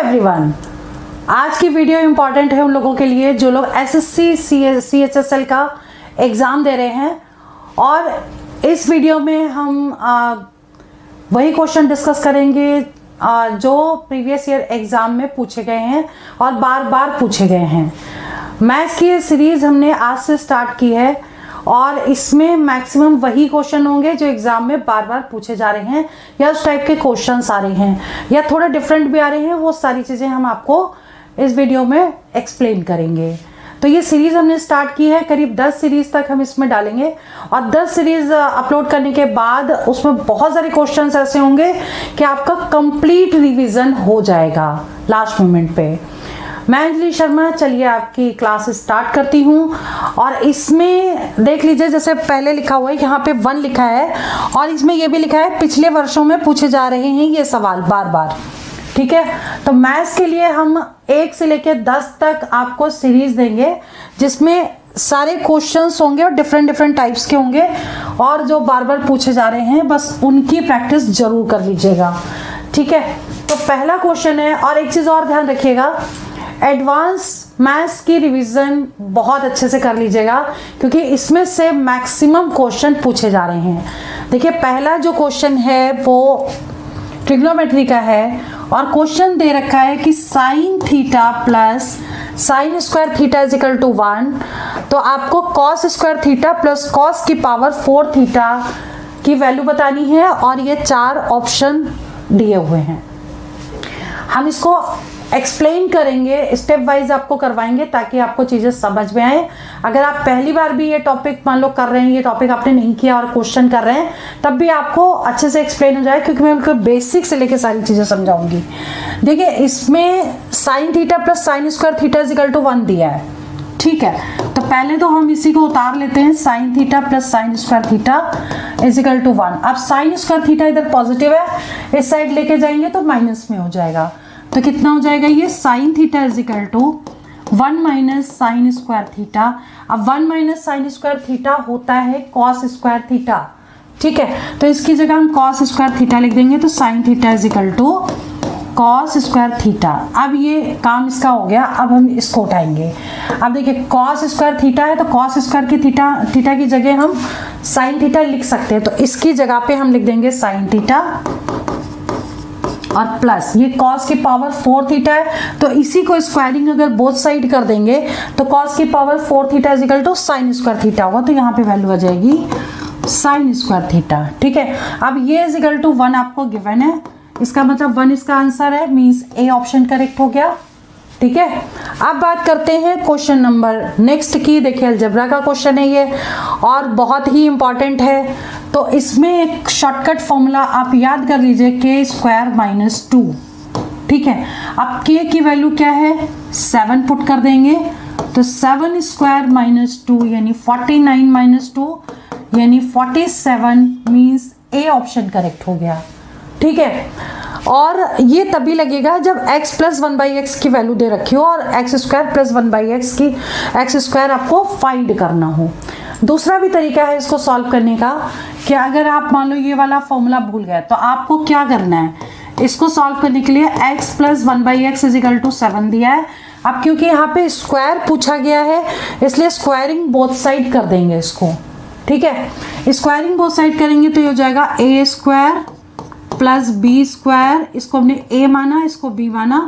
Everyone, आज की video important है उन लोगों के लिए जो लोग एसएससी CHSL का एग्ज़ाम दे रहे हैं। और इस वीडियो में हम वही क्वेश्चन डिस्कस करेंगे जो प्रीवियस ईयर एग्ज़ाम में पूछे गए हैं और बार बार पूछे गए हैं। मैथ्स की सीरीज़ हमने आज से स्टार्ट की है और इसमें मैक्सिमम वही क्वेश्चन होंगे जो एग्जाम में बार बार पूछे जा रहे हैं या उस टाइप के क्वेश्चंस आ रहे हैं या थोड़ा डिफरेंट भी आ रहे हैं। वो सारी चीज़ें हम आपको इस वीडियो में एक्सप्लेन करेंगे। तो ये सीरीज़ हमने स्टार्ट की है, करीब 10 सीरीज़ तक हम इसमें डालेंगे और 10 सीरीज़ अपलोड करने के बाद उसमें बहुत सारे क्वेश्चंस ऐसे होंगे कि आपका कंप्लीट रिवीजन हो जाएगा लास्ट मोमेंट पे। मैं अंजलि शर्मा, चलिए आपकी क्लास स्टार्ट करती हूँ। और इसमें देख लीजिए, जैसे पहले लिखा हुआ है यहाँ पे 1 लिखा है और इसमें ये भी लिखा है पिछले वर्षों में पूछे जा रहे हैं ये सवाल बार बार। ठीक है, तो मैथ्स के लिए हम 1 से लेकर 10 तक आपको सीरीज देंगे जिसमें सारे क्वेश्चंस होंगे और डिफरेंट टाइप्स के होंगे और जो बार बार पूछे जा रहे हैं बस उनकी प्रैक्टिस जरूर कर लीजिएगा। ठीक है, तो पहला क्वेश्चन है। और एक चीज़ और ध्यान रखिएगा, एडवांस मैथ्स की रिवीजन बहुत अच्छे से कर लीजिएगा क्योंकि इसमें से मैक्सिमम क्वेश्चन पूछे जा रहे हैं। देखिए, पहला जो क्वेश्चन है वो ट्रिग्नोमेट्री का है और क्वेश्चन दे रखा है कि sine theta plus sine square theta is equal to 1। तो आपको cos square theta plus cos की पावर 4 थीटा की वैल्यू बतानी है और ये 4 ऑप्शन दिए हुए हैं। हम इसको एक्सप्लेन करेंगे, स्टेप वाइज आपको करवाएंगे ताकि आपको चीज़ें समझ में आए। अगर आप पहली बार भी ये टॉपिक मान लो कर रहे हैं, ये टॉपिक आपने नहीं किया और क्वेश्चन कर रहे हैं, तब भी आपको अच्छे से एक्सप्लेन हो जाए क्योंकि मैं उनको बेसिक से लेके सारी चीज़ें समझाऊंगी। देखिए, इसमें sine theta plus sine square theta is equal to 1 दिया है। ठीक है, तो पहले तो हम इसी को उतार लेते हैं, sine theta plus sine square theta is equal to 1। अब साइन स्क्वायर थीटा इधर पॉजिटिव है, इस साइड लेके जाएंगे तो माइनस में हो जाएगा। तो कितना हो जाएगा ये sine theta is equal to 1 minus sine square theta. अब 1 माइनस साइन स्क्वायर थीटा होता है कॉस स्क्वायर थीटा। ठीक है, तो इसकी जगह हम कॉस स्क्वायर थीटा लिख देंगे तो sine theta is equal to cos square theta. अब ये काम इसका हो गया, अब हम इसको उठाएंगे। अब देखिए, कॉस स्क्वायर थीटा है तो कॉस स्क्वायर की थीटा की जगह हम साइन थीटा लिख सकते हैं, तो इसकी जगह पे हम लिख देंगे साइन थीटा और प्लस ये कॉस की पावर 4 थीटा है तो इसी को स्क्वायरिंग अगर बोथ साइड कर देंगे तो कॉस की power 4 theta is equal to sine square theta होगा। तो यहाँ पे वैल्यू आ जाएगी साइन स्क्वायर थीटा। ठीक है, अब ये इज इक्वल टू 1 आपको गिवन है, इसका मतलब 1 इसका आंसर है, मीन्स ए ऑप्शन करेक्ट हो गया। ठीक है, अब बात करते हैं क्वेश्चन नंबर नेक्स्ट की। देखिए, अलजेब्रा का क्वेश्चन है ये और बहुत ही इंपॉर्टेंट है। तो इसमें एक शॉर्टकट फॉर्मूला आप याद कर लीजिए, के स्क्वायर माइनस 2। ठीक है, अब के की वैल्यू क्या है, 7 पुट कर देंगे तो 7 स्क्वायर माइनस 2 यानी 49 माइनस 2 यानी 47, मीन्स ए ऑप्शन करेक्ट हो गया। ठीक है, और ये तभी लगेगा जब x प्लस 1/x की वैल्यू दे रखी हो और x स्क्वायर प्लस 1/x की x स्क्वायर आपको फाइंड करना हो। दूसरा भी तरीका है इसको सॉल्व करने का कि अगर आप मान लो ये वाला फॉर्मूला भूल गए तो आपको क्या करना है, इसको सॉल्व करने के लिए x plus 1/x is equal to 7 दिया है। अब क्योंकि यहाँ पे स्क्वायर पूछा गया है इसलिए स्क्वायरिंग बोथ साइड कर देंगे इसको। ठीक है, स्क्वायरिंग बोथ साइड करेंगे तो ये हो जाएगा a square plus B square, इसको हमने a माना इसको b माना,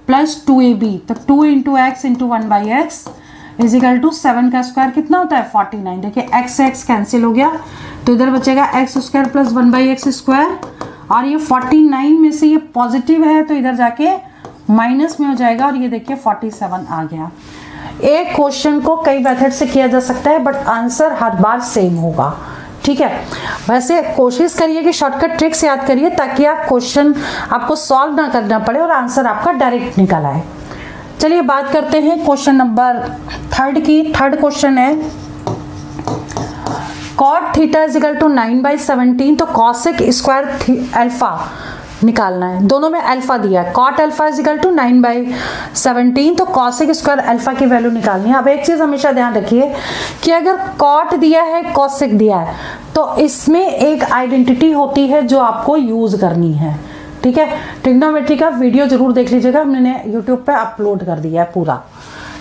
प्लस 2ab, तो 2 into x into 1/x is equal to 7 का स्क्वायर कितना होता है 49। देखिए, x से x कैंसिल हो गया तो इधर बचेगा x square plus 1/x square और ये 49 में से ये पॉजिटिव है तो इधर जाके माइनस में हो जाएगा और ये देखिए 47 आ गया। एक क्वेश्चन को कई मेथड से किया जा सकता है but answer her bar same होगा। ठीक है, वैसे कोशिश करिए कि शॉर्टकट ट्रिक्स याद करिए ताकि आप क्वेश्चन आपको सॉल्व ना करना पड़े और आंसर आपका डायरेक्ट निकल आए। चलिए बात करते हैं क्वेश्चन नंबर 3 की। थर्ड क्वेश्चन है cot theta is equal to 9/17, तो कॉसेक स्क्वायर अल्फा निकालना है। दोनों में अल्फा दिया है, cot alpha is equal to 9/17, तो कॉसेक स्क्वायर अल्फा की वैल्यू निकालनी है। अब एक चीज हमेशा ध्यान रखिए कि अगर कॉट दिया है कॉसेक दिया है तो इसमें एक आइडेंटिटी होती है जो आपको यूज करनी है। ठीक है, ट्रिग्नोमेट्री का वीडियो जरूर देख लीजिएगा, हमने यूट्यूब पे अपलोड कर दिया है पूरा,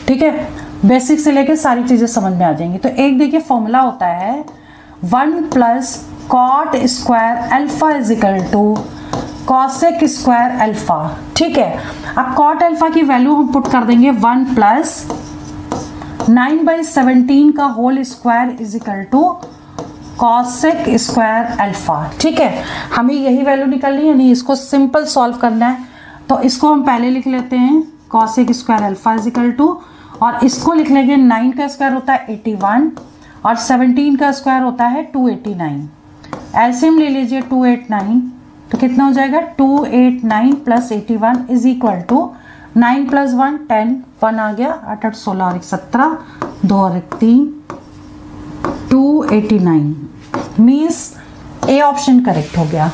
ठीक है। बेसिक से लेके सारी चीजें समझ में आ जाएंगी। तो एक देखिए फॉर्मूला होता है 1 plus cot square alpha is equal to cosec square alpha, ठीक है। अब कॉट अल्फा की वैल्यू हम पुट कर देंगे 1 प्लस 9/17 का whole square is equal to cosec square alpha, ठीक है। हमें यही वैल्यू निकालनी है, यानी इसको सिंपल सॉल्व करना है। तो इसको हम पहले लिख लेते हैं cosec square alpha is equal to, और इसको लिख लेंगे 9 का स्क्वायर होता है 81 और 17 का स्क्वायर होता है 289। एलसीएम ले लीजिए 289, तो कितना हो जाएगा 289 plus 81 is equal to 9 plus 1 10, 1 आ गया 8 8 16 और 1 17, 2 और 1 3, 289 मीन्स ए ऑप्शन करेक्ट हो गया,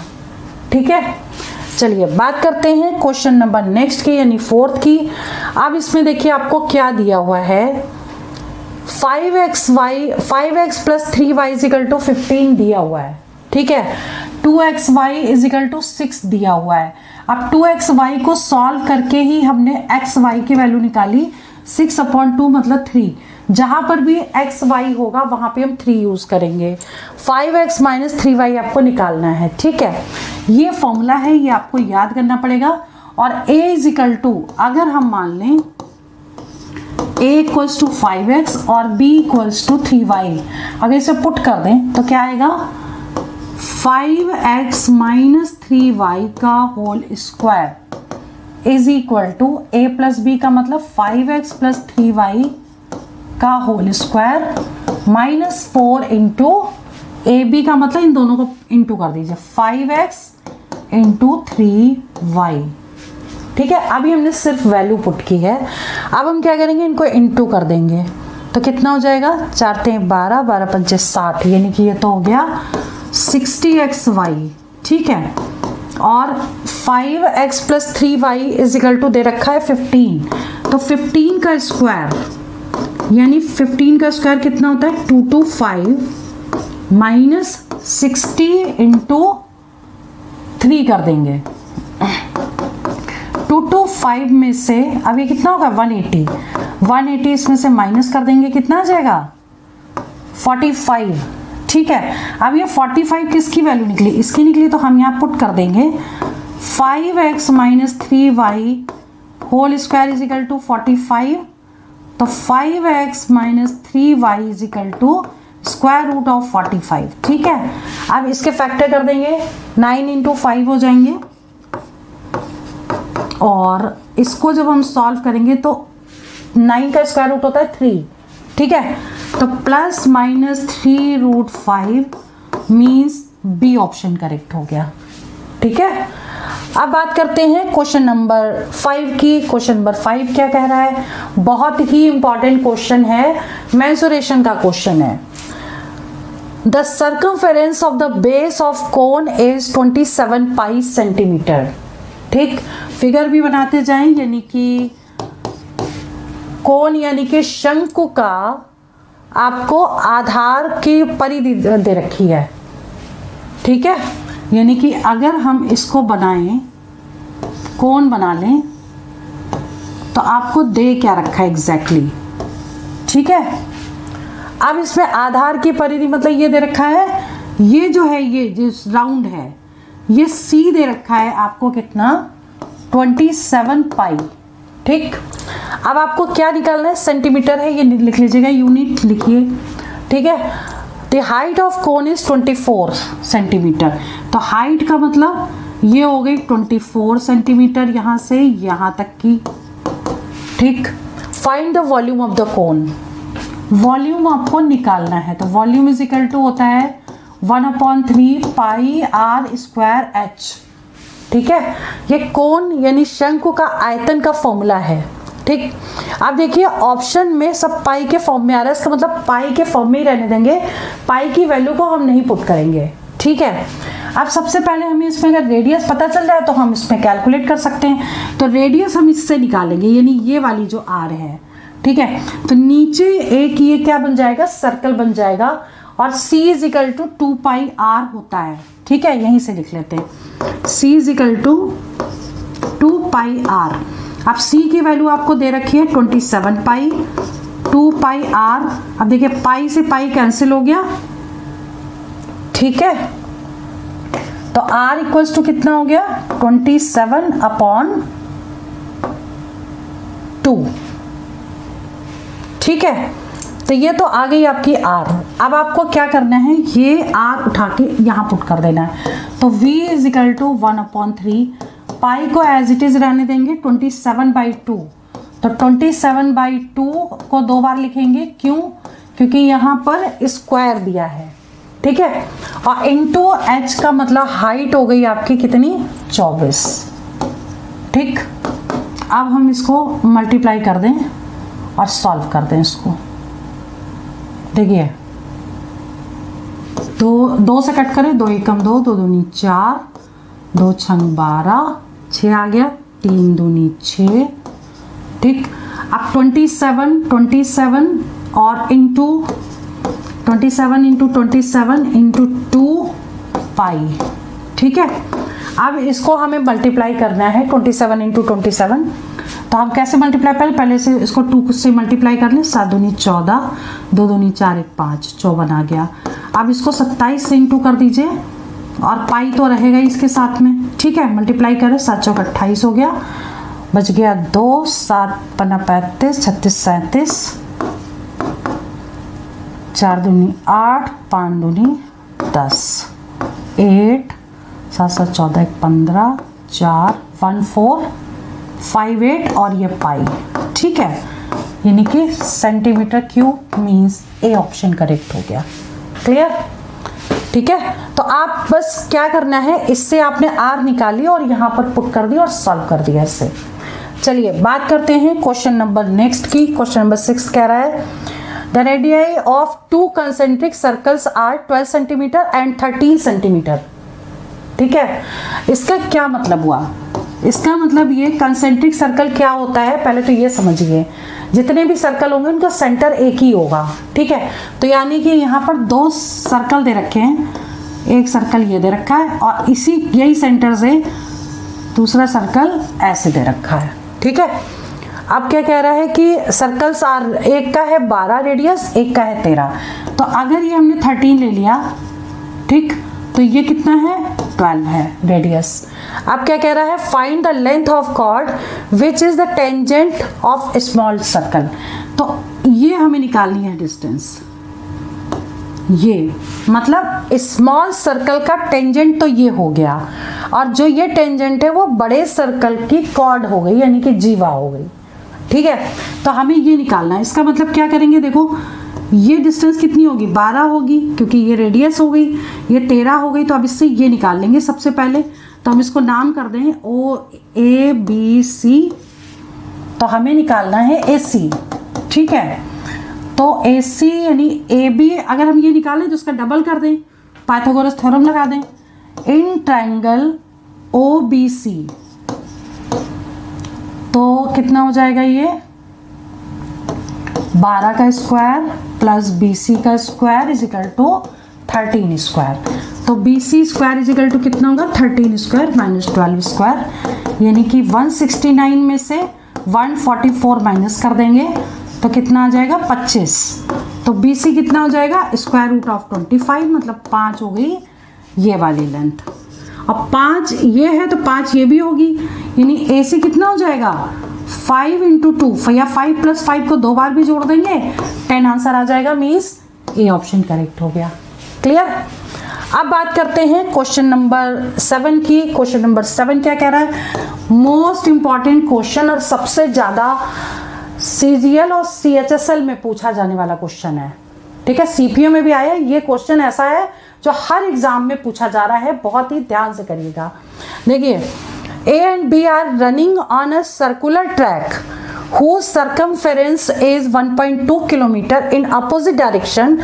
ठीक है। चलिए बात करते हैं क्वेश्चन नंबर नेक्स्ट की, यानी 4th की। अब इसमें देखिए आपको क्या दिया हुआ है, 5x plus 3y is equal to 15 दिया हुआ है, ठीक है। 2xy इज इक्वल टू 6 दिया हुआ है। अब 2xy को सॉल्व करके ही हमने xy की वैल्यू निकाली, 6/2 मतलब 3। जहां पर भी xy होगा वहां पे हम 3 यूज करेंगे। 5x माइनस 3y आपको निकालना है, ठीक है। ये फॉर्मूला है, ये आपको याद करना पड़ेगा। और a इज इक्वल टू, अगर हम मान लें a इक्वल्स टू 5x और b इक्वल्स टू 3y, अगर इसे पुट कर दें तो क्या आएगा 5x माइनस 3y का whole square is equal to a plus b का मतलब 5x प्लस 3y का whole square minus 4 into a b का मतलब इन दोनों को इंटू कर दीजिए 5x इंटू 3y, ठीक है। अभी हमने सिर्फ वैल्यू पुट की है, अब हम क्या करेंगे इनको इंटू कर देंगे। तो कितना हो जाएगा 4 3 12, 12 5 60, यानी कि ये तो हो गया 60xy, ठीक है। और 5x plus 3y is equal to दे रखा है 15, तो 15 का स्क्वायर यानी 15 का स्क्वायर कितना होता है 225 माइनस 60 इंटू 3 कर देंगे। 225 में से अब ये कितना होगा 180 इसमें से माइनस कर देंगे, कितना आ जाएगा 45, ठीक है। अब ये 45 किसकी वैल्यू निकली, इसकी निकली, तो हम यहाँ पुट कर देंगे 5x minus 3y whole square is equal to 45, तो 5x minus 3y is equal to square root of 45, ठीक है। अब इसके फैक्टर कर देंगे, 9 इंटू 5 हो जाएंगे, और इसको जब हम सॉल्व करेंगे तो 9 का स्क्वायर रूट होता है 3, ठीक है। तो plus minus 3 root 5 means B option correct हो गया, ठीक है। अब बात करते हैं क्वेश्चन नंबर 5 की। क्वेश्चन नंबर 5 क्या कह रहा है, बहुत ही इंपॉर्टेंट क्वेश्चन है, मेंसुरेशन का क्वेश्चन है। The circumference of the base of cone is 27 pi centimetre, ठीक। फिगर भी बनाते जाएं, यानी कि कोन यानी कि शंकु का आपको आधार की परिधि दे रखी है, ठीक है। यानी कि अगर हम इसको बनाएं, कोन बना लें, तो आपको दे क्या रखा है एग्जैक्टली, ठीक है। अब इसमें आधार की परिधि मतलब ये दे रखा है, ये जो है ये जिस राउंड है ये सी दे रखा है आपको कितना 27 पाई, ठीक। अब आपको क्या निकालना है, सेंटीमीटर है, ये लिख लीजिएगा, यूनिट लिखिए, ठीक है। The height of cone is 24 centimetre, तो हाइट का मतलब ये हो गई 24 सेंटीमीटर यहां से यहां तक की, ठीक। Find the volume of the cone, volume आपको निकालना है, तो वॉल्यूम इज इक्वल टू होता है 1/3 पाई आर स्क्वायर एच, ठीक है। ये कोन यानी शंकु का आयतन का फॉर्मूला है, ठीक। अब देखिए ऑप्शन में सब पाई के फॉर्म में आ रहा है, इसका मतलब पाई के फॉर्म में ही रहने देंगे, पाई की वैल्यू को हम नहीं पुट करेंगे, ठीक है। अब सबसे पहले हमें इसमें अगर रेडियस पता चल जाए तो हम इसमें कैलकुलेट कर सकते हैं, तो रेडियस हम इससे निकालेंगे, यानी ये वाली जो आर है, ठीक है। तो नीचे एक ये क्या बन जाएगा, सर्कल बन जाएगा, और c is equal to 2 pi r होता है, ठीक है। यहीं से लिख लेते हैं, c is equal to 2 pi are. अब सी की वैल्यू आपको दे रखी है 27 पाई, 2 पाई आर। अब देखिए पाई से पाई कैंसिल हो गया, ठीक है, तो आर इक्वल्स टू कितना हो गया 27/2, ठीक है। तो ये तो आ गई आपकी आर। अब आपको क्या करना है, ये आर उठा के यहां पुट कर देना है। तो v इज इक्वल टू 1/3, पाई को एज इट इज रहने देंगे 27/2। तो 27/2 को 2 बार लिखेंगे, क्यों, क्योंकि यहां पर स्क्वायर दिया है, ठीक है। और इंटू h का मतलब हाइट हो गई आपकी कितनी 24, ठीक। अब हम इसको मल्टीप्लाई कर दें और सॉल्व कर दें इसको। देखिए 2 से कट करें, 2 एकम 2, 2 दूनी 4, 2 छंग 12, 6 आ गया, 3 दूनी 6, ठीक। अब 27 और इंटू 27 इंटू 27 इंटू 2 पाई, ठीक है। अब इसको हमें मल्टीप्लाई करना है 27 इंटू 27। तो हम कैसे मल्टीप्लाई, पहले से इसको 2 से मल्टीप्लाई कर लें। 7 दूनी 14, 2 दूनी 4, 1 5, 54 आ गया। अब इसको 27 से इंटू कर दीजिए और पाई तो रहेगा इसके साथ में, ठीक है। मल्टीप्लाई करें, 7 चौक 28 हो गया, बच गया 2, 7 पन्ना 35, 36 37, 4 दूनी 8, 5 दूनी 10, 8, 7 7 14, 15, 4 1 4 5 8 और ये पाई, ठीक है। यानी कि centimetre cube means A option correct हो गया। क्लियर, ठीक है। तो आप बस क्या करना है, इससे आपने आर निकाली और यहाँ पर पुट कर दी और सॉल्व कर दिया इससे। चलिए बात करते हैं क्वेश्चन नंबर नेक्स्ट की। क्वेश्चन नंबर 6 कह रहा है the radii of 2 concentric circles are 12 centimetre and 13 centimetre, ठीक है। इसका क्या मतलब हुआ, इसका मतलब ये कंसेंट्रिक सर्कल क्या होता है, पहले तो ये समझिए। जितने भी सर्कल होंगे उनका सेंटर एक ही होगा, ठीक है। तो यानी कि यहाँ पर 2 सर्कल दे रखे हैं, एक सर्कल ये दे रखा है और इसी यही सेंटर से दूसरा सर्कल ऐसे दे रखा है, ठीक है। अब क्या कह रहा है कि सर्कल्स आर, एक का है 12 रेडियस, एक का है 13। तो अगर ये हमने 13 ले लिया, ठीक, तो ये कितना है 12 है रेडियस। अब क्या कह रहा है find the length of chord which is the tangent of small circle. तो ये हमें निकालनी है डिस्टेंस, ये मतलब स्मॉल सर्कल का टेंजेंट तो ये हो गया और जो ये टेंजेंट है वो बड़े सर्कल की कॉर्ड हो गई, यानी कि जीवा हो गई, ठीक है। तो हमें ये निकालना है। इसका मतलब क्या करेंगे, देखो ये डिस्टेंस कितनी होगी 12 होगी, क्योंकि ये रेडियस हो गई, ये 13 हो गई। तो अब इससे ये निकाल लेंगे सबसे पहले। तो हम इसको नाम कर दें OABC। तो हमें निकालना है AC, ठीक है। तो AC यानी AB, अगर हम ये निकालें तो उसका डबल कर दें, पाइथागोरस थ्योरम लगा दें, इन ट्रायंगल OBC। तो कितना हो जाएगा, ये 12 का स्क्वायर प्लस BC का square is equal to 13 square. तो BC square is equal to कितना होगा 13 स्क्वायर माइनस 12 स्क्वायर, यानी कि 169 में से 144 माइनस कर देंगे तो कितना आ जाएगा 25। तो BC कितना हो जाएगा स्क्वायर रूट ऑफ 25, मतलब 5 हो गई ये वाली लेंथ। अब 5 ये है तो 5 ये भी होगी, यानी AC कितना हो जाएगा 5 इंटू 2 या 5 प्लस 5 को 2 बार भी जोड़ देंगे 10 आंसर आ जाएगा, मीन्स ए ऑप्शन करेक्ट हो गया। क्लियर। अब बात करते हैं क्वेश्चन नंबर 7 की। क्वेश्चन नंबर 7 क्या कह रहा है, मोस्ट इंपॉर्टेंट क्वेश्चन और सबसे ज्यादा CGL और CHSL में पूछा जाने वाला क्वेश्चन है, ठीक है। CPO में भी आया, ये क्वेश्चन ऐसा है जो हर एग्जाम में पूछा जा रहा है, बहुत ही ध्यान से करिएगा। देखिए A and B are running on a circular track whose circumference is 1.2 km in opposite direction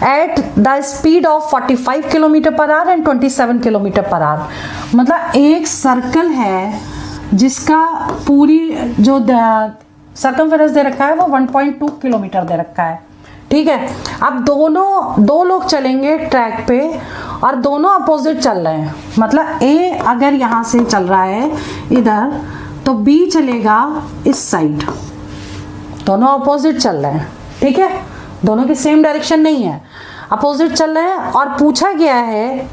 at the speed of 45 km per hour and 27 km per hour। मतलब एक सर्कल है जिसका पूरी जो सर्कमफेरेंस दे रखा है वो 1.2 किलोमीटर दे रखा है, ठीक है। अब दो लोग चलेंगे ट्रैक पे और दोनों अपोजिट चल रहे हैं, मतलब ए अगर यहाँ से चल रहा है इधर तो बी चलेगा इस साइड, दोनों अपोजिट चल रहे हैं, ठीक है, दोनों की सेम डायरेक्शन नहीं है, अपोजिट चल रहे हैं। और पूछा गया है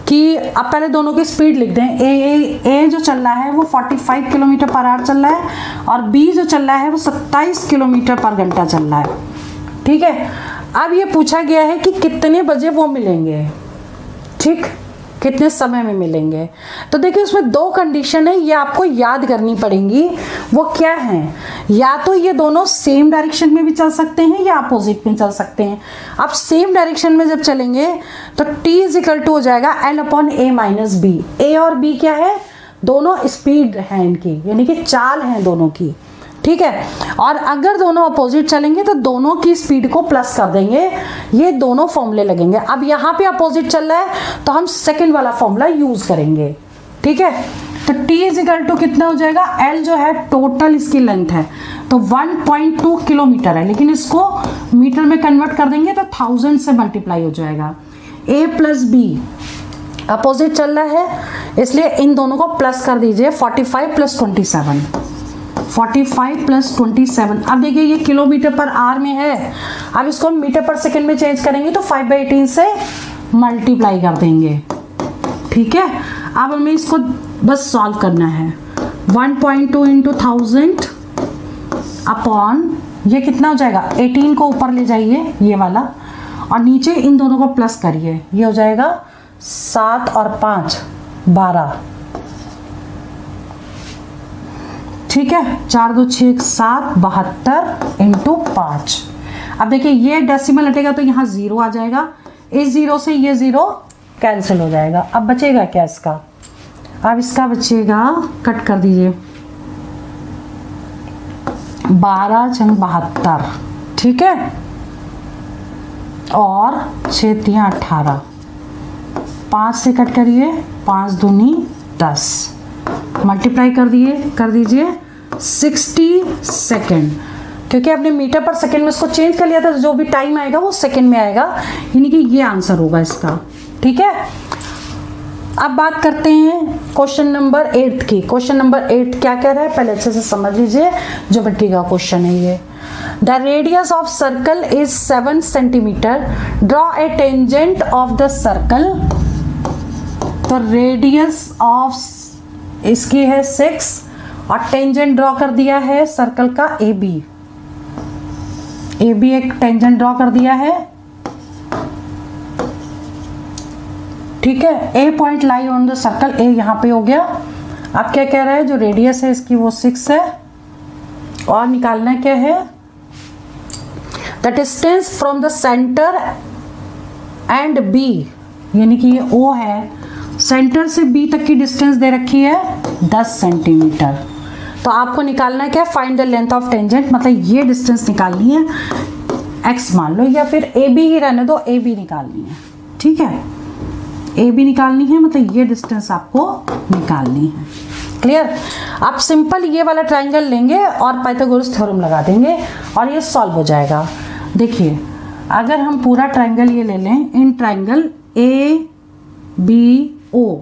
कि अब पहले दोनों की स्पीड लिख दें। ए जो चल रहा है वो 45 किलोमीटर पर आवर चल रहा है और बी जो चल रहा है वो 27 किलोमीटर पर घंटा चल रहा है, ठीक है। अब ये पूछा गया है कि कितने बजे वो मिलेंगे, ठीक, कितने समय में मिलेंगे। तो देखिए उसमें दो कंडीशन है, ये आपको याद करनी पड़ेंगी। वो क्या है, या तो ये दोनों सेम डायरेक्शन में भी चल सकते हैं या अपोजिट में चल सकते हैं। अब सेम डायरेक्शन में जब चलेंगे तो t इज इक्वल टू हो जाएगा L/A माइनस बी। ए और बी क्या है, दोनों स्पीड है इनकी, यानी कि चाल है दोनों की, ठीक है। और अगर दोनों अपोजिट चलेंगे तो दोनों की स्पीड को प्लस कर देंगे, ये दोनों फॉर्मूले लगेंगे। अब यहाँ पे अपोजिट चल रहा है तो हम सेकंड वाला फॉर्मूला यूज करेंगे, ठीक है। तो t इज इक्वल टू कितना हो जाएगा, L जो है टोटल इसकी लेंथ है तो 1.2 किलोमीटर है, लेकिन इसको मीटर में कन्वर्ट कर देंगे तो 1000 से मल्टीप्लाई हो जाएगा। a प्लस बी अपोजिट चल रहा है इसलिए इन दोनों को प्लस कर दीजिए, 45 प्लस 27, 45 प्लस 27। अब देखिए ये किलोमीटर पर आवर में है, अब इसको मीटर पर सेकंड में चेंज करेंगे तो 5/18 से मल्टीप्लाई कर देंगे, ठीक है। अब हमें इसको बस सॉल्व करना है। 1.2 इंटू 1000 अपॉन ये कितना हो जाएगा, 18 को ऊपर ले जाइए ये वाला और नीचे इन दोनों को प्लस करिए, ये हो जाएगा 7 और 5 12, ठीक है। 4 2 6 7 72 इंटू 5। अब देखिए ये डेसिमल हटेगा तो यहाँ 0 आ जाएगा, इस 0 से ये 0 कैंसिल हो जाएगा। अब बचेगा क्या इसका, अब इसका बचेगा, कट कर दीजिए, 12 × 72, ठीक है, और 6 3 18, 5 से कट करिए, 5 दूनी 10, मल्टीप्लाई कर दीजिए 60 सेकेंड, क्योंकि आपने मीटर पर सेकेंड में इसको चेंज कर लिया था, जो भी टाइम आएगा वो सेकेंड में आएगा, यानी कि ये आंसर होगा इसका, ठीक है। अब बात करते हैं क्वेश्चन नंबर 8 की। क्वेश्चन नंबर 8 क्या कह रहा है, पहले अच्छे से समझ लीजिए, ज्योमेट्री का क्वेश्चन है ये। The radius of circle is 7 centimetre, draw a tangent of the circle. तो रेडियस ऑफ इसकी है 6 और टेंजेंट ड्रॉ कर दिया है सर्कल का ए बी एक टेंजेंट ड्रॉ कर दिया है, ठीक है। A point lie on the circle, A यहाँ पे हो गया। अब क्या कह रहा है, जो रेडियस है इसकी वो 6 है और निकालना क्या है, the distance from the centre and B, यानी कि ये ओ है, सेंटर से बी तक की डिस्टेंस दे रखी है 10 सेंटीमीटर। तो आपको निकालना है क्या, find the length of tangent, मतलब ये डिस्टेंस निकालनी है, x मान लो, या फिर ए बी ही रहने दो, ए बी निकालनी है, ठीक है, ए बी निकालनी है, मतलब ये डिस्टेंस आपको निकालनी है, क्लियर। आप सिंपल ये वाला ट्राइंगल लेंगे और पाइथागोरस थ्योरम लगा देंगे और ये सॉल्व हो जाएगा। देखिए अगर हम पूरा ट्राइंगल ये ले लें, in triangle A B O,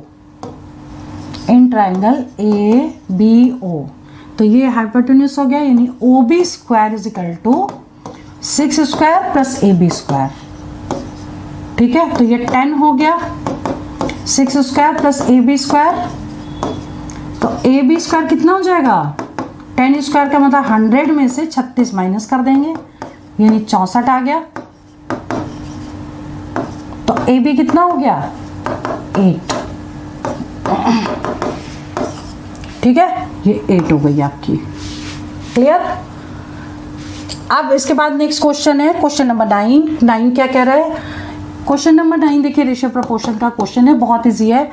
in triangle A B O, तो ये हाइपोटेन्यूज हो गया, यानी O B square is equal to 6 square plus A B square, ठीक है। तो ये 10 हो गया, 6 square plus A B square, तो ए बी स्क्वायर कितना हो जाएगा, 10 स्क्वायर का मतलब 100 में से 36 माइनस कर देंगे, यानी 64 आ गया। तो ए बी कितना हो गया, 8, ठीक है, ये 8 हो गई आपकी, क्लियर। अब इसके बाद नेक्स्ट क्वेश्चन है क्वेश्चन नंबर 9 क्या कह रहा है, क्वेश्चन नंबर 9 देखिए रेशियो प्रोपोर्शन का क्वेश्चन है, बहुत इजी है।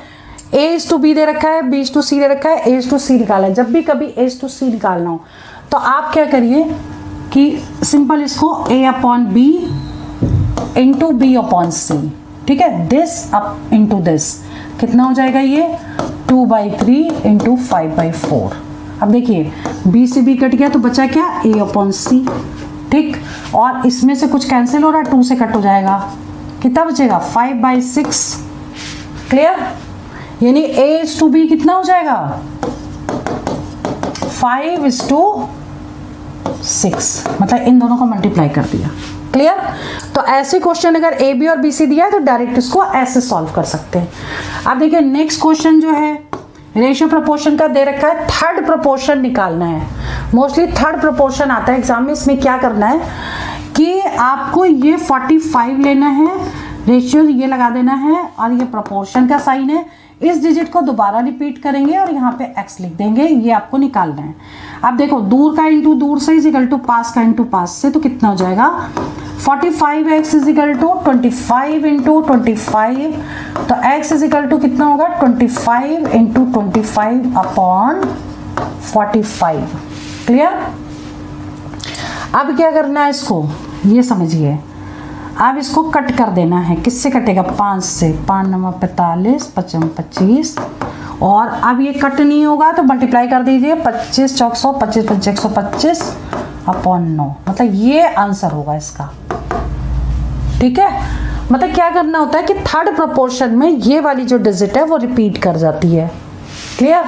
A/B दे रखा है, B/C दे रखा है, A/C निकाला है। जब भी कभी A/C निकालना हो तो आप क्या करिए कि सिंपल इसको A/B इंटू B/C, ठीक है, दिस अप इंटू दिस, कितना हो जाएगा ये 2/3 इंटू 5/4। अब देखिए B से B कट गया तो बचा क्या A/C, ठीक, और इसमें से कुछ कैंसिल हो रहा है, 2 से कट हो जाएगा, कितना बचेगा 5/6। क्लियर, यानी A/B कितना हो जाएगा 5:6, मतलब इन दोनों को मल्टीप्लाई कर दिया। क्लियर, तो ऐसे क्वेश्चन अगर AB और BC दिया है तो डायरेक्ट इसको ऐसे सॉल्व कर सकते हैं। अब देखिए नेक्स्ट क्वेश्चन जो है रेशियो प्रोपोर्शन का दे रखा है, थर्ड प्रोपोर्शन निकालना है। मोस्टली थर्ड प्रोपोर्शन आता है एग्जाम में। इसमें क्या करना है कि आपको ये 45 लेना है, रेशियो ये लगा देना है, और ये प्रोपोर्शन का साइन है। इस डिजिट को दोबारा रिपीट करेंगे और यहाँ पे x लिख देंगे, ये आपको निकालना है। अब देखो दूर का इंटू दूर से इज इक्वल टू पास का इंटू पास से, तो कितना हो जाएगा 45x is equal to 25 into 25, तो x इज इक्वल टू कितना होगा 25 इंटू 25 अपॉन 45। क्लियर, अब क्या करना है इसको, ये समझिए। अब इसको कट कर देना है, किससे कटेगा 5 से, 5 9 45, 5 25, और अब ये कट नहीं होगा तो मल्टीप्लाई कर दीजिए, 25 चौक 100, 25 5 125 अपॉन 9, मतलब ये आंसर होगा इसका। ठीक है, मतलब क्या करना होता है कि थर्ड प्रोपोर्शन में ये वाली जो डिजिट है वो रिपीट कर जाती है। क्लियर,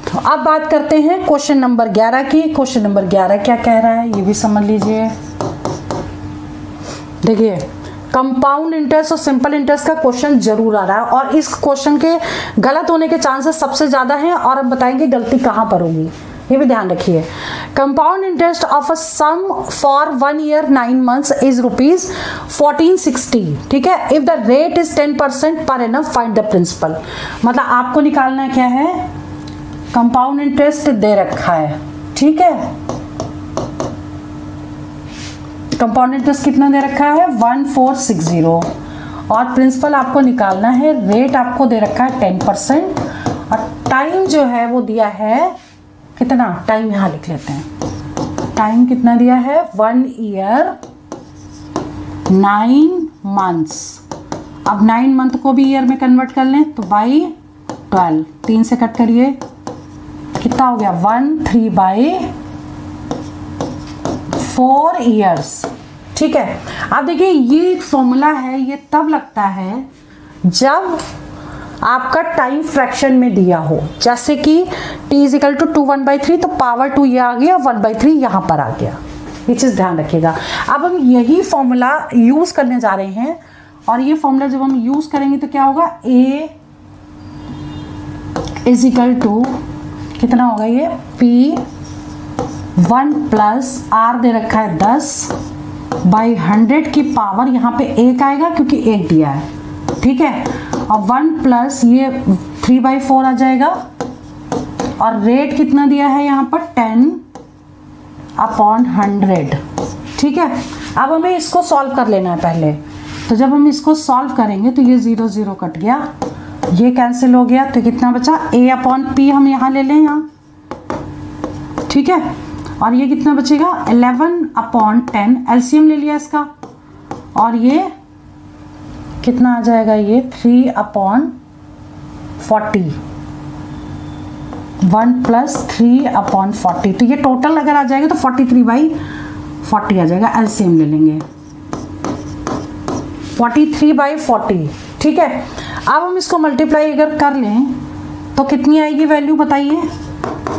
तो अब बात करते हैं क्वेश्चन नंबर 11 की। क्वेश्चन नंबर 11 क्या कह रहा है ये भी समझ लीजिए। देखिए कंपाउंड इंटरेस्ट और सिंपल इंटरेस्ट का क्वेश्चन जरूर आ रहा है, और इस क्वेश्चन के गलत होने के चांसेस सबसे ज्यादा हैं, और हम बताएंगे गलती कहां पर होगी, ये भी ध्यान रखिए। Compound interest of a sum for 1 year 9 months is ₹1460। ठीक है, if the rate is 10% per annum find the principal. मतलब आपको निकालना क्या है, कंपाउंड इंटरेस्ट दे रखा है, ठीक है, कंपाउंड इंटरेस्ट कितना दे रखा है 1460, और प्रिंसिपल आपको निकालना है, रेट आपको दे रखा है 10%, और टाइम जो है वो दिया है कितना, टाइम यहां लिख लेते हैं, टाइम कितना दिया है 1 year 9 months। अब 9 मंथ को भी ईयर में कन्वर्ट कर लें तो बाई 12, 3 से कट करिए, कितना हो गया 13/4 years। ठीक है, अब देखिए ये फॉर्मूला है, ये तब लगता है जब आपका टाइम फ्रैक्शन में दिया हो, जैसे कि t इज इक्वल टू 2 1/3, तो पावर 2 ये आ गया, 1/3 यहां पर आ गया, ये चीज ध्यान रखिएगा। अब हम यही फॉर्मूला यूज करने जा रहे हैं, और ये फॉर्मूला जब हम यूज करेंगे तो क्या होगा, a इज इक्वल टू कितना होगा, ये P1 प्लस R दे रखा है 10/100 की पावर, यहाँ पे 1 आएगा क्योंकि 1 दिया है, ठीक है, और 1 प्लस ये 3/4 आ जाएगा, और रेट कितना दिया है यहाँ पर 10/100। ठीक है, अब हमें इसको सॉल्व कर लेना है पहले, तो जब हम इसको सॉल्व करेंगे तो ये 0 0 कट गया, ये कैंसिल हो गया, तो कितना बचा A/P हम यहाँ ले लें यहाँ, ठीक है, और ये कितना बचेगा 11/10, एलसीएम ले लिया इसका, और ये कितना आ जाएगा, ये 3/40, 1 प्लस 3/40, तो ये टोटल अगर आ जाएगा तो 43/40 आ जाएगा, एलसीएम ले लेंगे 43/40। ठीक है, अब हम इसको मल्टीप्लाई अगर कर लें तो कितनी आएगी वैल्यू बताइए,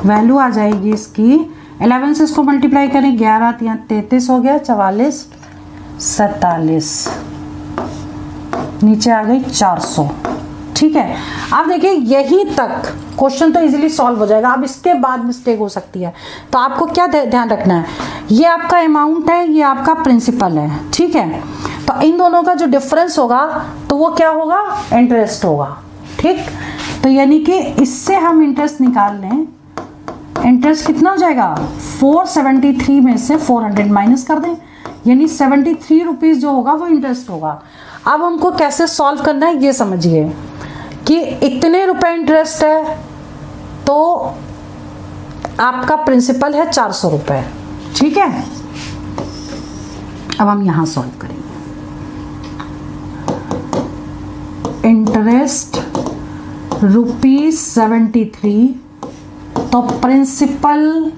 वैल्यू आ जाएगी इसकी 11 से इसको मल्टीप्लाई करें, 11 33 हो गया, 44 47, नीचे आ गई 400। ठीक है, अब देखिए यही तक क्वेश्चन तो इजीली सॉल्व हो जाएगा। अब इसके बाद मिस्टेक हो सकती है, तो आपको क्या ध्यान रखना है, ये आपका अमाउंट है, ये आपका प्रिंसिपल है, ठीक है, तो इन दोनों का जो डिफरेंस होगा तो वो क्या होगा, इंटरेस्ट होगा। ठीक, तो यानी कि इससे हम इंटरेस्ट निकाल लें, इंटरेस्ट कितना हो जाएगा 473 में से 400 माइनस कर दें, यानी 73 रुपीज जो होगा वो इंटरेस्ट होगा। अब हमको कैसे सॉल्व करना है ये समझिए कि इतने रुपए इंटरेस्ट है तो आपका प्रिंसिपल है 400 रुपए, ठीक है। अब हम यहां सॉल्व करेंगे, इंटरेस्ट ₹73, तो प्रिंसिपल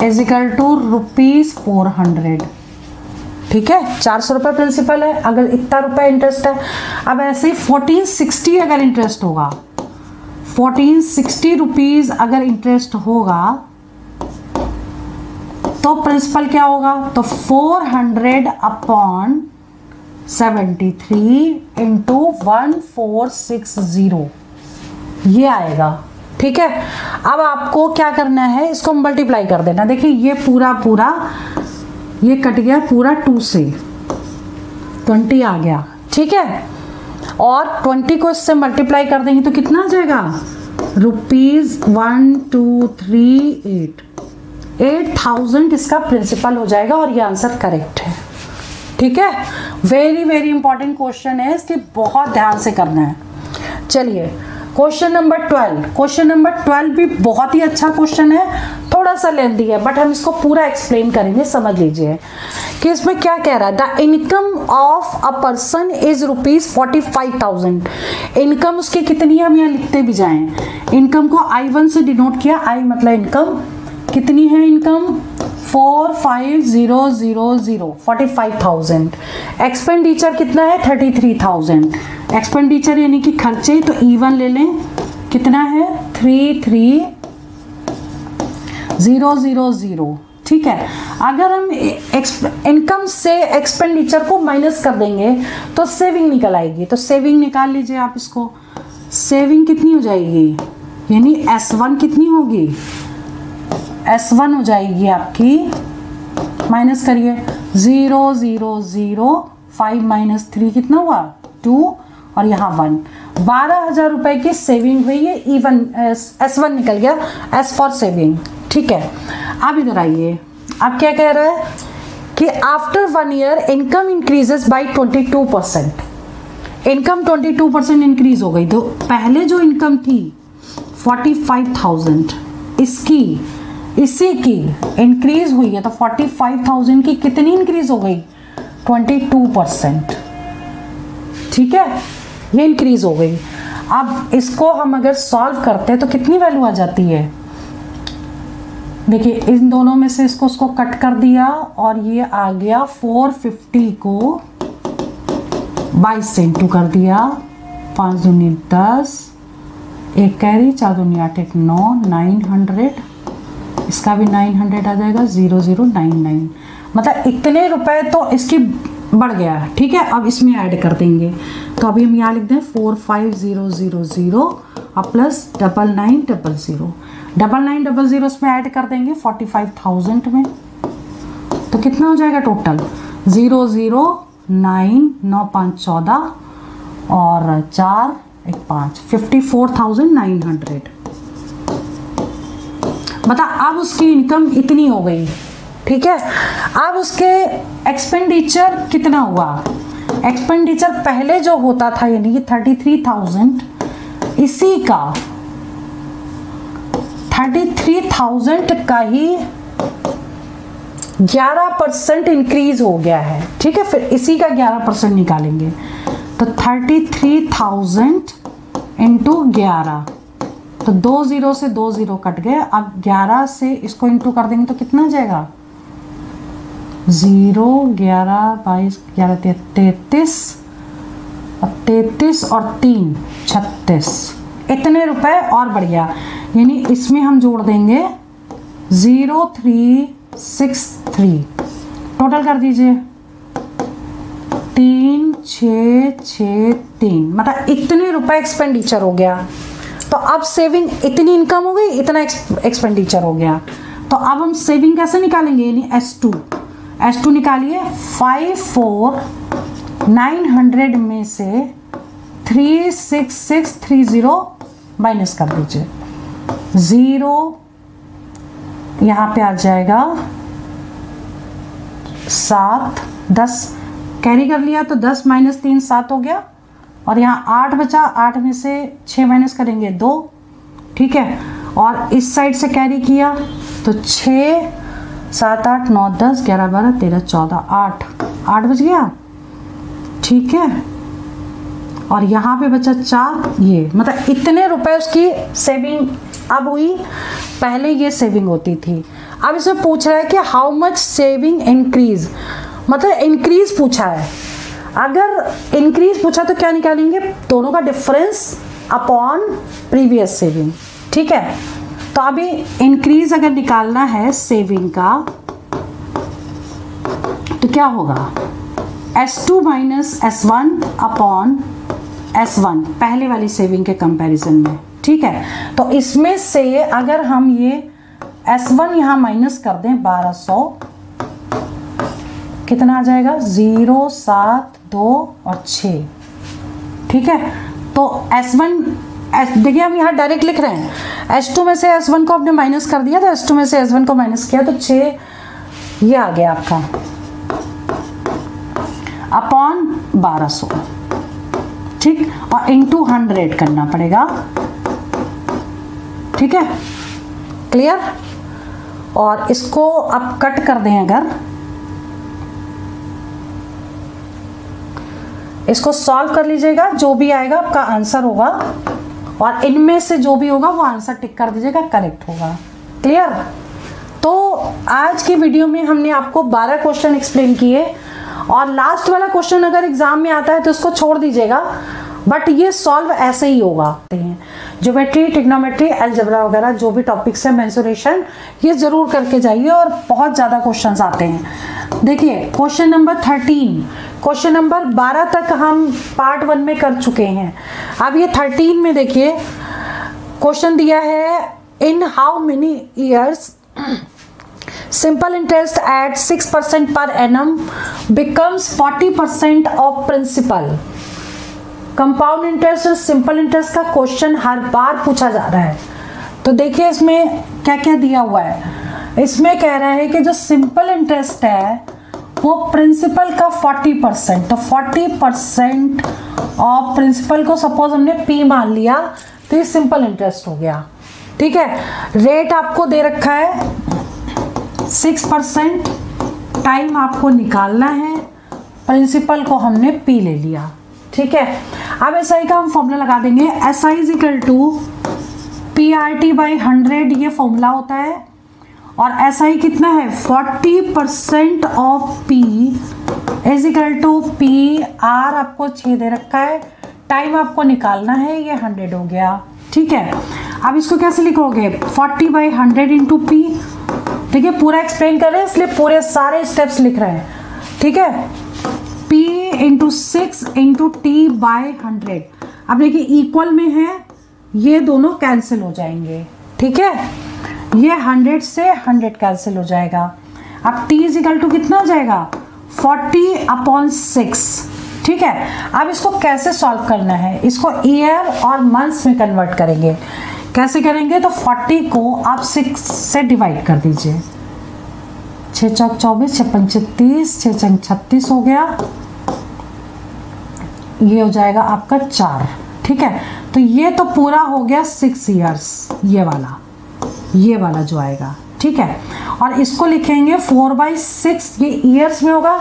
इज इक्वल टू ₹400। ठीक है, 400 रुपये प्रिंसिपल है, अगर इतना रुपए इंटरेस्ट है। अब ऐसे ही 1460 अगर इंटरेस्ट होगा, 1460 रुपीज अगर इंटरेस्ट होगा तो प्रिंसिपल क्या होगा? तो 400/73 इंटू 1460 ये आएगा। ठीक है, अब आपको क्या करना है, इसको मल्टीप्लाई कर देना। देखिए ये पूरा ये कट गया पूरा 2 से 20 आ गया। ठीक है, और 20 को इससे मल्टीप्लाई कर देंगे तो कितना आ जाएगा? ₹1238 8000 इसका प्रिंसिपल हो जाएगा और ये आंसर करेक्ट है। ठीक है, वेरी वेरी इंपॉर्टेंट क्वेश्चन है, इसके बहुत ध्यान से करना है। चलिए क्वेश्चन नंबर 12। क्वेश्चन नंबर 12 भी बहुत ही अच्छा क्वेश्चन है, थोड़ा सा लेंथी है बट हम इसको पूरा एक्सप्लेन करेंगे। समझ लीजिए कि इसमें क्या कह रहा है। The income of a person is ₹45,000। Income उसकी कितनी है, हम यहाँ लिखते भी जाएं। इनकम को I1 से डिनोट किया, I मतलब इनकम, कितनी है इनकम? 45,000 45,000। एक्सपेंडिचर कितना है? 33,000। एक्सपेंडिचर यानी कि खर्चे, तो E1 ले लें, कितना है? 33,000। ठीक है, अगर हम इनकम से एक्सपेंडिचर को माइनस कर देंगे तो सेविंग निकल आएगी। तो सेविंग निकाल लीजिए आप इसको। सेविंग कितनी हो जाएगी, यानी S1 कितनी होगी? S1 हो जाएगी आपकी, माइनस करिए, 0,0,0 5 माइनस 3 कितना हुआ? 2 और यहाँ 1। 12,000 रुपए की सेविंग हुई है। E1 S1 निकल गया, S फॉर सेविंग। ठीक है, अब इधर आइए, अब क्या कह रहा है कि after 1 year income increases by 22%। Income 22% increase हो गई। तो पहले जो इनकम थी 45,000, इसी की इंक्रीज हुई है, तो 45,000 की कितनी इंक्रीज हो गई? 22%। ठीक है, ये इंक्रीज हो गई। अब इसको हम अगर सॉल्व करते हैं तो कितनी वैल्यू आ जाती है? देखिए इन दोनों में से इसको कट कर दिया और ये आ गया 450 को 22 से इंटू कर दिया, 5 दूनी 10, एक कैरी, 4 दूनी 8, 1 9, 900। इसका भी 900 आ जाएगा, 0099। मतलब इतने रुपए तो इसकी बढ़ गया। ठीक है, अब इसमें ऐड कर देंगे, तो अभी हम यहाँ लिख दें 45,000 और प्लस 9900। 9900 इसमें ऐड कर देंगे 45,000 में, तो कितना हो जाएगा टोटल? 009 9 5 14 और 4 1 5 54,900। बता, अब उसकी इनकम इतनी हो गई। ठीक है, अब उसके एक्सपेंडिचर कितना हुआ? एक्सपेंडिचर पहले जो होता था यानी कि 33,000, इसी का 33,000 का ही 11% इंक्रीज हो गया है। ठीक है, फिर इसी का 11% निकालेंगे, तो 33,000 इंटू 11, तो 2 0 से 2 0 कट गए। अब 11 से इसको इंटू कर देंगे तो कितना आ जाएगा? 0 11 22 11 33 और 33 और 3 36। इतने रुपए और बढ़ गया, यानी इसमें हम जोड़ देंगे 0363। टोटल कर दीजिए 3663, मतलब इतने रुपए एक्सपेंडिचर हो गया। तो अब सेविंग इतनी इनकम हो गई, इतना एक्सपेंडिचर हो गया। तो अब हम सेविंग कैसे निकालेंगे, यानी S2 निकालिए। 54,900 में से 36630 माइनस कर दीजिए, 0 यहाँ पे आ जाएगा 7 10 कैरी कर लिया, तो 10 माइनस 3 7 हो गया, और यहाँ 8 बचा, 8 में से 6 माइनस करेंगे 2। ठीक है, और इस साइड से कैरी किया तो 6 7 8 9 10 11 12 13 14 8 बच गया। ठीक है, और यहाँ पे बचा 4, ये मतलब इतने रुपए उसकी सेविंग अब हुई। पहले ये सेविंग होती थी, अब इसमें पूछ रहा है कि हाउ मच सेविंग इंक्रीज, मतलब इंक्रीज पूछा है। अगर इंक्रीज पूछा तो क्या निकालेंगे, दोनों का डिफरेंस अपॉन प्रीवियस सेविंग। ठीक है, तो अभी इंक्रीज अगर निकालना है सेविंग का तो क्या होगा, S2 minus S1 upon S1 पहले वाली सेविंग के कंपैरिजन में। ठीक है, तो इसमें से अगर हम ये S1 यहाँ माइनस कर दें 1200, कितना आ जाएगा 0, 7, 2 और 6। ठीक है, तो S1 देखिए हम यहाँ डायरेक्ट लिख रहे हैं, S2 में से S1 को आपने माइनस कर दिया, तो S2 में से S1 को माइनस किया तो 6 ये आ गया आपका अपॉन 1200। ठीक, और इंटू 100 करना पड़ेगा। ठीक है, क्लियर। और इसको आप कट कर दें, अगर इसको सॉल्व कर लीजिएगा, जो भी आएगा आपका आंसर होगा, और इनमें से जो भी होगा वो आंसर टिक कर दीजिएगा, करेक्ट होगा। क्लियर। तो आज की वीडियो में हमने आपको 12 क्वेश्चन एक्सप्लेन किए, और लास्ट वाला क्वेश्चन अगर एग्जाम में आता है तो उसको छोड़ दीजिएगा, बट ये सॉल्व ऐसे ही होगा। ज्योमेट्री, ट्रिग्नोमेट्री, अलजेब्रा वगैरह जो भी टॉपिक्स है, मेंसुरेशन, ये जरूर करके जाइए, और बहुत ज़्यादा क्वेश्चंस आते हैं। देखिए क्वेश्चन नंबर 13, क्वेश्चन नंबर 12 तक हम पार्ट 1 में कर चुके हैं। अब ये 13 में देखिए क्वेश्चन दिया है, in how many years simple interest at 6% per annum becomes 40% of principal। Compound interest और सिंपल इंटरेस्ट का क्वेश्चन हर बार पूछा जा रहा है। तो देखिए इसमें क्या क्या दिया हुआ है। इसमें कह रहा है कि जो सिंपल इंटरेस्ट है वो प्रिंसिपल का 40%, तो 40% ऑफ प्रिंसिपल को सपोज हमने P मान लिया, तो ये सिंपल इंटरेस्ट हो गया। ठीक है, रेट आपको दे रखा है 6%, टाइम आपको निकालना है, प्रिंसिपल को हमने P ले लिया। ठीक है, अब SI का हम फॉर्मूला लगा देंगे, SI is equal to PRT/100, ये फॉर्मूला होता है, और SI कितना है 40% of P is equal to PR, आपको 6 दे रखा है, टाइम आपको निकालना है, ये 100 हो गया। ठीक है, अब इसको कैसे लिखोगे, 40/100 इंटू P। ठीक है, पूरा एक्सप्लेन कर रहे हैं इसलिए पूरे सारे स्टेप्स लिख रहे हैं। ठीक है, P इंटू 6 इंटू T/100। अब देखिए इक्वल में है, ये दोनों कैंसिल हो जाएंगे। ठीक है, ये 100 से 100 कैंसिल हो जाएगा। अब T इज इक्वल टू कितना हो जाएगा 40/6। ठीक है, अब इसको कैसे सॉल्व करना है, इसको ईयर और मंथ्स में कन्वर्ट करेंगे। कैसे करेंगे, तो 40 को आप 6 से डिवाइड कर दीजिए, 6 चौक 24, 6 पंच 30, 6 चंग 36 हो गया, ये हो जाएगा आपका 4। ठीक है, तो ये तो पूरा हो गया 6 इयर्स, ये वाला जो आएगा। ठीक है, और इसको लिखेंगे 4/6, ये इयर्स में होगा,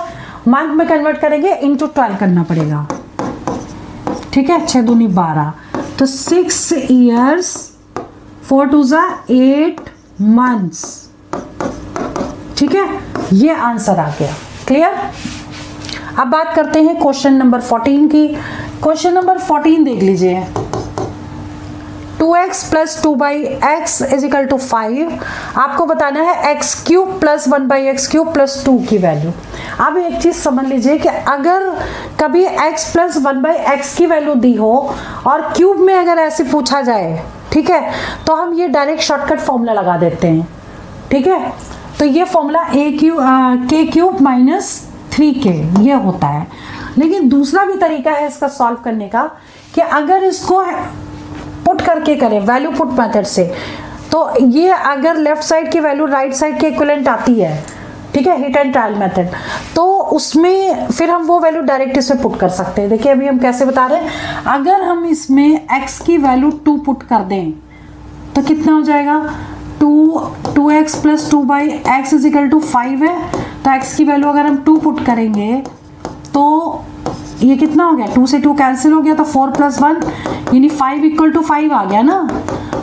मंथ में कन्वर्ट करेंगे, इंटू 12 करना पड़ेगा। ठीक है, 6 दूनी 12, तो 6 इयर्स 4 2 8 मंथ्स। ठीक है, ये आंसर आ गया। क्लियर। अब बात करते हैं क्वेश्चन नंबर 14 की। क्वेश्चन नंबर 14 देख लीजिए, 2x plus 2/x is equal to 5। आपको बताना है x³ प्लस 1/x³ प्लस 2 की वैल्यू। अब एक चीज समझ लीजिए कि अगर कभी x प्लस 1/x की वैल्यू दी हो और क्यूब में अगर ऐसे पूछा जाए, ठीक है, तो हम ये डायरेक्ट शॉर्टकट फॉर्मूला लगा देते हैं। ठीक है, तो ये फॉर्मूला k³ माइनस 3k ये होता है। लेकिन दूसरा भी तरीका है इसका सॉल्व करने का, कि अगर इसको पुट करके करें वैल्यू पुट मेथड से, तो ये अगर लेफ्ट साइड की वैल्यू राइट साइड के इक्विवेलेंट आती है, ठीक है, हिट एंड ट्रायल मेथड, तो उसमें फिर हम वो वैल्यू डायरेक्ट इसमें पुट कर सकते हैं। देखिए अभी हम कैसे बता रहे हैं, अगर हम इसमें x की वैल्यू 2 पुट कर दें तो कितना हो जाएगा, 2x plus 2/x is equal to 5 है, तो x की वैल्यू अगर हम 2 पुट करेंगे तो ये कितना हो गया, 2 से 2 कैंसिल हो गया, तो 4 + 1 यानी 5 = 5 आ गया ना।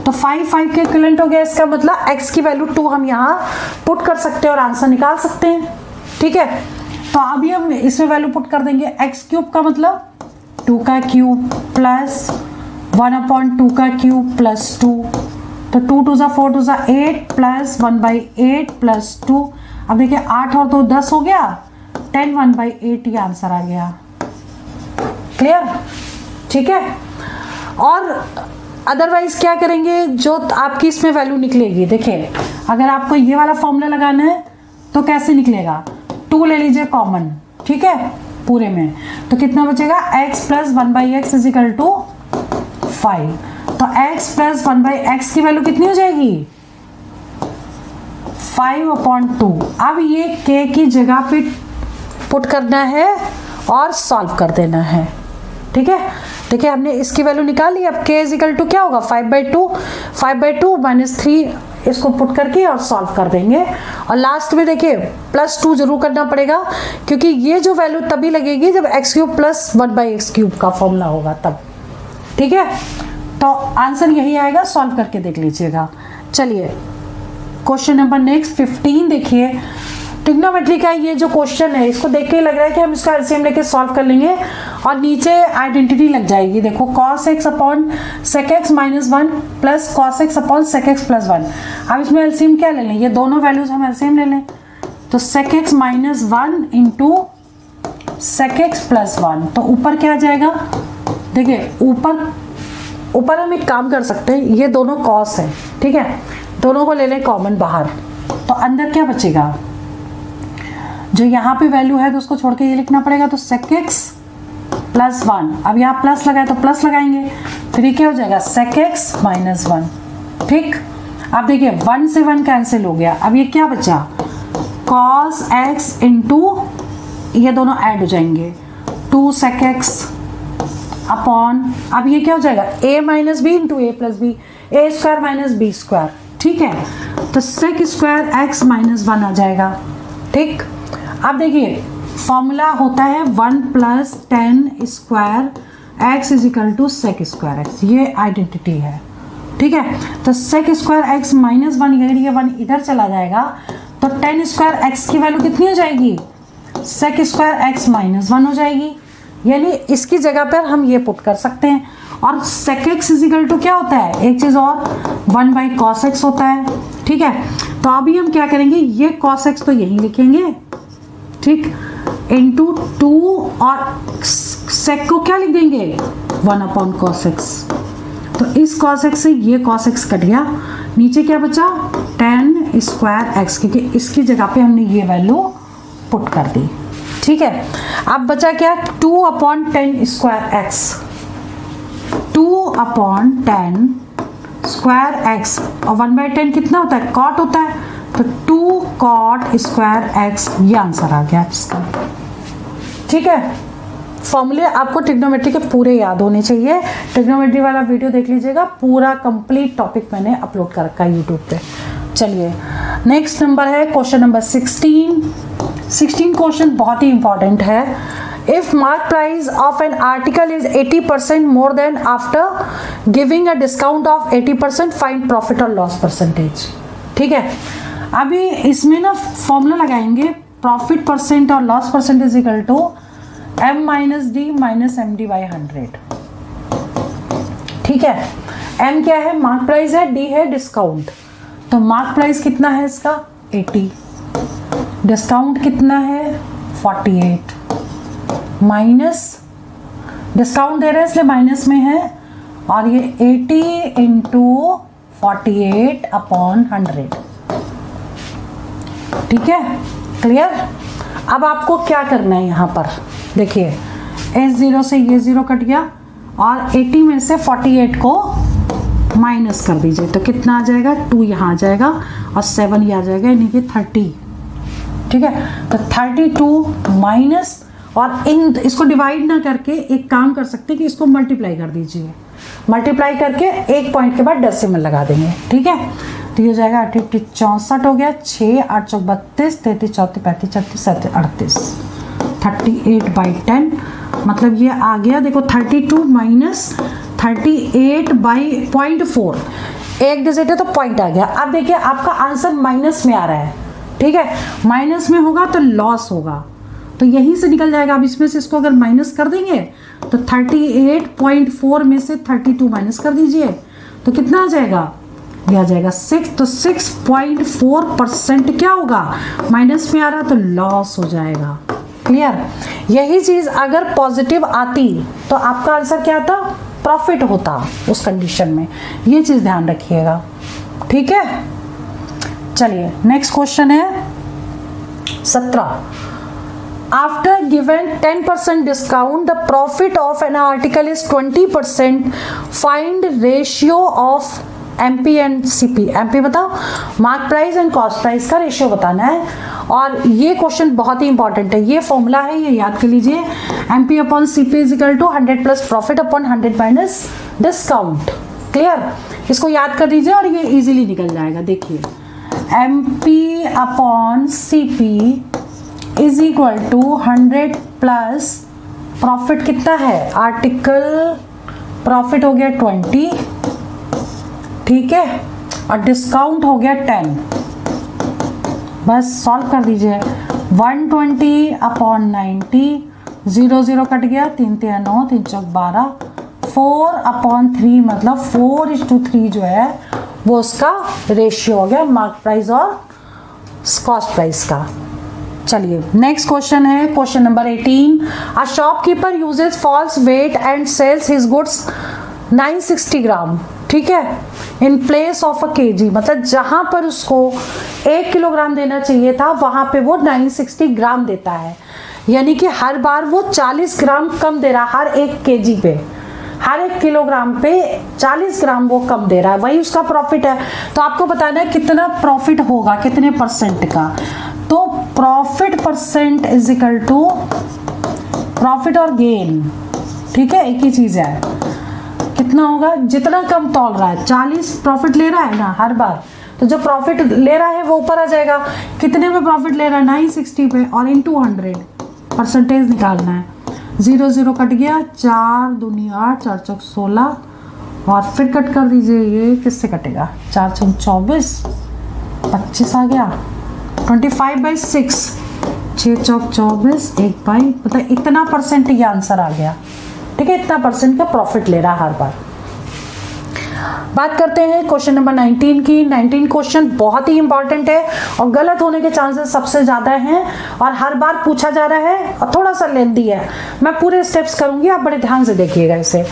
तो 5 के इक्विवेलेंट हो गया। इसका मतलब x की वैल्यू 2 हम यहाँ पुट कर सकते हैं और आंसर निकाल सकते हैं। ठीक है, तो अभी हम इसमें वैल्यू पुट कर देंगे। x क्यूब का मतलब 2 का क्यूब प्लस 1/2 का क्यूब प्लस 2, तो 2 2 4 2 8 प्लस 1/8 प्लस 2। अब देखिए 8 और 2 10 हो गया, 10 1/8 ये आंसर आ गया। क्लियर? ठीक है। और अदरवाइज क्या करेंगे, जो आपकी इसमें वैल्यू निकलेगी, देखिए अगर आपको ये वाला फॉर्मूला लगाना है तो कैसे निकलेगा, 2 ले लीजिए कॉमन, ठीक है, पूरे में, तो कितना बचेगा, x plus 1/x is equal to 5। तो x प्लस 1/x की वैल्यू कितनी हो जाएगी, 5/2। अब ये k की जगह पे पुट करना है और सॉल्व कर देना है। ठीक है, देखिए हमने इसकी वैल्यू निकाली। अब k इज इक्वल टू क्या होगा, 5/2 माइनस 3, इसको पुट करके और सॉल्व कर देंगे। और लास्ट में देखिए +2 जरूर करना पड़ेगा, क्योंकि ये जो वैल्यू तभी लगेगी जब x³ प्लस 1/x³ का फॉर्मूला होगा तब। ठीक है, तो आंसर यही आएगा, सॉल्व करके देख लीजिएगा। चलिए क्वेश्चन नंबर नेक्स्ट 15 देखिए। ट्रिग्नोमेट्री का ये जो क्वेश्चन है, इसको देख के लग रहा है कि हम इसका एलसीएम लेके सॉल्व कर लेंगे और नीचे आइडेंटिटी लग जाएगी। देखो cos x upon sec x minus 1 plus cos x upon sec x plus 1। अब इसमें एलसीएम क्या ले लें, ये दोनों वैल्यूज हम एलसीएम ले लें, तो sec x minus 1 into sec x plus 1, तो ऊपर क्या आ जाएगा, देखिए ऊपर हम एक काम कर सकते हैं, ये दोनों cos है, ठीक है, दोनों को ले लें कॉमन बाहर, तो अंदर क्या बचेगा, जो यहाँ पे वैल्यू है तो उसको छोड़ के ये लिखना पड़ेगा, तो sec x प्लस 1, अब यहाँ प्लस लगाए तो प्लस लगाएंगे, फिर ये क्या हो जाएगा sec x माइनस 1। ठीक, अब देखिए 1 से 1 कैंसिल हो गया, अब ये क्या बचा, cos x इंटू ये दोनों ऐड हो जाएंगे 2 sec x अपॉन, अब ये क्या हो जाएगा a minus B into A plus B, A square minus B square. ठीक है, तो sec स्क्वायर x माइनस 1 आ जाएगा। ठीक, अब देखिए फॉर्मूला होता है 1 plus 10 square x is equal to sec square x, ये आइडेंटिटी है। ठीक है, तो सेक स्क्वायर x माइनस 1, ये 1 इधर चला जाएगा, तो 10 स्क्वायर x की वैल्यू कितनी हो जाएगी, सेक स्क्वायर x माइनस 1 हो जाएगी, यानी इसकी जगह पर हम ये पुट कर सकते हैं। और सेक x इज इक्वल टू क्या होता है, एक चीज़ और 1/cos x होता है। ठीक है, तो अभी हम क्या करेंगे, ये cos x तो यहीं लिखेंगे, ठीक, इंटू 2 और सेक को क्या लिख देंगे 1/cos x, तो इस cos x से ये cos x कट गया, नीचे क्या बचा 10 स्क्वायर x, क्योंकि इसकी जगह पे हमने ये वैल्यू पुट कर दी। ठीक है, अब बचा क्या 2/10 स्क्वायर x, 2/10 स्क्वायर x, और 1/10 कितना होता है, cot होता है, तो 2 cot स्क्वायर x, ये आंसर आ गया इसका। ठीक है, फॉर्मूले आपको ट्रिग्नोमेट्री के पूरे याद होने चाहिए। ट्रिग्नोमेट्री वाला वीडियो देख लीजिएगा, पूरा कंप्लीट टॉपिक मैंने अपलोड कर रखा है यूट्यूब पे। चलिए नेक्स्ट नंबर है क्वेश्चन नंबर 16 क्वेश्चन बहुत ही इंपॉर्टेंट है। If mark price of an article is 80% more than after giving a discount of 80%, find profit or loss percentage। ठीक है, अभी इसमें ना फॉर्मूला लगाएंगे, प्रॉफिट परसेंट और loss percentage equal to m minus D minus M D by 100। ठीक है, m क्या है, मार्क प्राइस है, d है डिस्काउंट, तो मार्क प्राइस कितना है इसका 80, डिस्काउंट कितना है 48, माइनस डिस्काउंट दे रहे हैं इसलिए माइनस में है, और ये 80 इंटू 48/100। ठीक है, क्लियर। अब आपको क्या करना है, यहाँ पर देखिए S0 से ये 0 कट गया और 80 में से 48 को माइनस कर दीजिए, तो कितना आ जाएगा 2 यहाँ आ जाएगा और 7 ये आ जाएगा, यानी कि 30। ठीक है, तो 32 माइनस, और इन इसको डिवाइड ना करके एक काम कर सकते हैं कि इसको मल्टीप्लाई कर दीजिए, मल्टीप्लाई करके एक पॉइंट के बाद डेसिमल लगा देंगे। ठीक है, तो ये हो जाएगा 88 64 हो गया, 6 8 चौक 32, 33 34 35 36 37 38, 38/10, मतलब ये आ गया, देखो 32 माइनस 38/0.4, एक डिजिट है तो पॉइंट आ गया। अब देखिए आपका आंसर माइनस में आ रहा है, ठीक है, माइनस में होगा तो लॉस होगा, तो यहीं से निकल जाएगा। अब इसमें से इसको अगर माइनस कर देंगे तो 38.4 में से 32 माइनस कर दीजिए तो कितना आ जाएगा, ये आ जाएगा 6। तो 6.4% क्या होगा, माइनस में आ रहा तो लॉस हो जाएगा। क्लियर। यही चीज अगर पॉजिटिव आती तो आपका आंसर क्या था, प्रॉफिट होता उस कंडीशन में। ये चीज ध्यान रखिएगा, ठीक है। चलिए नेक्स्ट क्वेश्चन है 17। After given 10% discount, the profit of an article is 20%. Find ratio of MP and CP. MP बताओ, mark price and cost price का रेशियो बताना है। और ये क्वेश्चन बहुत ही इंपॉर्टेंट है, ये फॉर्मूला है, ये याद कर लीजिए। MP upon CP is equal to 100 plus profit upon 100 minus discount. Clear, इसको याद कर लीजिए और ये इजीली निकल जाएगा। देखिए MP upon CP is equal to 100 plus profit कितना है, आर्टिकल प्रॉफिट हो गया 20, ठीक है, और डिस्काउंट हो गया 10। बस सॉल्व कर दीजिए। 120 अपॉन 90, 0 0 कट गया, 3 3 9, 3 4 12, 4 अपॉन 3 मतलब 4:3 जो है वो उसका रेशियो हो गया मार्क प्राइस और कॉस्ट प्राइस का। चलिए नेक्स्ट क्वेश्चन है question number 18। A shopkeeper uses false weight and sells his goods 960 gram, ठीक है, in place of a KG, मतलब जहां पर उसको 1 किलोग्राम देना चाहिए था वहां पे वो 960 ग्राम देता है। यानी कि हर बार वो 40 ग्राम कम दे रहा है, हर 1 केजी पे, हर 1 किलोग्राम पे 40 ग्राम वो कम दे रहा है, वही उसका प्रॉफिट है। तो आपको बताना है कितना प्रॉफिट होगा, कितने परसेंट का। तो profit percent is equal to profit और गेन, ठीक है, एक ही चीज है। कितना होगा, जितना कम तौल रहा है, 40 प्रॉफिट ले रहा है ना हर बार, तो जो प्रॉफिट ले रहा है वो ऊपर आ जाएगा। कितने में प्रॉफिट ले रहा है, 960 पे, और इनटू 100 परसेंटेज निकालना है। 0 0 कट गया, 4 दूनी 8, 4 चौक 16, और फिर कट कर दीजिए, ये किससे कटेगा, 4 चौक 24, 25 आ गया, 25/6, 6 चौक 24, 1/, मतलब इतना परसेंट ये आंसर आ गया, ठीक है, इतना परसेंट का प्रॉफिट ले रहा हर बार। बात करते हैं क्वेश्चन नंबर 19 की। 19 क्वेश्चन बहुत ही इंपॉर्टेंट है और गलत होने के चांसेस सबसे ज्यादा हैं और हर बार पूछा जा रहा है और थोड़ा सा लेंथी है। मैं पूरे स्टेप्स करूंगी, आप बड़े ध्यान से देखिएगा इसे।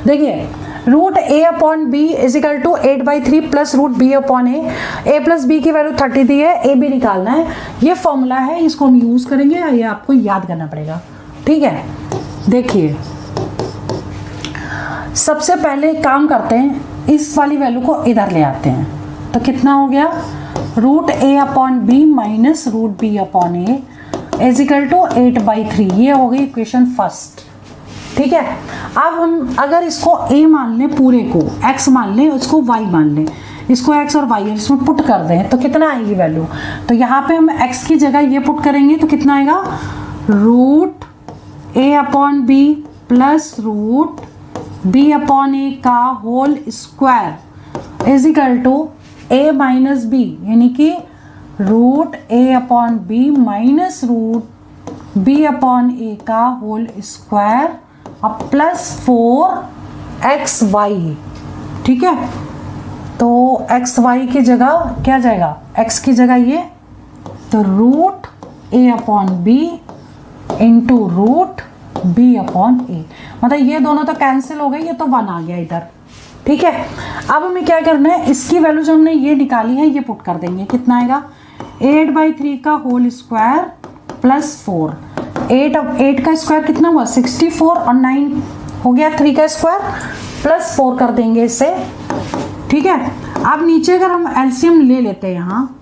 देखिए root A upon B is equal to 8/3 plus root B upon A plus B की वैल्यू 30 दी है, ए बी निकालना है। ये फॉर्मूला है, इसको हम यूज करेंगे, ये आपको याद करना पड़ेगा, ठीक है। देखिए सबसे पहले काम करते हैं, इस वाली वैल्यू को इधर ले आते हैं, तो कितना हो गया, root A upon B minus root B upon A is equal to 8/3। ये हो गई इक्वेशन फर्स्ट, ठीक है। अब हम अगर इसको a मान लें, पूरे को x मान लें, इसको y मान लें, इसको x और y इसमें पुट कर दें तो कितना आएगी वैल्यू। तो यहाँ पे हम x की जगह ये पुट करेंगे तो कितना आएगा, root a upon B plus root b upon A का whole square is equal to a minus B, यानी कि root a upon B minus root b upon A का होल स्क्वायर अब प्लस 4xy, ठीक है। तो xy की जगह क्या जाएगा, x की जगह ये, तो root a upon B into root b upon A, मतलब ये दोनों तो कैंसिल हो गई, ये तो 1 आ गया इधर, ठीक है। अब हमें क्या करना है, इसकी वैल्यू जो हमने ये निकाली है ये पुट कर देंगे, कितना आएगा, 8/3 का होल स्क्वायर प्लस 4, 8 का स्क्वायर कितना हुआ 64 और 9 हो गया 3 का स्क्वायर प्लस 4 कर देंगे इससे, ठीक है। अब नीचे अगर हम एलसीएम ले लेते हैं यहाँ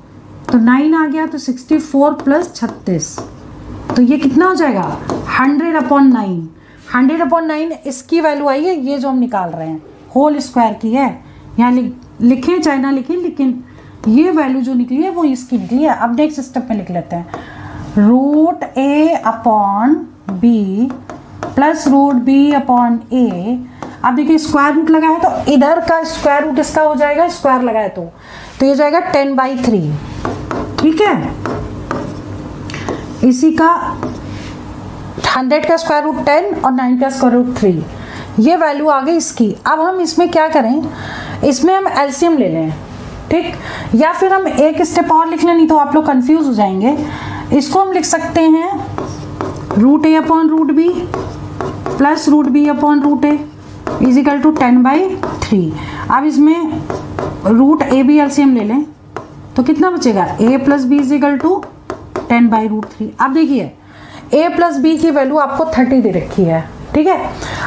तो 9 आ गया, तो 64 प्लस 36, तो ये कितना हो जाएगा 100/9। 100/9 इसकी वैल्यू आई है, ये जो हम निकाल रहे हैं होल स्क्वायर की है, यहाँ लिखें चाहे ना लिखें, लेकिन ये वैल्यू जो निकली है वो इसकी निकली है। अब नेक्स्ट स्टेप में लिख लेते हैं, root A upon B plus root B upon A अब देखिए स्क्वायर रूट लगा है तो इधर का स्क्वायर रूट इसका हो जाएगा, स्क्वायर लगा है तो ये जाएगा 10/3। ठीक है, इसी का 100 का स्क्वायर रूट 10 और 9 का स्क्वायर रूट 3, ये वैल्यू आ गई इसकी। अब हम इसमें क्या करें, इसमें हम एलसीएम ले लें, ठीक, या फिर हम एक स्टेप और लिख लें, नहीं तो आप लोग कंफ्यूज हो जाएंगे। इसको हम लिख सकते हैं √a/√b plus √b/√a is equal to 10/3। अब इसमें √ab एलसीएम ले लें तो कितना बचेगा, a plus B is equal to 10/√3। अब देखिए a प्लस बी की वैल्यू आपको 30 दे रखी है, ठीक है।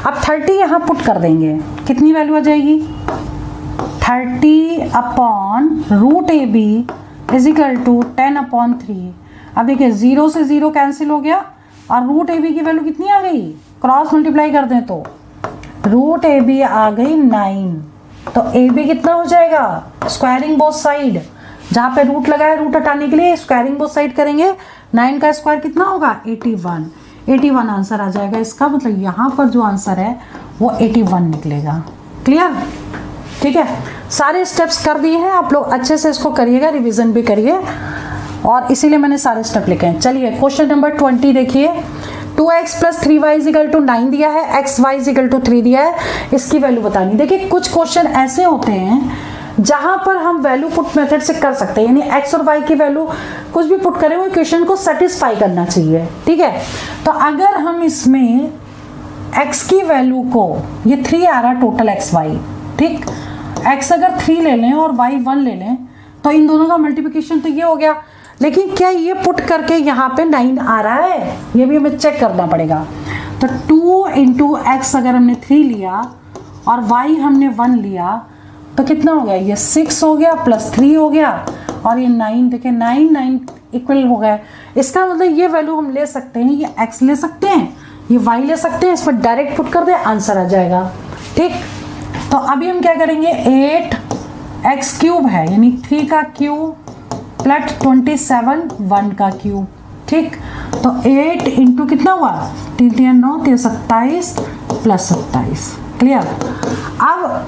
अब 30 यहाँ पुट कर देंगे, कितनी वैल्यू आ जाएगी, 30/√ab इज इक्वल टू 10/3। अब देखिए 0 से 0 कैंसिल हो गया और √ab की वैल्यू कितनी आ गई, क्रॉस मल्टीप्लाई कर दें तो √ab आ गई 9। तो ab कितना हो जाएगा, स्क्वायरिंग बोथ साइड, जहां पे रूट लगा है रूट हटाने के लिए स्क्वायरिंग बोथ साइड करेंगे। 9 का स्क्वायर कितना होगा, 81 आंसर आ जाएगा इसका। मतलब यहाँ पर जो आंसर है वो 81 निकलेगा। क्लियर, ठीक है। सारे स्टेप्स कर दिए हैं, आप लोग अच्छे से इसको करिएगा, रिवीजन भी करिए, और इसीलिए मैंने सारे स्टेप लिखे हैं। चलिए क्वेश्चन नंबर 20 देखिए। 2x plus 3y is equal to 9 दिया है, xy इजिकल टू 3 दिया है, इसकी वैल्यू बतानी। देखिए कुछ क्वेश्चन ऐसे होते हैं जहां पर हम वैल्यू पुट मेथड से कर सकते हैं, यानी x और y की वैल्यू कुछ भी पुट करें वो इक्वेशन को सेटिस्फाई करना चाहिए, ठीक है। तो अगर हम इसमें x की वैल्यू को, ये 3 आ रहा है टोटल xy, ठीक, x अगर 3 ले लें और y 1 ले लें तो इन दोनों का मल्टीप्लिकेशन तो ये हो गया, लेकिन क्या ये पुट करके यहाँ पे 9 आ रहा है, ये भी हमें चेक करना पड़ेगा। तो 2 इंटू एक्स अगर हमने 3 लिया और y हमने 1 लिया तो कितना हो गया, ये 6 हो गया प्लस 3 हो गया और ये 9, देखिए 9 इक्वल हो गया। इसका मतलब ये वैल्यू हम ले सकते हैं, ये x ले सकते हैं, ये y ले सकते हैं, इस पर डायरेक्ट पुट कर दे, आंसर आ जाएगा, ठीक। तो अभी हम क्या करेंगे, 8x³ है यानी 3 का क्यूब प्लस 27 1 का क्यूब, ठीक। तो 8 इंटू कितना हुआ, 3 3 9 3 27 प्लस 27। क्लियर। अब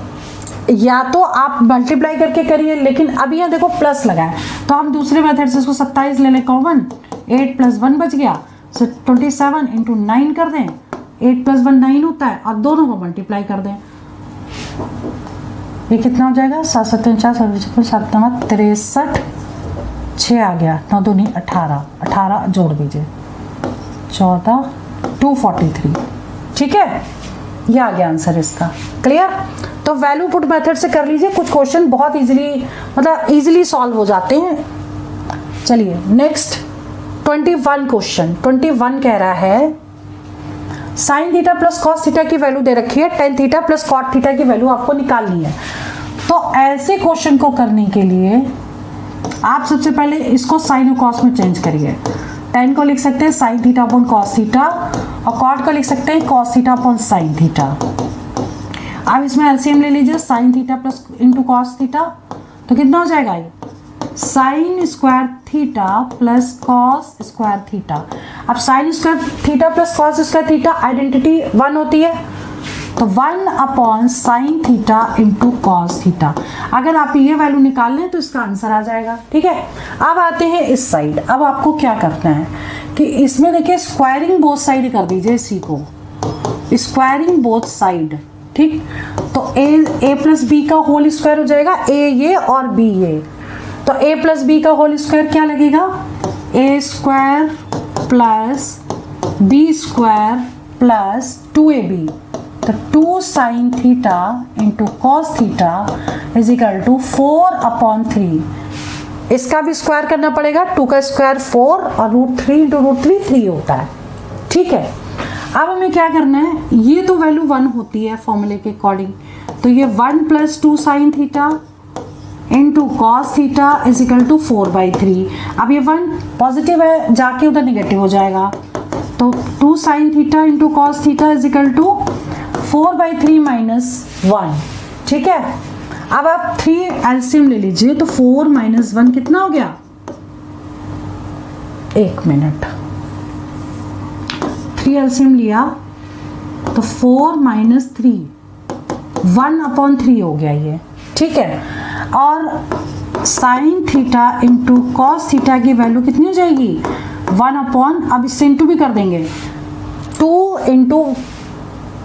या तो आप मल्टीप्लाई करके करिए, लेकिन अब यहाँ देखो प्लस लगा है तो हम दूसरे मेथड से इसको 27 ले लें कॉमन, 8 प्लस 1 बच गया, सो 27 इंटू 9 कर दें, 8 प्लस 1 9 होता है और दोनों को मल्टीप्लाई कर दें, ये कितना हो जाएगा, 7 7 4 7 7 63 6 आ गया, 9 2 18 जोड़ दीजिए 14 243, ठीक है, ये आ गया आंसर इसका। क्लियर। तो वैल्यू पुट मेथड से कर लीजिए, कुछ क्वेश्चन बहुत इजीली मतलब इजीली सॉल्व हो जाते हैं। चलिए नेक्स्ट 21 क्वेश्चन। 21 कह रहा है sine theta plus cos theta की वैल्यू दे रखी है, tan theta plus cot theta की वैल्यू आपको निकालनी है। तो ऐसे क्वेश्चन को करने के लिए आप सबसे पहले इसको साइन और कॉस में चेंज करिए। टेन को लिख सकते हैं sine theta upon cos theta और कॉट को लिख सकते हैं cos theta upon sine theta. अब इसमें एलसीएम ले लीजिए, sine theta plus into cos theta तो कितना हो जाएगा, ये sine square theta plus cos square theta. अब sine square theta plus cos square theta identity 1 होती है, तो 1 upon sine theta into cos theta. अगर आप ये वैल्यू निकाल लें तो इसका आंसर आ जाएगा, ठीक है। अब आते हैं इस साइड। अब आपको क्या करना है कि इसमें देखिए स्क्वायरिंग बोथ साइड कर दीजिए, इसी को स्क्वायरिंग बोथ साइड, ठीक। तो a प्लस बी का होल स्क्वायर हो जाएगा, a ये और b ये, तो a प्लस बी का होल स्क्वायर क्या लगेगा, a square plus b square plus 2ab, तो 2 sine theta into cos theta is equal to 4 upon 3। इसका भी स्क्वायर करना पड़ेगा, 2 का स्क्वायर 4 और √3 इंटू √3 3 होता है, ठीक है। अब हमें क्या करना है, ये तो वैल्यू 1 होती है फॉर्मूले के अकॉर्डिंग, तो ये 1 plus 2 sine theta into cos theta is equal to 4/3। अब ये 1 पॉजिटिव है, जाके उधर निगेटिव हो जाएगा, तो 2 sine theta into cos theta is equal to 4/3 minus 1, ठीक है। अब आप 3 एलसीएम ले लीजिए, तो 4 माइनस 1 कितना हो गया, 1 मिनट, 3 एलसीएम लिया तो 4 माइनस 3 1/3 हो गया ये, ठीक है। और sign theta into cos theta की वैल्यू कितनी हो जाएगी, 1 अब इससे इंटू भी कर देंगे, 2 इंटू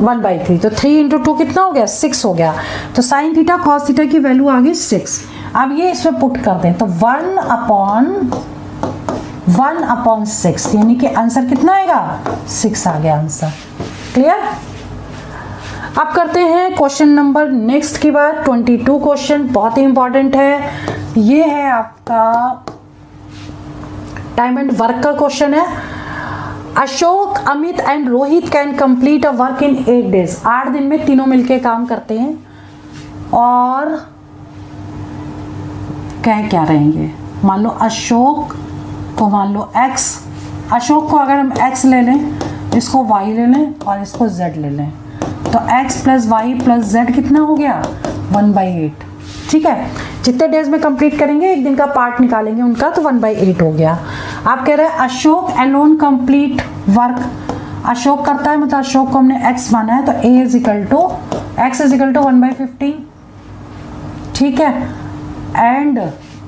1/3, तो 3 इंटू 2 कितना हो गया, 6 हो गया। तो साइन थीटा कॉस थीटा की वैल्यू आ गई 6। अब ये इसमें पुट कर दें तो 1/6, यानी कि आंसर कितना आएगा, 6 आ गया आंसर। क्लियर। अब करते हैं क्वेश्चन नंबर नेक्स्ट की बात। 22 क्वेश्चन बहुत ही इंपॉर्टेंट है। ये है आपका टाइम एंड वर्क का क्वेश्चन है। Ashok, Amit and Rohit can complete a work in 8 days। 8 दिन में तीनों मिलके काम करते हैं। और क्या रहेंगे, मान लो अशोक को मान लो x, अशोक को अगर हम x ले लें, इसको y ले लें और इसको z ले लें, तो x plus Y plus z कितना हो गया, 1/8। ठीक है, जितने डेज में कंप्लीट करेंगे, एक दिन का पार्ट निकालेंगे उनका, तो 1/8 हो गया। आप कह रहे हैं Ashok alone complete work, Ashok करता है मतलब अशोक को हमने x माना है, तो x इज इक्वल टू 1/15। ठीक है, and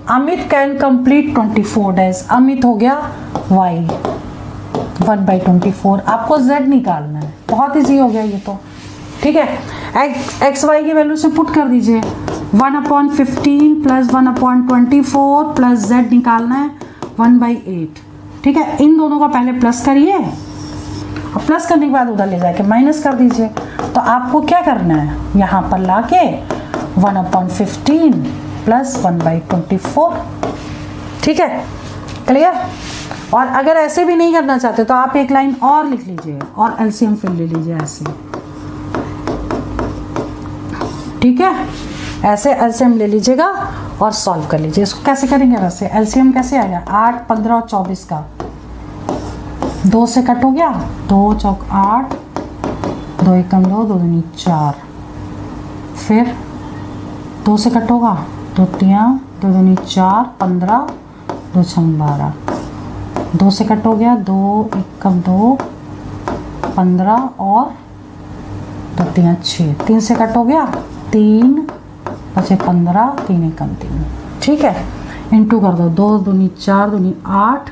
Amit can complete 24 days, Amit हो गया y 1/24। आपको z निकालना है, बहुत इजी हो गया ये तो। ठीक है, एक्स वाई की वैल्यू से पुट कर दीजिए, 1/15 प्लस 1/24 प्लस z निकालना है 1/8। ठीक है, इन दोनों का पहले प्लस करिए और प्लस करने के बाद उधर ले जाके माइनस कर दीजिए। तो आपको क्या करना है, यहाँ पर लाके 1/15 प्लस 1/24। ठीक है, क्लियर। और अगर ऐसे भी नहीं करना चाहते तो आप एक लाइन और लिख लीजिए और एलसीएम फिर ले लीजिए ऐसे। ठीक है, ऐसे एलसीएम ले लीजिएगा और सॉल्व कर लीजिए। इसको कैसे करेंगे, वैसे एलसीएम कैसे आएगा, 8, 15 और 24 का 2 से कट हो गया, 2 चौक 8, 2 एकम 2, 2 दूनी 4, फिर 2 से कट होगा, 2 तियां, 2 दूनी 4, 15, 2 छम 12, 2 से कट हो गया, 2 एकम 2, 15 और 2 तियां 6, 3 से कट हो गया, 3 बचे 15, 3 एकम 3। ठीक है, इंटू कर दो, 2 दूनी 4, दूनी 8,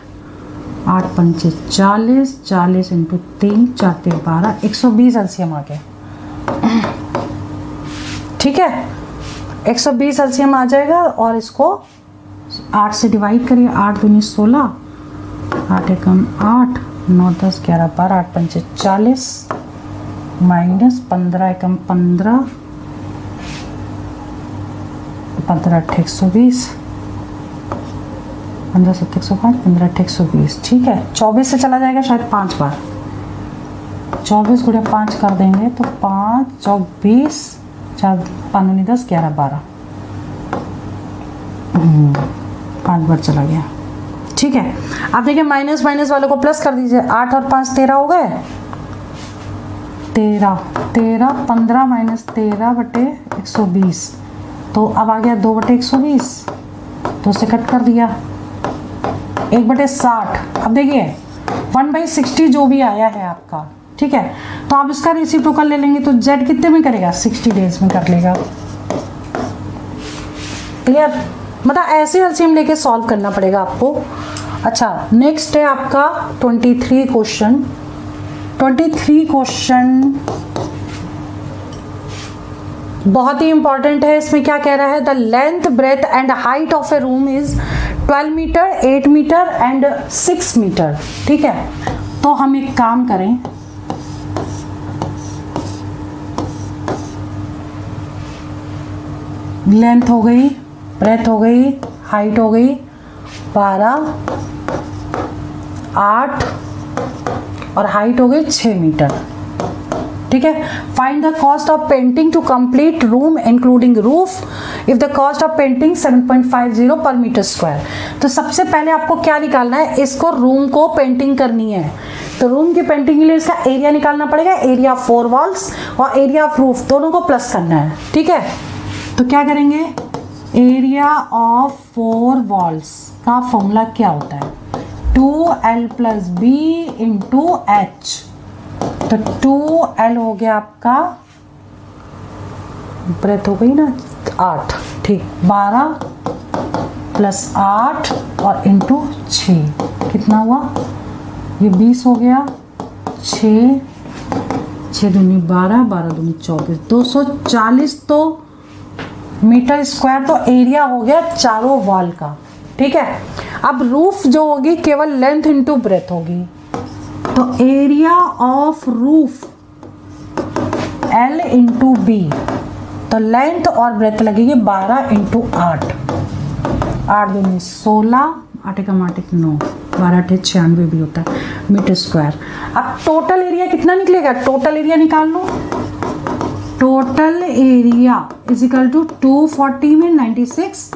8 पंचे 40, 40 इंटू 3, 4 ते 12, 120 एलसीएम आ गया। ठीक है, 120 एलसीएम आ जाएगा और इसको 8 से डिवाइड करिए, 8 दूनी 16, 8 एकम 8, 9 10 11 12, 8 पंचे 40 माइनस 15 एकम 15, 15 8 120, 15 7 105, 15 8 120। ठीक है, 24 से चला जाएगा शायद 5 बार, 24 गुणे 5 कर देंगे तो 5 चौक 20, 4 5 10 11 12, 5 बार चला गया। ठीक है, अब देखिए माइनस माइनस वालों को प्लस कर दीजिए, 8 और 5 13 हो गए, 13 15 माइनस 13 बटे 120, तो अब आ गया 2/120, 2 से कट कर दिया, 1/60। अब देखिए 1/60 जो भी आया है आपका, ठीक है, तो आप इसका रेसिप्रोकल ले लेंगे तो z कितने में करेगा, 60 डेज में कर लेगा। क्लियर, मतलब ऐसे एलसीएम लेके सॉल्व करना पड़ेगा आपको। अच्छा, नेक्स्ट है आपका 23 क्वेश्चन। 23 क्वेश्चन बहुत ही इंपॉर्टेंट है। इसमें क्या कह रहा है, the length breadth and height of a room is 12 metre, 8 metre and 6 metre. ठीक है, तो हम एक काम करें, लेंथ हो गई, ब्रेथ हो गई, हाइट हो गई 12, 8 और हाइट हो गई 6 मीटर। ठीक है, find the cost of painting to complete room including roof if the cost of painting 7.50 per metre square. तो सबसे पहले आपको क्या निकालना है, इसको रूम को पेंटिंग करनी है, तो रूम की पेंटिंग के लिए इसका एरिया निकालना पड़ेगा, एरिया ऑफ 4 वॉल्स और एरिया ऑफ रूफ दोनों को प्लस करना है। ठीक है, तो क्या करेंगे, एरिया ऑफ 4 वॉल्स का फॉर्मूला क्या होता है, 2l + b × h। तो 2l हो गया आपका ब्रेथ हो गई ना 8, ठीक, 12 प्लस 8 और इंटू 6 कितना हुआ, ये 20 हो गया, 6 दूनी 12, 12 दूनी 24, 240 तो मीटर स्क्वायर तो एरिया हो गया चारों वॉल का। ठीक है, अब रूफ जो होगी केवल लेंथ इंटू ब्रेथ होगी, तो area of roof L into B, तो लेंथ और ब्रेथ लगेगी 12 इंटू 8, 8 दूनी 16, 8 का 9, 12 8 96 भी होता है मीटर स्क्वायर। अब टोटल एरिया कितना निकलेगा, टोटल एरिया निकाल लो। Total area is equal to 240 में 96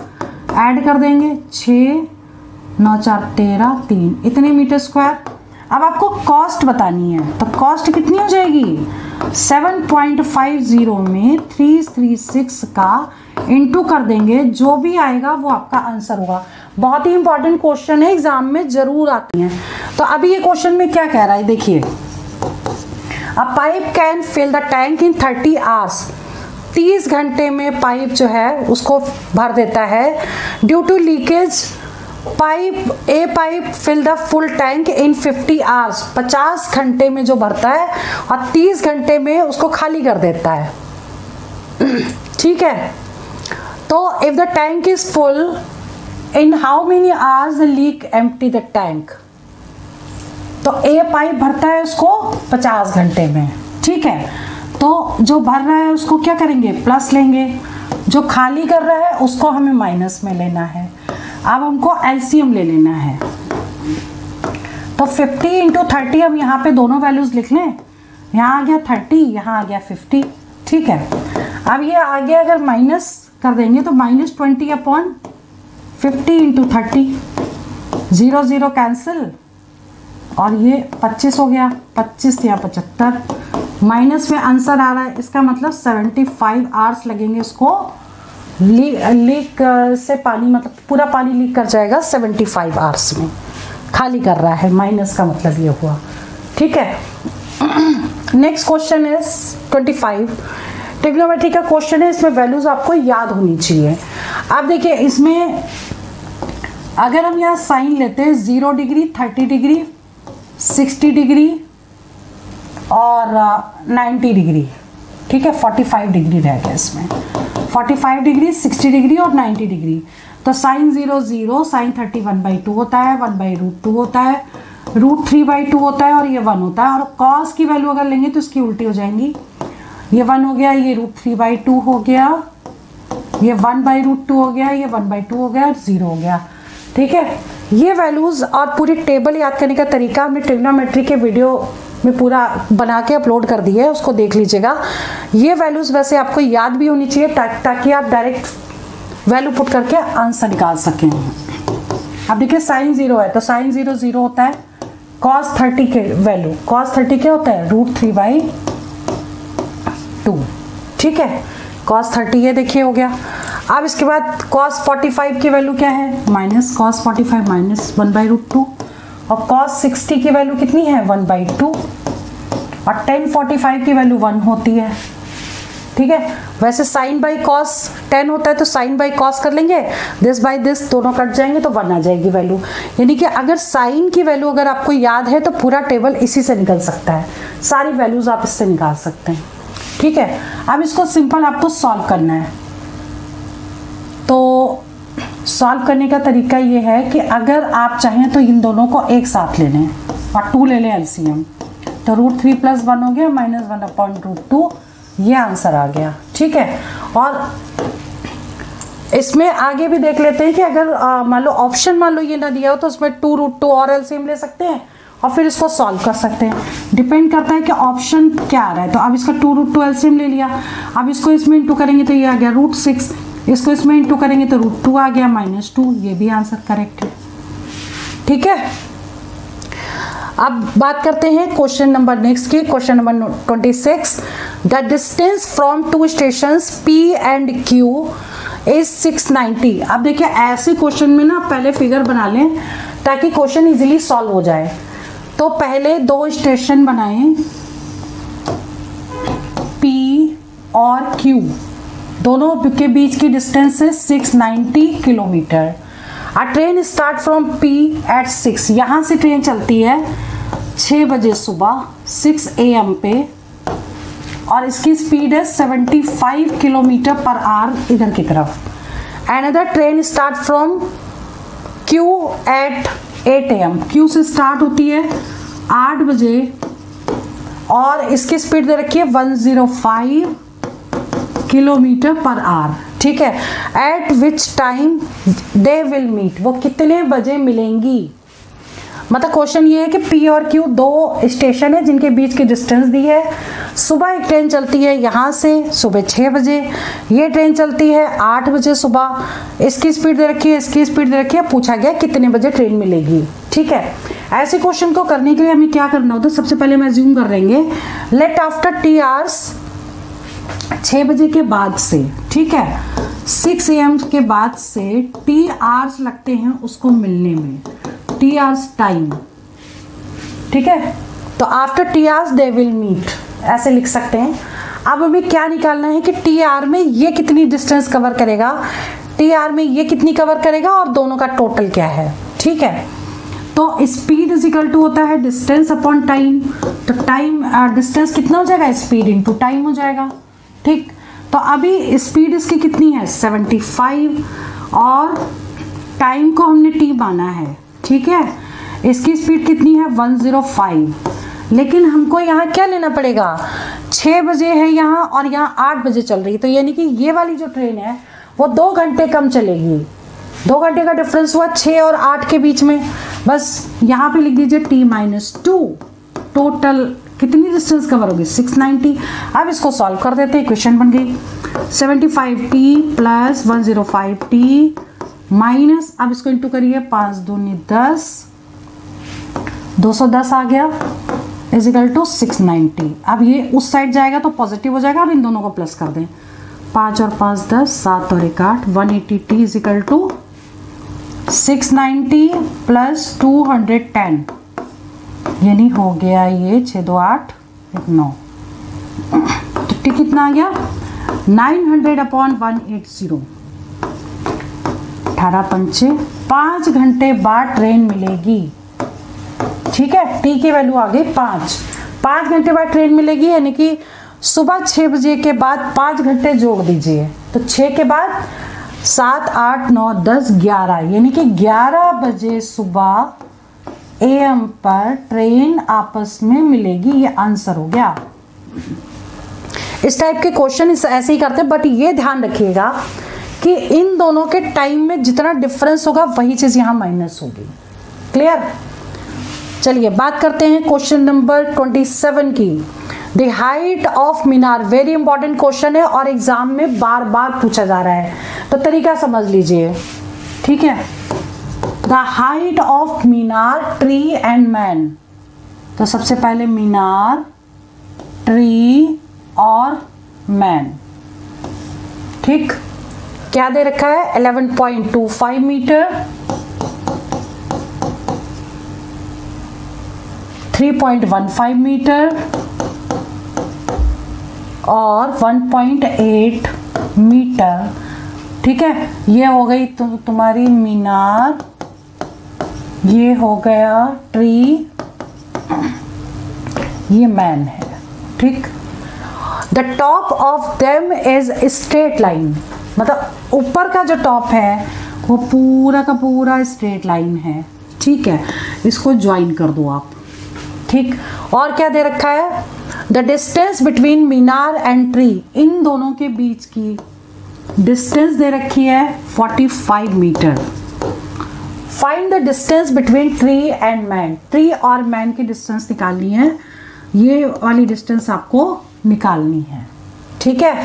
ऐड कर देंगे, 6 9 4 13 3, इतने मीटर स्क्वायर। अब आपको कॉस्ट बतानी है, तो कॉस्ट कितनी हो जाएगी, 7.50 में 336 का इंटू कर देंगे, जो भी आएगा वो आपका आंसर होगा। बहुत ही इंपॉर्टेंट क्वेश्चन है, एग्जाम में जरूर आती हैं। तो अभी ये क्वेश्चन में क्या कह रहा है, देखिए, a pipe can fill the tank in 30 hours, 30 घंटे में पाइप जो है उसको भर देता है। Due to leakage pipe fill the full tank in 50 hours, 50 घंटे में जो भरता है और 30 घंटे में उसको खाली कर देता है। ठीक है, तो if the tank is full in how many hours the leak empty the tank, तो ए पाइप भरता है उसको 50 घंटे में। ठीक है, तो जो भर रहा है उसको क्या करेंगे, प्लस लेंगे, जो खाली कर रहा है उसको हमें माइनस में लेना है। अब हमको एलसीएम ले लेना है, तो 50 इंटू 30, हम यहाँ पे दोनों वैल्यूज लिख लें, यहाँ आ गया 30, यहाँ आ गया 50। ठीक है, अब ये आगे अगर माइनस कर देंगे तो -20 अपॉन 50 इंटू 30, 0 0 कैंसिल, और ये 25 हो गया, 25 या 75, माइनस में आंसर आ रहा है, इसका मतलब 75 आवर्स लगेंगे उसको लीक से पानी, मतलब पूरा पानी लीक कर जाएगा 75 आवर्स में, खाली कर रहा है, माइनस का मतलब ये हुआ। ठीक है, नेक्स्ट क्वेश्चन इज 25, ट्रिग्नोमेट्री का क्वेश्चन है, इसमें वैल्यूज आपको याद होनी चाहिए। आप देखिए, इसमें अगर हम यहाँ साइन लेते हैं 0 डिग्री, 30 डिग्री, 60 डिग्री और 90 डिग्री, ठीक है, 45 डिग्री रह गया इसमें, 45 डिग्री, 60 डिग्री और 90 डिग्री। तो साइन 0 0, साइन 30 1/2 होता है, 1/√2 होता है, √3/2 होता है और ये 1 होता है। और कॉस की वैल्यू अगर लेंगे तो इसकी उल्टी हो जाएंगी, ये 1 हो गया, ये √3/2 हो गया, ये 1/√2 हो गया, ये 1/2 हो गया, 0 हो गया। ठीक है, ये वैल्यूज और पूरी टेबल याद करने का तरीका हमने ट्रिग्नोमेट्री के वीडियो में पूरा बना के अपलोड कर दिया है, उसको देख लीजिएगा। ये वैल्यूज वैसे आपको याद भी होनी चाहिए ताकि आप डायरेक्ट वैल्यू पुट करके आंसर निकाल सकें। अब देखिए, साइन 0 है तो साइन 0 0 होता है, कॉस 30 के वैल्यू, कॉस 30 क्या होता है, √3/2। ठीक है, कॉस 30 ये देखिए हो गया। अब इसके बाद कॉस 45 की वैल्यू क्या है, माइनस कॉस 45 माइनस 1/√2, और कॉस 60 की वैल्यू कितनी है, 1/2, और tan 45 की वैल्यू 1 होती है। ठीक है, वैसे साइन बाई कॉस 10 होता है तो साइन बाई कॉस कर लेंगे, दिस बाई दिस दोनों कट जाएंगे तो 1 आ जाएगी वैल्यू। यानी कि अगर साइन की वैल्यू अगर आपको याद है तो पूरा टेबल इसी से निकल सकता है, सारी वैल्यूज आप इससे निकाल सकते हैं। ठीक है, अब इसको सिंपल आपको सॉल्व करना है। तो सॉल्व करने का तरीका ये है कि अगर आप चाहें तो इन दोनों को एक साथ ले लें और 2 ले लें एलसीएम, तो √3 + 1 हो गया, -1/√2, ये आंसर आ गया। ठीक है, और इसमें आगे भी देख लेते हैं कि अगर मान लो ऑप्शन मान लो ये ना दिया हो तो उसमें 2√2 और एलसीएम ले सकते हैं और फिर इसको सॉल्व कर सकते हैं। डिपेंड करता है कि ऑप्शन क्या आ रहा है। तो अब इसका 2√2 एलसीएम ले लिया, अब इसको इसमें इंटू करेंगे तो ये आ गया √6, इसको इसमें इंटू करेंगे तो √2 आ गया, -2, ये भी आंसर करेक्ट है। ठीक है, अब बात करते हैं क्वेश्चन नंबर नेक्स्ट की, question number 26। The distance from 2 stations P and Q is 690। अब देखिए, ऐसे क्वेश्चन में ना पहले फिगर बना लें ताकि क्वेश्चन इजीली सॉल्व हो जाए। तो पहले 2 स्टेशन बनाएं P और Q, दोनों के बीच की डिस्टेंस है 690 kilometre. A train start from P at 6, यहाँ से ट्रेन चलती है 6 बजे सुबह 6 AM पे, और इसकी स्पीड है 75 किलोमीटर पर आवर इधर की तरफ। Another train start from Q at 8 AM, Q से स्टार्ट होती है 8 बजे और इसकी स्पीड दे रखी है 105 किलोमीटर पर आवर। ठीक है। At which time they will meet, वो कितने बजे मिलेंगी। मतलब क्वेश्चन ये है कि P और Q दो स्टेशन है जिनके बीच की डिस्टेंस दी है। सुबह एक ट्रेन चलती है यहाँ से सुबह 6 बजे, ये ट्रेन चलती है 8 बजे सुबह, इसकी स्पीड दे रखी है, इसकी स्पीड दे रखी है, पूछा गया कितने बजे ट्रेन मिलेगी। ठीक है। ऐसे क्वेश्चन को करने के लिए हमें क्या करना होता है, सबसे पहले हम एज्यूम कर लेंगे लेट आफ्टर T आवर्स, 6 बजे के बाद से, ठीक है, 6 AM के बाद से T आवर्स लगते हैं उसको मिलने में, T आवर्स टाइम। ठीक है। तो after T hours they will meet, ऐसे लिख सकते हैं। अब हमें क्या निकालना है कि T आवर में ये कितनी डिस्टेंस कवर करेगा, T आवर में ये कितनी कवर करेगा और दोनों का टोटल क्या है। ठीक है। तो स्पीड इज इक्वल टू होता है डिस्टेंस अपॉन टाइम। तो टाइम डिस्टेंस कितना हो जाएगा, स्पीड इनटू टाइम हो जाएगा। ठीक। तो अभी स्पीड इसकी कितनी है 75 और टाइम को हमने T माना है। ठीक है। इसकी स्पीड कितनी है 105, लेकिन हमको यहाँ क्या लेना पड़ेगा, 6 बजे है यहाँ और यहाँ 8 बजे चल रही है, तो यानी कि ये वाली जो ट्रेन है वो 2 घंटे कम चलेगी। 2 घंटे का डिफरेंस हुआ 6 और 8 के बीच में। बस यहाँ पे लिख दीजिए T-2, टोटल कितनी डिस्टेंस कवर होगी 690। अब इसको सॉल्व कर देते हैं, इक्वेशन बन गई 75T प्लस 105T माइनस, अब इसको इंटू करिए 5 दूनी 10, 210 आ गया इज इक्वल टू 690। अब ये उस साइड जाएगा तो पॉजिटिव हो जाएगा और इन दोनों को प्लस कर दें, 5 और 5 10, 7 और 1 8, 180T is equal to 690 plus 210, यानी हो गया ये 6 2 8 1 9। तो T कितना आ गया 900 अपॉन 180, 18 पंचे 5 घंटे बाद ट्रेन मिलेगी। ठीक है। T की वैल्यू आ गई 5 घंटे बाद ट्रेन मिलेगी, यानी कि सुबह 6 बजे के बाद 5 घंटे जोड़ दीजिए, तो 6 के बाद 7 8 9 10 11, यानी कि 11 बजे सुबह AM पर ट्रेन आपस में मिलेगी। ये आंसर हो गया। इस टाइप के क्वेश्चन ऐसे ही करते हैं, बट ये ध्यान रखिएगा कि इन दोनों के टाइम में जितना डिफरेंस होगा वही चीज यहां माइनस होगी। क्लियर। चलिए बात करते हैं क्वेश्चन नंबर 27 की। The height of Minar, very important question है और एग्जाम में बार बार पूछा जा रहा है, तो तरीका समझ लीजिए। ठीक है। The height of Minar, tree and man. तो सबसे पहले मीनार, ट्री और मैन। ठीक। क्या दे रखा है 11.25 मीटर, 3.15 मीटर और 1.8 मीटर। ठीक है। ये हो गई तुम्हारी मीनार, ये हो गया ट्री, ये मैन है। ठीक। The top of them is straight line, मतलब ऊपर का जो टॉप है वो पूरा का पूरा स्ट्रेट लाइन है। ठीक है। इसको ज्वाइन कर दो आप। ठीक। और क्या दे रखा है, the distance between minar and tree, इन दोनों के बीच की डिस्टेंस दे रखी है 45 metre. Find the distance between tree and man, tree और मैन की डिस्टेंस निकालनी है, ये वाली डिस्टेंस आपको निकालनी है। ठीक है।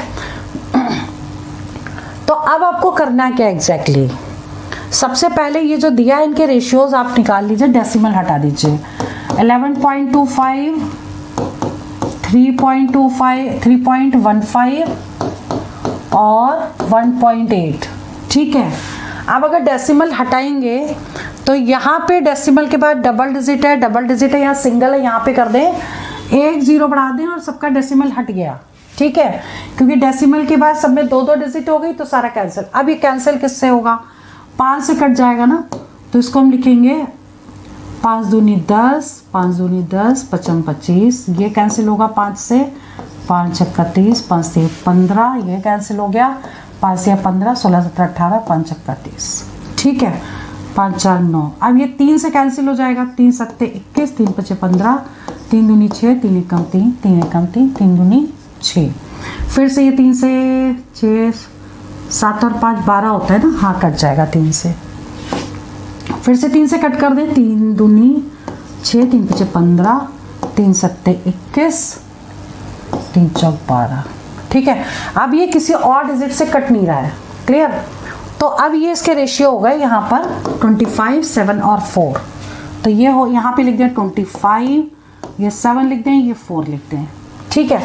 तो अब आपको करना क्या एग्जैक्टली, सबसे पहले ये जो दिया है इनके रेशियोज आप निकाल लीजिए, डेसिमल हटा दीजिए। 11.25, 3.25, 3.15 और 1.8। ठीक है। अब अगर डेसिमल हटाएंगे तो यहाँ पे डेसिमल के बाद डबल डिजिट है, यहाँ सिंगल है, यहाँ पे कर दें 1 0 बढ़ा दें और सबका डेसिमल हट गया। ठीक है, क्योंकि डेसिमल के बाद सब में 2-2 डिजिट हो गई तो सारा कैंसिल। अब ये कैंसिल किससे होगा, 5 से कट जाएगा ना, तो इसको हम लिखेंगे 5 दूनी 10, 5 दूनी 10, 55 25, ये कैंसिल होगा 5 से, 5 छक्का 30, 5 से 15, ये कैंसिल हो गया, 5 से 15, 16 17 18, 5 छक्का 30, ठीक है, 5 4 9। अब ये 3 से कैंसिल हो जाएगा, 3 सत्ते 21, 3 पचे 15, 3 दूनी 6, 3 एकम 3, 3 एकम 3, 3 दूनी 6। फिर से ये 3 से 6, 7 और 5 12 होता है ना, हाँ कट जाएगा 3 से। फिर से 3 से कट कर दे, 3 दूनी 6, 3 पचे 15, 3 सत्ते 21, 3 चौक 12, ठीक है। अब ये किसी और डिजिट से कट नहीं रहा है, क्लियर। तो अब ये इसके रेशियो हो गए यहाँ पर 25, 7 और 4। तो ये हो, यहाँ पे लिख दें 25, ये 7 लिख दें, ये 4 लिख दें, ठीक है।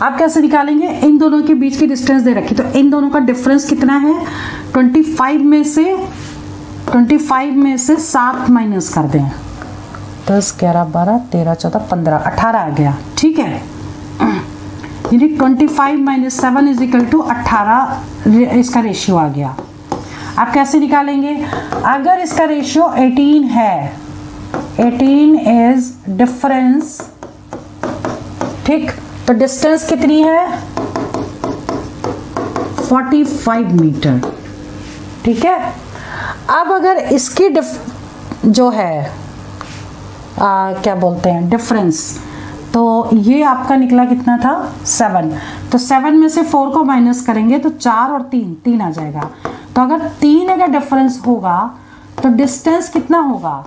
आप कैसे निकालेंगे, इन दोनों के बीच की डिस्टेंस दे रखी, तो इन दोनों का डिफरेंस कितना है, 25 में से 7 माइनस कर दें, 10 11 12 13 14 15 18 आ गया, ठीक है। यानी 25 माइनस 7 इज इक्वल टू 18, इसका रेशियो आ गया। आप कैसे निकालेंगे, अगर इसका रेशियो 18 है, 18 इज डिफरेंस, ठीक, तो डिस्टेंस कितनी है 45 मीटर, ठीक है। अब अगर इसकी जो है क्या बोलते हैं डिफरेंस, तो ये आपका निकला कितना था 7, तो 7 में से 4 को माइनस करेंगे तो 4 और 3 आ जाएगा। तो अगर 3 अगर डिफरेंस होगा तो डिस्टेंस कितना होगा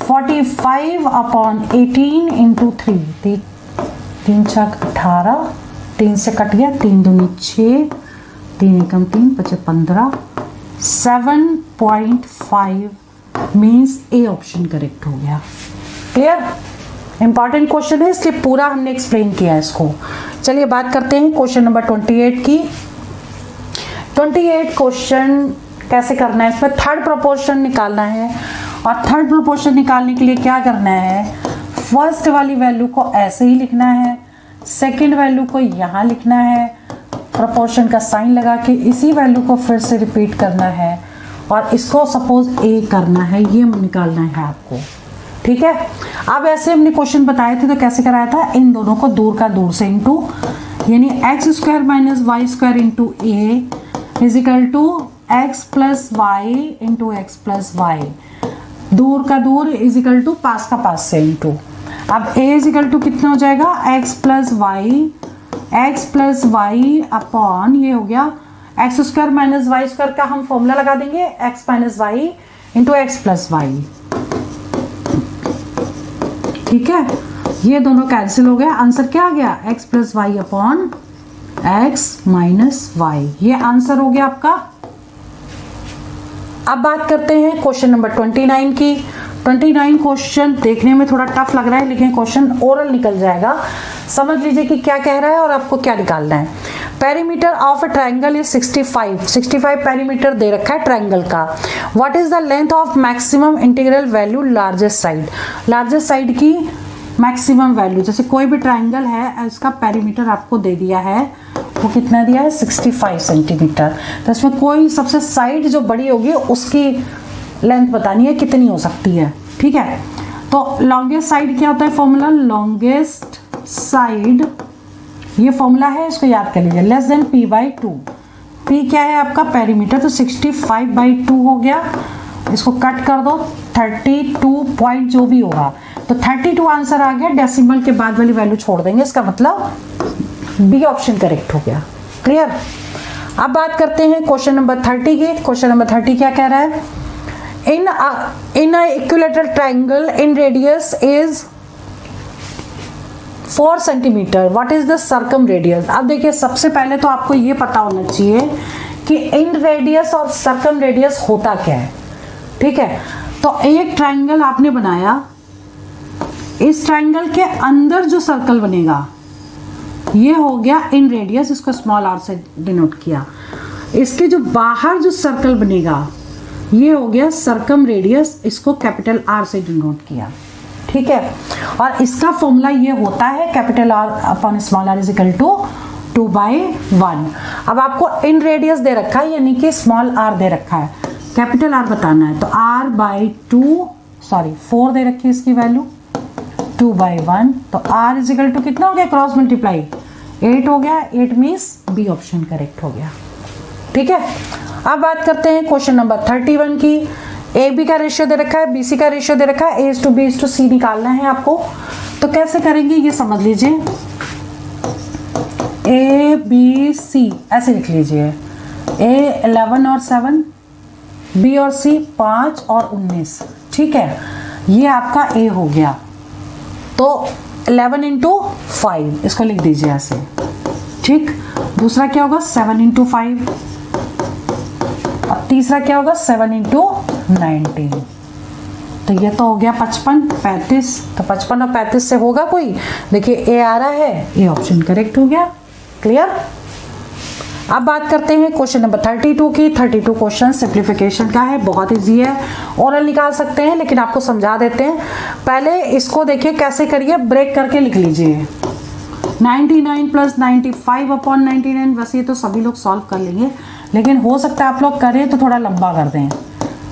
45 अपॉन 18 इंटू 3, 3 छक 18, 3 से कट गया, 3 दूनी 6, 3 एकम 3 पचे 15, 7.5 मीन्स ए ऑप्शन करेक्ट हो गया। क्लियर, इंपॉर्टेंट क्वेश्चन है इसलिए पूरा हमने एक्सप्लेन किया है इसको। चलिए बात करते हैं क्वेश्चन नंबर 28 की। 28 क्वेश्चन कैसे करना है, इसमें थर्ड प्रोपोर्शन निकालना है, और थर्ड प्रोपोर्शन निकालने के लिए क्या करना है, फर्स्ट वाली वैल्यू को ऐसे ही लिखना है, सेकंड वैल्यू को यहाँ लिखना है, प्रोपोर्शन का साइन लगा के इसी वैल्यू को फिर से रिपीट करना है, और इसको सपोज ए करना है, ये निकालना है आपको, ठीक है। अब ऐसे हमने क्वेश्चन बताए थे तो कैसे कराया था, इन दोनों को दूर का दूर से इंटू, यानी X square minus Y square into A is equal to X plus Y into X plus Y, दूर का दूर इज इक्वल टू पास का पास से इंटू। अब ए इज इक्वल टू कितना हो जाएगा एक्स प्लस वाई अपॉन, ये हो गया X square minus Y square का हम फॉर्मूला लगा देंगे, X minus Y into X plus Y, ठीक है। ये दोनों कैंसिल हो गया, आंसर क्या आ गया X plus Y upon X minus Y, ये आंसर हो गया आपका। अब बात करते हैं क्वेश्चन नंबर 29 की। 29 क्वेश्चन देखने में थोड़ा टफ लग रहा है, लेकिन क्वेश्चन ओरल निकल जाएगा, समझ लीजिए कि क्या कह रहा है और आपको क्या निकालना है। Perimeter of a triangle is 65 perimeter दे रखा है ट्राइंगल का। What is the length of maximum integral value largest side की मैक्सिमम वैल्यू, जैसे कोई भी ट्राइंगल है इसका पेरीमीटर आपको दे दिया है, वो कितना दिया है 65 सेंटीमीटर, तो इसमें कोई सबसे साइड जो बड़ी होगी उसकी लेंथ बतानी है कितनी हो सकती है, ठीक है। तो लॉन्गेस्ट साइड क्या होता है, फॉर्मूला लॉन्गेस्ट साइड, ये फॉर्मूला है, इसको याद कर लीजिए, less than p by 2। p क्या है आपका पेरीमीटर, तो 65 बाई 2 हो गया, इसको कट कर दो 32 पॉइंट जो भी होगा, तो 32 आंसर आ गया, डेसिमल के बाद वाली वैल्यू छोड़ देंगे, इसका मतलब बी ऑप्शन करेक्ट हो गया। क्लियर। अब बात करते हैं क्वेश्चन नंबर 30 की। क्वेश्चन नंबर 30 क्या कह रहा है, in a equilateral triangle in radius is 4 centimetre, what is the circum radius. अब देखिए सबसे पहले तो आपको ये पता होना चाहिए कि इन रेडियस और सर्कम रेडियस होता क्या है, ठीक है। तो एक ट्राइंगल आपने बनाया, इस ट्राइंगल के अंदर जो सर्कल बनेगा ये हो गया इन रेडियस, इसको स्मॉल आर से डिनोट किया। इसके जो बाहर जो सर्कल बनेगा ये हो गया सर्कम रेडियस, इसको कैपिटल आर से डिनोट किया, ठीक है। और इसका फॉर्मूला ये होता है capital R upon small R is equal to 2/1। अब आपको इन रेडियस दे रखा है, यानी कि स्मॉल r दे रखा है, कैपिटल R बताना है, तो r/4 दे रखी है इसकी वैल्यू 2/1, तो r इजिकल टू कितना हो गया, क्रॉस मल्टीप्लाई 8 हो गया, 8 मीन्स बी ऑप्शन करेक्ट हो गया। ठीक है, अब बात करते हैं क्वेश्चन नंबर 31 की। ए बी का रेशियो दे रखा है, बी सी का रेशियो दे रखा है, A/B/C निकालना है आपको। तो कैसे करेंगे ये समझ लीजिए, A/B/C ऐसे लिख लीजिए, A 11 और 7, B और C 5 और 19। ठीक है, ये आपका A हो गया, तो 11 × 5 इसको लिख दीजिए ऐसे। ठीक, दूसरा क्या होगा 7 × 5, और तीसरा क्या होगा 7 × 19। तो ये तो हो गया 55, 35। तो 55 और 35 से होगा कोई, देखिए ए आ रहा है, ए ऑप्शन करेक्ट हो गया। क्लियर। अब बात करते हैं क्वेश्चन नंबर 32 की। 32 क्वेश्चन सिंप्लीफिकेशन का है, बहुत इजी है, ओरल निकाल सकते हैं, लेकिन आपको समझा देते हैं। पहले इसको देखिए कैसे करिए, ब्रेक करके लिख लीजिए 99 + 95/99। वैसे ये तो सभी लोग सॉल्व कर लेंगे, लेकिन हो सकता है आप लोग करें तो थोड़ा लंबा कर दें।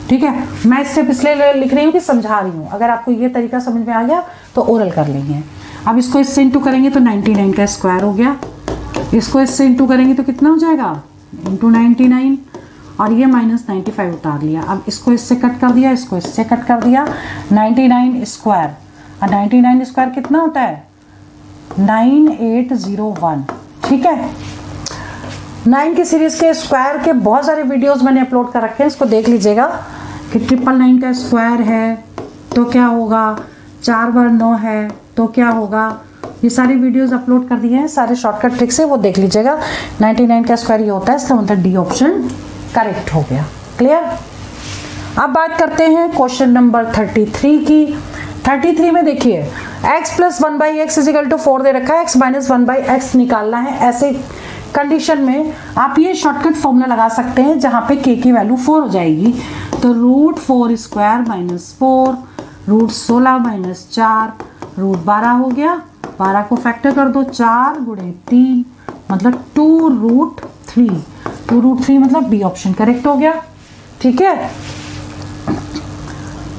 ठीक है, मैं इससे पिछले लिख रही हूँ कि समझा रही हूँ, अगर आपको ये तरीका समझ में आ गया तो ओरल कर लेंगे। अब इसको इससे इंटू करेंगे तो 99 का स्क्वायर हो गया, इसको इससे इंटू करेंगे तो कितना हो जाएगा इंटू 99, और ये -95 उतार लिया। अब इसको इससे कट कर दिया, इसको इससे कट कर दिया, 99 स्क्वायर, और 99 स्क्वायर कितना होता है 9801। ठीक है, 9 की सीरीज के स्क्वायर के बहुत सारे वीडियोस मैंने अपलोड कर रखे हैं, इसको देख लीजिएगा कि 999 का स्क्वायर है तो क्या होगा, 4 बार 9 है तो क्या होगा, ये सारी वीडियोस अपलोड कर दिए हैं, सारे शॉर्टकट ट्रिक्स है, वो देख लीजिएगा। 99 का स्क्वायर ये होता है, इसका मतलब डी ऑप्शन करेक्ट हो गया। क्लियर। अब बात करते हैं क्वेश्चन नंबर 33 की। 33 में देखिए x + 1/x = 4 दे रखा है, x - 1/x निकालना है। ऐसे कंडीशन में आप ये शॉर्टकट फॉर्मूला लगा सकते हैं जहां पे k की वैल्यू 4 हो जाएगी, तो √4² - 4, √16 - 4, √12 हो गया, 12 को फैक्टर कर दो, 4 × 3 मतलब 2√3, 2√3 मतलब बी ऑप्शन करेक्ट हो गया। ठीक है,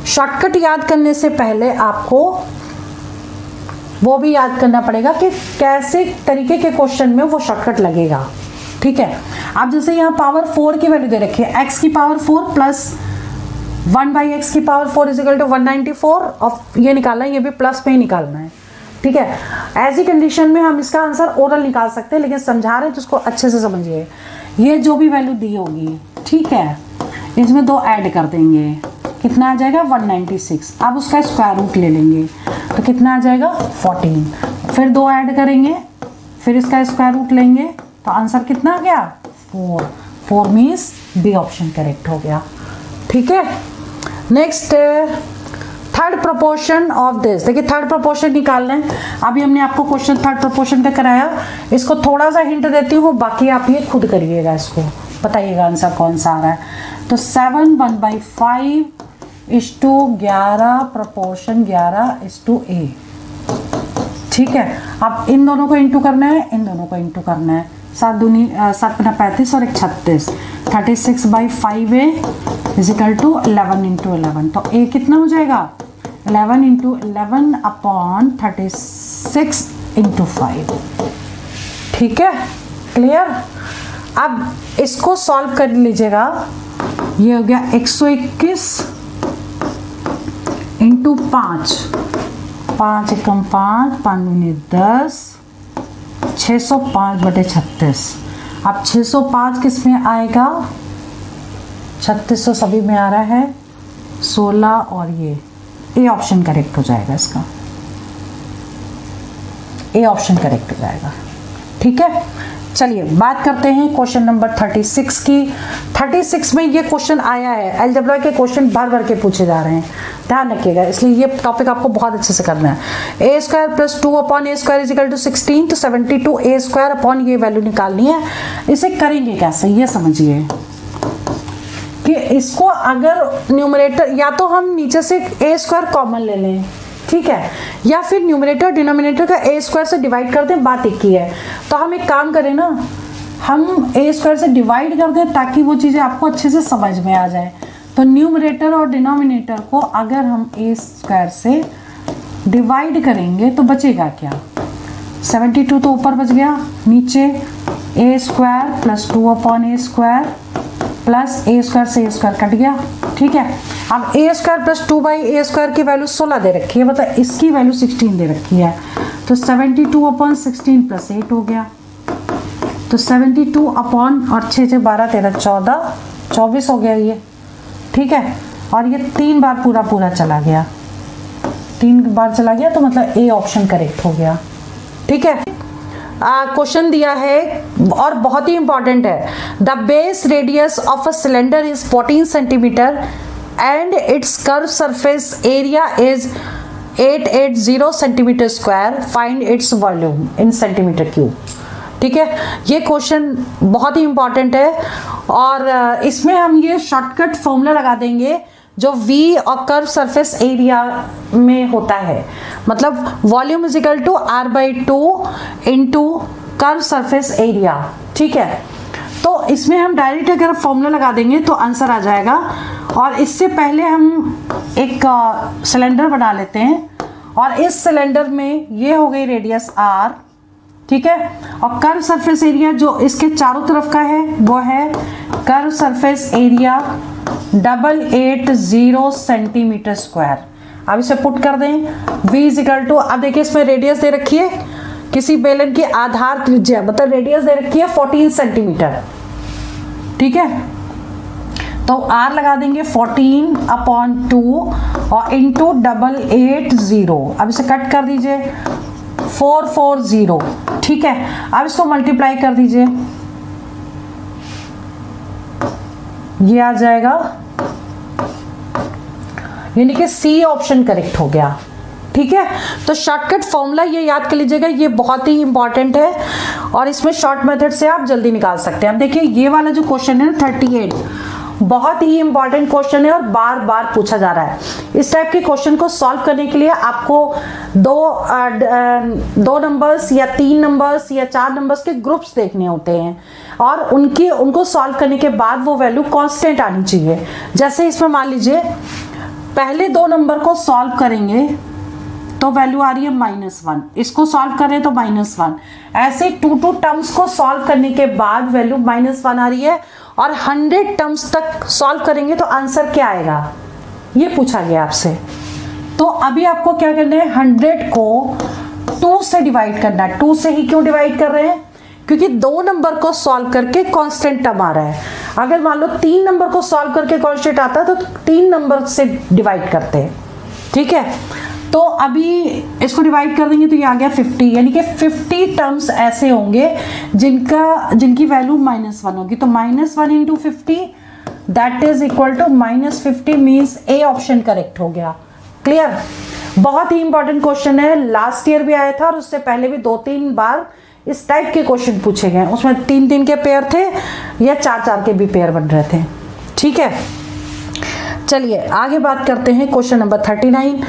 शॉर्टकट याद करने से पहले आपको वो भी याद करना पड़ेगा कि कैसे तरीके के क्वेश्चन में वो शॉर्टकट लगेगा। ठीक है, अब जैसे यहाँ पावर 4 की वैल्यू दे रखी है, x की पावर 4 + 1/x की पावर 4 = 194, और ये निकालना है, ये भी प्लस में ही निकालना है। ठीक है, ऐसी कंडीशन में हम इसका आंसर ओरल निकाल सकते हैं, लेकिन समझा रहे हैं तो उसको अच्छे से समझिए। ये जो भी वैल्यू दी होगी, ठीक है, इसमें 2 ऐड कर देंगे, कितना आ जाएगा 196। अब उसका स्क्वायर रूट ले लेंगे तो कितना आ जाएगा 14, फिर 2 ऐड करेंगे, फिर इसका स्क्वायर रूट लेंगे तो आंसर कितना आ गया 4। 4 मीन्स बी ऑप्शन करेक्ट हो गया। ठीक है, next third proportion of this. देखिए थर्ड प्रोपोर्शन निकालना है। अभी हमने आपको क्वेश्चन थर्ड प्रोपोर्शन का कराया, इसको थोड़ा सा हिंट देती हूँ, बाकी आप ये खुद करिएगा, इसको बताइएगा आंसर कौन सा आ रहा है। तो 7 1/5 = 11 प्रोपोर्शन 11:a। ठीक है, अब इन दोनों को इंटू करना है, इन दोनों को इंटू करना है, 7 दूनी 7 × 35 और 1 36, 36/5a = 11 × 11। तो a कितना हो जाएगा 11 × 11/36 × 5। ठीक है, क्लियर। अब इसको सॉल्व कर लीजिएगा, ये हो गया 121 × 5, 5 × 5, 5 दूनी 10, 605/36। अब 605 किस में आएगा, 3600 सभी में आ रहा है, 16 और ये ए ऑप्शन करेक्ट हो जाएगा, इसका ए ऑप्शन करेक्ट हो जाएगा। ठीक है, चलिए बात करते हैं क्वेश्चन नंबर 36 की। 36 में ये क्वेश्चन आया है, अलजेब्रा के क्वेश्चन भर भर के पूछे जा रहे हैं, ध्यान रखिएगा, इसलिए ये टॉपिक आपको बहुत अच्छे से करना है। a² + 2/a² = 16, तो 72a² ये वैल्यू निकालनी है। इसे करेंगे कैसे ये समझिए कि इसको अगर न्यूमरेटर, या तो हम नीचे से a² कॉमन ले लें, ठीक है, या फिर न्यूमरेटर डिनोमिनेटर का ए स्क्वायर से डिवाइड कर दें, बात एक ही है। तो हम एक काम करें ना, हम ए स्क्वायर से डिवाइड कर दें ताकि वो चीज़ें आपको अच्छे से समझ में आ जाए। तो न्यूमरेटर और डिनोमिनेटर को अगर हम ए स्क्वायर से डिवाइड करेंगे तो बचेगा क्या, 72 तो ऊपर बच गया, नीचे A square plus 2 upon A square plus A square से ए स्क्वायर कट गया, ठीक है। अब A square plus 2 by A square की वैल्यू 16 दे रखी है, मतलब इसकी वैल्यू 16 दे रखी है, तो 72 अपॉन 16 प्लस 8 हो गया, तो 72 अपॉन और 6 से 12 13 14 24 हो गया ये, ठीक है। और ये 3 बार पूरा पूरा चला गया, 3 बार चला गया, तो मतलब ए ऑप्शन करेक्ट हो गया, ठीक है। क्वेश्चन दिया है और बहुत ही इंपॉर्टेंट है, the base radius of a cylinder is 14 centimetre and it's curve surface area is 880 centimetre square, find its volume in centimetre cube, ठीक है। ये क्वेश्चन बहुत ही इंपॉर्टेंट है और इसमें हम ये शॉर्टकट फॉर्मूला लगा देंगे जो V और कर्व सरफेस एरिया में होता है, मतलब volume is equal to R/2 into curve surface area, ठीक है। तो इसमें हम डायरेक्ट अगर फॉर्मूला लगा देंगे तो आंसर आ जाएगा। और इससे पहले हम एक सिलेंडर बना लेते हैं और इस सिलेंडर में ये हो गई रेडियस R, ठीक है, और कर्व सरफेस एरिया जो इसके चारों तरफ का है वो है curve surface area 880 centimetre square. अब इसे पुट कर दें, v इज इक्वल टू, अब देखिए इसमें रेडियस दे रखी है, किसी बेलन की आधार त्रिज्या मतलब रेडियस दे रखी है 14 सेंटीमीटर, ठीक है। तो r लगा देंगे 14 अपॉन 2 और इंटू 880, अब इसे कट कर दीजिए 440, ठीक है। अब इसको मल्टीप्लाई कर दीजिए, ये आ जाएगा, यानी कि सी ऑप्शन करेक्ट हो गया, ठीक है। तो शॉर्टकट फॉर्मूला ये याद कर लीजिएगा, ये बहुत ही इंपॉर्टेंट है और इसमें शॉर्ट मेथड से आप जल्दी निकाल सकते हैं। अब देखिए ये वाला जो क्वेश्चन है ना 38, बहुत ही इंपॉर्टेंट क्वेश्चन है और बार बार पूछा जा रहा है। इस टाइप के क्वेश्चन को सॉल्व करने के लिए आपको दो नंबर्स या 3 नंबर्स या 4 नंबर्स के ग्रुप्स देखने होते हैं और उनको सॉल्व करने के बाद वो वैल्यू कांस्टेंट आनी चाहिए। जैसे इसमें मान लीजिए पहले 2 नंबर को सॉल्व करेंगे तो वैल्यू आ रही है -1, इसको सॉल्व कर रहे हैं तो -1, ऐसे 2 टर्म्स को सॉल्व करने के बाद वैल्यू -1 आ रही है और 100 टर्म्स तक सॉल्व करेंगे तो आंसर क्या आएगा, ये पूछा गया आपसे। तो अभी आपको क्या करना है, 100 को 2 से डिवाइड करना है। 2 से ही क्यों डिवाइड कर रहे हैं, क्योंकि 2 नंबर को सॉल्व करके कांस्टेंट टर्म आ रहा है। अगर मान लो 3 नंबर को सॉल्व करके कांस्टेंट आता है तो 3 नंबर से डिवाइड करते हैं, ठीक है। तो अभी इसको डिवाइड कर देंगे तो ये आ गया 50, यानी कि 50 टर्म्स ऐसे होंगे जिनकी वैल्यू -1 होगी। तो -1 into 50 that is equal to -50 means A option correct हो गया। क्लियर, बहुत ही इंपॉर्टेंट क्वेश्चन है, लास्ट ईयर भी आया था और उससे पहले भी 2-3 बार इस टाइप के क्वेश्चन पूछे गए। उसमें 3-3 के पेयर थे या 4-4 के भी पेयर बन रहे थे, ठीक है। चलिए आगे बात करते हैं। क्वेश्चन नंबर 39,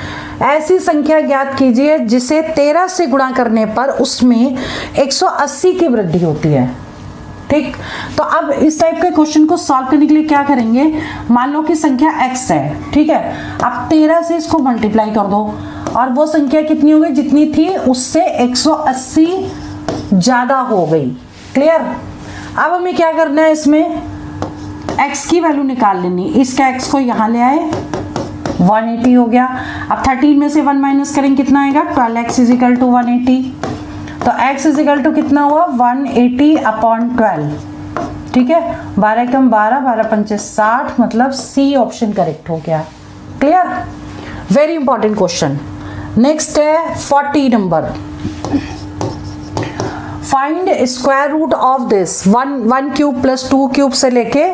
ऐसी संख्या ज्ञात कीजिए जिसे 13 से गुणा करने पर उसमें 180 की वृद्धि होती है, ठीक। तो अब इस टाइप के क्वेश्चन को सॉल्व करने के लिए क्या करेंगे, मान लो कि संख्या x है, ठीक है। अब 13 से इसको मल्टीप्लाई कर दो और वो संख्या कितनी हो गई, जितनी थी उससे 180 ज्यादा हो गई। क्लियर, अब हमें क्या करना है, इसमें x की वैल्यू निकाल लेनी। इसका x को यहाँ ले आए, 180 हो गया। अब 13 में से 1 माइनस करेंगे कितना आएगा, 12x इज इक्वल टू 180। तो x इज इक्वल टू कितना हुआ, 180 अपॉन 12, ठीक है। 12 कम 12, 12 पंचे 60, मतलब सी ऑप्शन करेक्ट हो गया। Clear, very important question. Next है 40 नंबर, find square root of this 1 cube plus 2 cube से लेके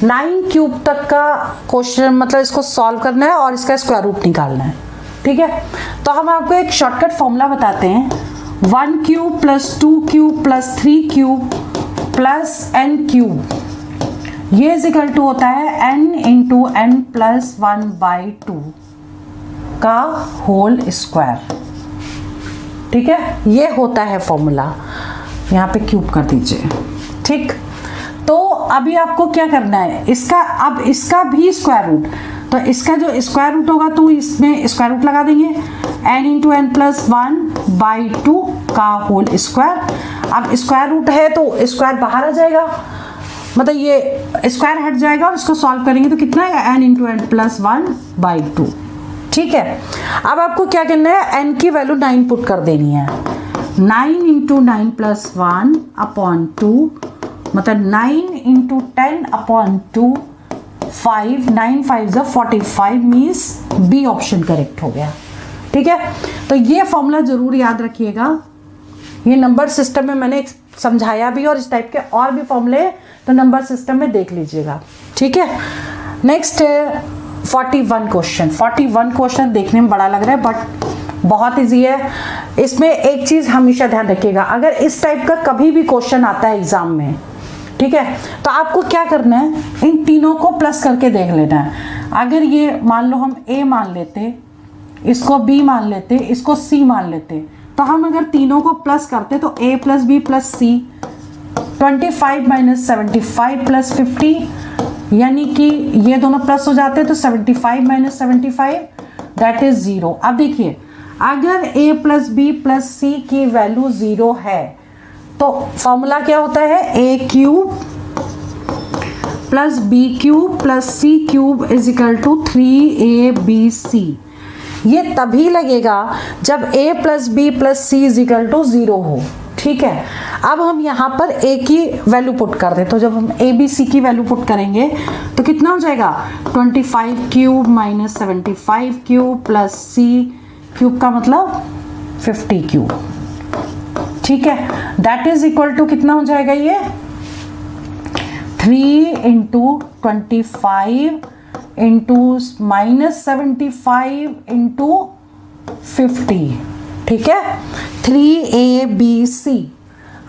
9 क्यूब तक का क्वेश्चन, मतलब इसको सॉल्व करना है और इसका स्क्वायर रूट निकालना है, ठीक है। तो हम आपको एक शॉर्टकट फॉर्मूला बताते हैं, 1 cube plus 2 cube plus 3 cube plus n cube, ये इज इक्वल टू होता है n इंटू n प्लस 1/2, का होल स्क्वायर। ठीक है, ये होता है फॉर्मूला। यहाँ पे क्यूब कर दीजिए। ठीक, तो अभी आपको क्या करना है, अब इसका भी स्क्वायर रूट, तो इसका जो स्क्वायर रूट होगा तो इसमें स्क्वायर रूट लगा देंगे, n इंटू एन प्लस 1/2 का होल स्क्वायर। अब स्क्वायर रूट है तो स्क्वायर बाहर आ जाएगा, मतलब ये स्क्वायर हट जाएगा और इसको सॉल्व करेंगे तो कितना है, n इंटू एन प्लस 1/2। ठीक है, अब आपको क्या करना है, n की वैल्यू 9 पुट कर देनी है। 9 इंटू 9 प्लस 1/2, मतलब 9 into 10/2, 5, 9 5 45 means B option correct हो गया। ठीक है, तो ये फॉर्मूला जरूर याद रखिएगा। ये नंबर सिस्टम में मैंने समझाया भी, और इस टाइप के और भी फॉर्मूले तो नंबर सिस्टम में देख लीजिएगा। ठीक है, नेक्स्ट 41 क्वेश्चन। 41 क्वेश्चन देखने में बड़ा लग रहा है बट बहुत इजी है। इसमें एक चीज हमेशा ध्यान रखिएगा, अगर इस टाइप का कभी भी क्वेश्चन आता है एग्जाम में, ठीक है, तो आपको क्या करना है, इन तीनों को प्लस करके देख लेना है। अगर ये मान लो हम a मान लेते, इसको b मान लेते, इसको c मान लेते, तो हम अगर तीनों को प्लस करते तो a plus b plus c, 25 minus 75 plus 50, यानी कि ये दोनों प्लस हो जाते हैं तो 75 माइनस 75 दैट इज 0। अब देखिए, अगर a plus b plus c की वैल्यू 0 है तो फॉर्मूला क्या होता है, a cube plus b cube plus c cube is equal to 3abc। ये तभी लगेगा जब a plus b plus c is equal to 0 हो। ठीक है, अब हम यहाँ पर a की वैल्यू पुट कर दें, तो जब हम a b c की वैल्यू पुट करेंगे तो कितना हो जाएगा, 25 cube minus 75 cube plus c cube का मतलब 50 क्यूब। ठीक है, दैट इज इक्वल टू कितना हो जाएगा, ये 3 इंटू 25 इंटू माइनस 75 इंटू 50। ठीक है, 3abc।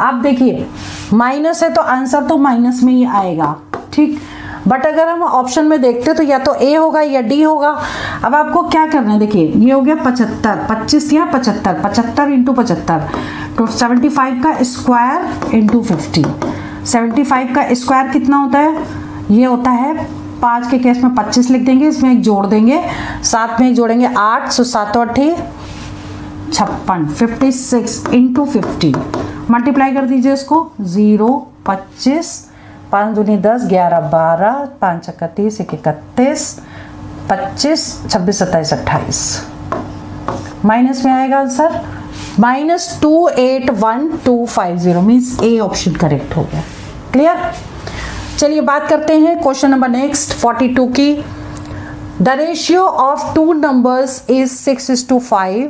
आप देखिए माइनस है तो आंसर तो माइनस में ही आएगा। ठीक, बट अगर हम ऑप्शन में देखते तो या तो a होगा या d होगा। अब आपको क्या करना है, देखिए ये हो गया 75, 25 या 75, 75 इंटू 75 तो 75 का स्क्वायर इंटू 50। 75 का स्क्वायर कितना होता है, ये होता है 5 के केस में 25 लिख देंगे, इसमें एक जोड़ देंगे, साथ में एक जोड़ेंगे 8, सो 7 और 8 56, 56 इंटू 50 मल्टीप्लाई कर दीजिए इसको, 0 25 5 दूनी 10 11 12 5 31 31 25 26 27 28 माइनस में आएगा answer -281250 means A option correct हो गया। क्लियर, चलिए बात करते हैं क्वेश्चन नंबर नेक्स्ट 42 की। The ratio of two numbers is 6:5।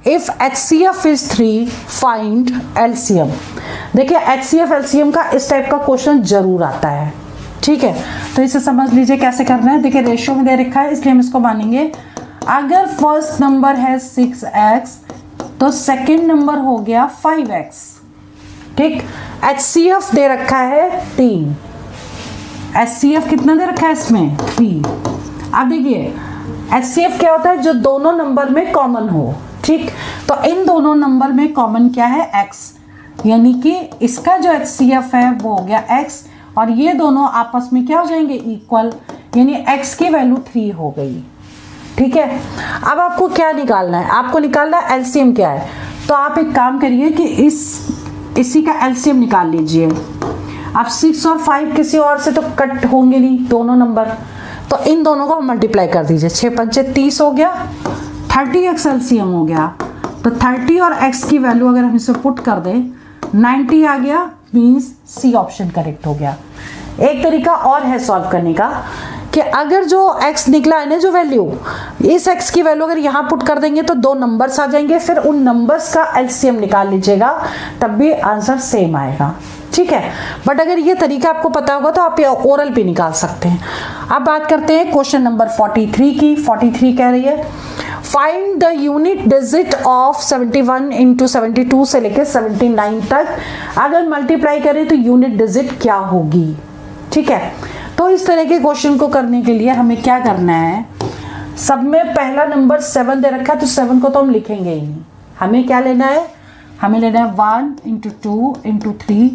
If HCF is 3 find LCM। देखिए HCF LCM का इस टाइप का क्वेश्चन जरूर आता है। ठीक है, तो इसे समझ लीजिए कैसे करना है। देखिए रेशियो में दे रखा है इसलिए हम इसको मानेंगे। अगर फर्स्ट नंबर है 6x तो सेकंड नंबर हो गया 5x। ठीक, HCF दे रखा है 3, HCF कितना दे रखा है इसमें 3। अब देखिए HCF क्या होता है, जो दोनों नंबर में कॉमन हो। ठीक, तो इन दोनों नंबर में कॉमन क्या है x, यानी कि इसका जो HCF है वो हो गया x और ये दोनों आपस में क्या हो जाएंगे इक्वल, यानी x की वैल्यू 3 हो गई। ठीक है, अब आपको क्या निकालना है, आपको निकालना है LCM क्या है। तो आप एक काम करिए कि इसी का LCM निकाल लीजिए। अब 6 और 5 किसी और से तो कट होंगे नहीं दोनों नंबर, तो इन दोनों को मल्टीप्लाई कर दीजिए। 6 पंचे 30 हो गया, 30x LCM हो गया। तो 30 और x की वैल्यू अगर हम इसे पुट कर दें 90 आ गया, मीन्स सी ऑप्शन करेक्ट हो गया। एक तरीका और है सॉल्व करने का कि अगर जो x निकला है ना जो वैल्यू, इस x की वैल्यू अगर यहाँ पुट कर देंगे तो दो नंबर्स आ जाएंगे, फिर उन नंबर्स का LCM निकाल लीजिएगा, तब भी आंसर सेम आएगा। ठीक है, बट अगर ये तरीका आपको पता होगा तो आप ये ओरल भी निकाल सकते हैं। अब बात करते हैं क्वेश्चन नंबर 43 की। 43 कह रही है find the unit digit of 71 into 72 से लेकर 79 तक अगर मल्टीप्लाई करें तो यूनिट डिजिट क्या होगी। ठीक है, तो इस तरह के क्वेश्चन को करने के लिए हमें क्या करना है, सब में पहला नंबर 7 दे रखा है, तो 7 को तो हम लिखेंगे ही नहीं। हमें क्या लेना है, हमें लेना है 1 × 2 × 3,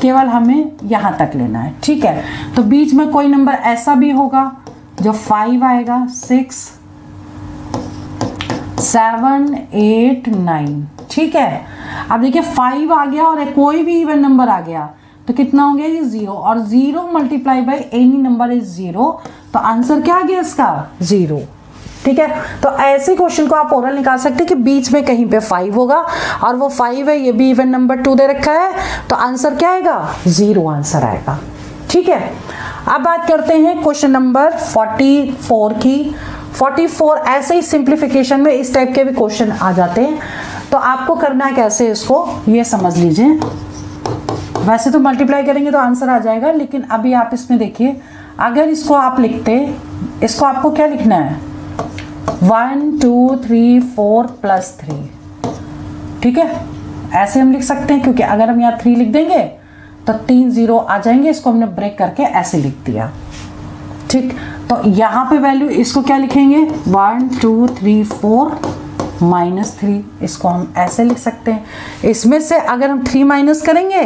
केवल हमें यहाँ तक लेना है। ठीक है, तो बीच में कोई नंबर ऐसा भी होगा जो 5 आएगा, 6, 7, 8, 9। ठीक है, अब देखिए 5 आ गया और कोई भी इवन नंबर आ गया तो कितना हो गया, ये 0, और 0 multiply by any number is 0, तो आंसर क्या आ गया इसका, 0। ठीक है, तो ऐसे क्वेश्चन को आप ओरल निकाल सकते हैं कि बीच में कहीं पे 5 होगा और वो 5 है, ये भी इवन नंबर 2 दे रखा है, तो आंसर क्या आएगा, 0 आंसर आएगा। ठीक है, अब बात करते हैं क्वेश्चन नंबर 44 की। 44 ऐसे ही सिंप्लीफिकेशन में इस टाइप के भी क्वेश्चन आ जाते हैं, तो आपको करना है कैसे, इसको ये समझ लीजिए। वैसे तो मल्टीप्लाई करेंगे तो आंसर आ जाएगा, लेकिन अभी आप इसमें देखिए, अगर इसको आप लिखते, इसको आपको क्या लिखना है, 1 2 3 4 + 3। ठीक है, ऐसे हम लिख सकते हैं, क्योंकि अगर हम यहाँ 3 लिख देंगे तो 3 0 आ जाएंगे, इसको हमने ब्रेक करके ऐसे लिख दिया। ठीक, तो यहाँ पे वैल्यू इसको क्या लिखेंगे, 1 2 3 4 -3, इसको हम ऐसे लिख सकते हैं। इसमें से अगर हम 3 माइनस करेंगे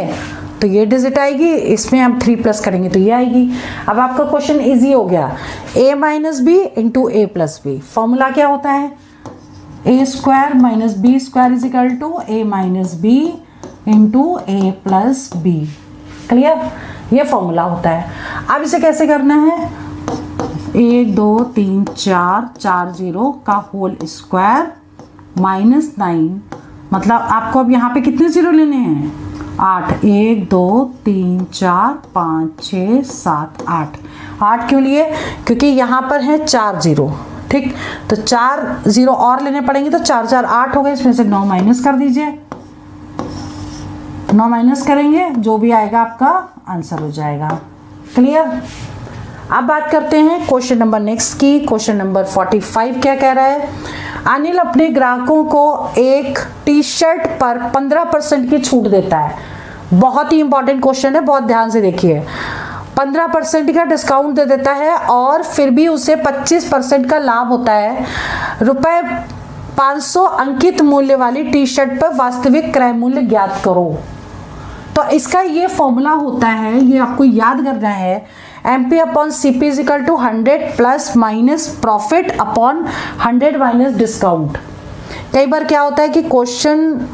तो ये डिजिट आएगी, इसमें हम 3 प्लस करेंगे तो ये आएगी। अब आपका क्वेश्चन इजी हो गया, a - b × a + b। Formula क्या होता है, a² - b² = a - b × a + b। Clear, ये फॉर्मूला होता है। अब इसे कैसे करना है, 1 2 3 4 4 0 का होल स्क्वायर -9, मतलब आपको अब यहाँ पे कितने 0 लेने हैं, 8। 1 2 3 4 5 6 7 8। 8 क्यों लिए, क्योंकि यहाँ पर है 4 0। ठीक, तो 4 0 और लेने पड़ेंगे, तो 4 4 8 हो गए, इसमें से 9 माइनस कर दीजिए। 9 माइनस करेंगे, जो भी आएगा आपका आंसर हो जाएगा। क्लियर, अब बात करते हैं क्वेश्चन नंबर नेक्स्ट की। क्वेश्चन नंबर 45 क्या कह रहा है, अनिल अपने ग्राहकों को एक टी शर्ट पर 15% की छूट देता है। बहुत ही इंपॉर्टेंट क्वेश्चन है, बहुत ध्यान से देखिए। 15% का डिस्काउंट दे देता है और फिर भी उसे 25% का लाभ होता है। रुपए 500 अंकित मूल्य वाली टी शर्ट पर वास्तविक क्रय मूल्य ज्ञात करो। तो इसका ये फॉर्मूला होता है, ये आपको याद करना है, MP/CP = 100 ± profit upon 100 minus discount. कई बार क्या होता है कि क्वेश्चन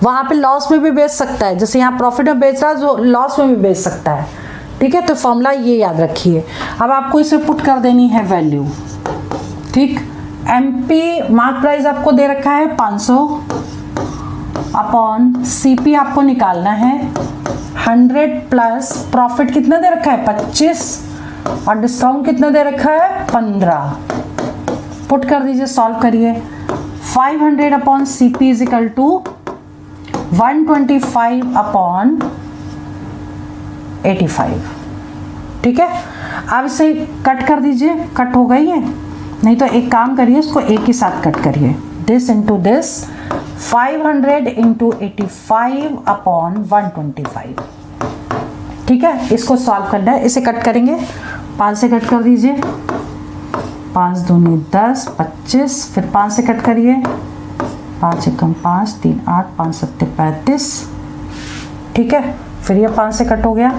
वहां पे लॉस में भी बेच सकता है, जैसे यहाँ प्रॉफिट में बेच रहा है, जो लॉस में भी बेच सकता है। ठीक है, तो फॉर्मूला ये याद रखिए। अब आपको इसे पुट कर देनी है वैल्यू। ठीक, MP मार्क प्राइस आपको दे रखा है 500 अपॉन CP आपको निकालना है 100 प्लस प्रॉफिट कितना दे रखा है 25 और डिस्काउंट कितना दे रखा है 15। पुट कर दीजिए, सॉल्व करिए। 500 अपॉन CP = 125 अपॉन 85। ठीक है, अब इसे कट कर दीजिए, कट हो गई है, नहीं तो एक काम करिए, इसको एक ही साथ कट करिए, दिस इंटू दिस, 500 × 85 अपॉन 125। ठीक है, इसको सॉल्व करना है, इसे कट करेंगे, 5 से कट कर दीजिए, 5 दूनी 10 25, फिर 5 से कट करिए, 5 एकम 5 3 8 5 7 35। ठीक है, फिर ये 5 से कट हो गया,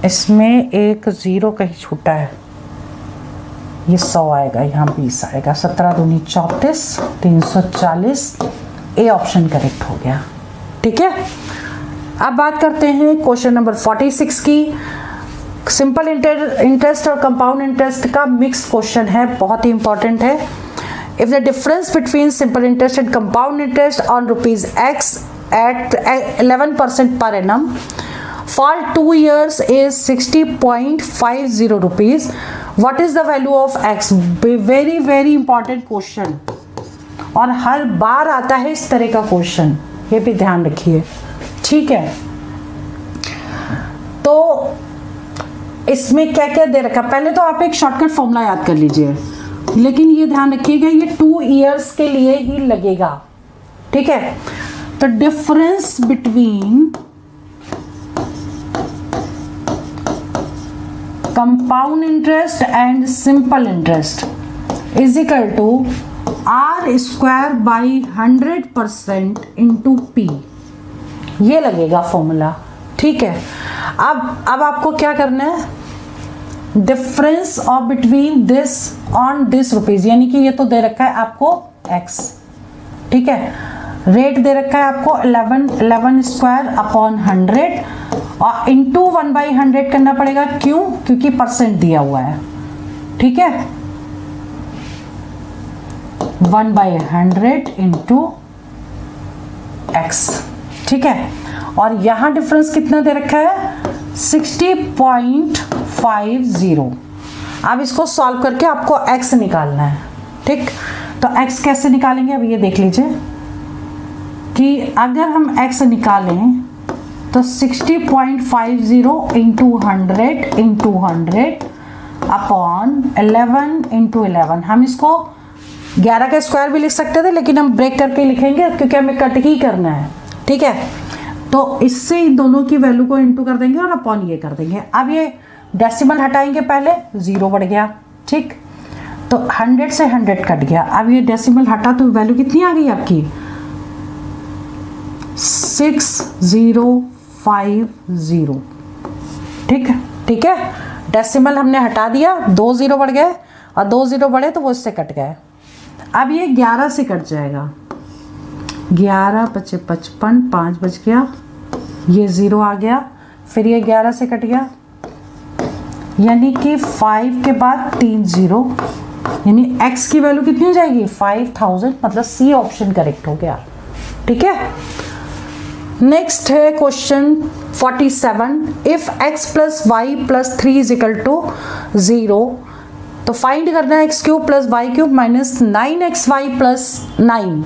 इसमें एक 0 कहीं छूटा है, ये 100 आएगा, यहाँ 20 आएगा, 17 दूनी 34 340। ए ऑप्शन करेक्ट हो गया। ठीक है, अब बात करते हैं क्वेश्चन नंबर 46 की। सिंपल इंटरेस्ट और कंपाउंड इंटरेस्ट का मिक्स क्वेश्चन है, बहुत ही इंपॉर्टेंट है। If the difference between simple interest and compound interest on ₹X at 11% per annum for 2 years is 60.50 rupees. What is the value of X? Very very important question, और हर बार आता है इस तरह का क्वेश्चन, ये भी ध्यान रखिए। ठीक है, तो इसमें क्या क्या दे रखा, पहले तो आप एक शॉर्टकट फॉर्मूला याद कर लीजिए, लेकिन ये ध्यान रखिएगा ये 2 इयर्स के लिए ही लगेगा। ठीक है, तो difference between compound interest and simple interest is equal to R square by 100% into P, ये लगेगा फॉर्मूला। ठीक है, अब आपको क्या करना है, difference of between this on this rupees, यानी कि ये तो दे रखा है आपको x, ठीक है, रेट दे रखा है आपको 11 स्क्वायर अपॉन 100 और इंटू 1/100 करना पड़ेगा। क्यों? क्योंकि परसेंट दिया हुआ है। ठीक है, 1/100 इंटू x। ठीक है, और यहां डिफरेंस कितना दे रखा है 60.50। अब इसको सॉल्व करके आपको x निकालना है। ठीक, तो x कैसे निकालेंगे, अब ये देख लीजिए कि अगर हम x निकालें तो 60.50 इंटू 100 अपॉन 11 इंटू 11, हम इसको 11 का स्क्वायर भी लिख सकते थे, लेकिन हम ब्रेक करके लिखेंगे क्योंकि हमें कट ही करना है। ठीक है, तो इससे इन दोनों की वैल्यू को इंटू कर देंगे और अपॉन ये कर देंगे। अब ये डेसिमल हटाएंगे, पहले 0 बढ़ गया। ठीक, तो 100 से 100 कट गया। अब ये डेसिमल हटा तो वैल्यू कितनी आ गई आपकी 6050। ठीक है, ठीक है, डेसिमल हमने हटा दिया, 2 0 बढ़ गए और 2 0 बढ़े तो वो इससे कट गए। अब ये 11 से कट जाएगा, 11 × 55, 5 बच गया, ये 0 आ गया, फिर ये 11 से कट गया, यानी कि 5 के बाद 3 0, यानी x की वैल्यू कितनी हो जाएगी 5000, मतलब सी ऑप्शन करेक्ट हो गया। ठीक है, नेक्स्ट है question 47, if x plus Y plus 3 is equal to 0, तो फाइंड करना है x cube plus Y cube minus 9xy plus 9।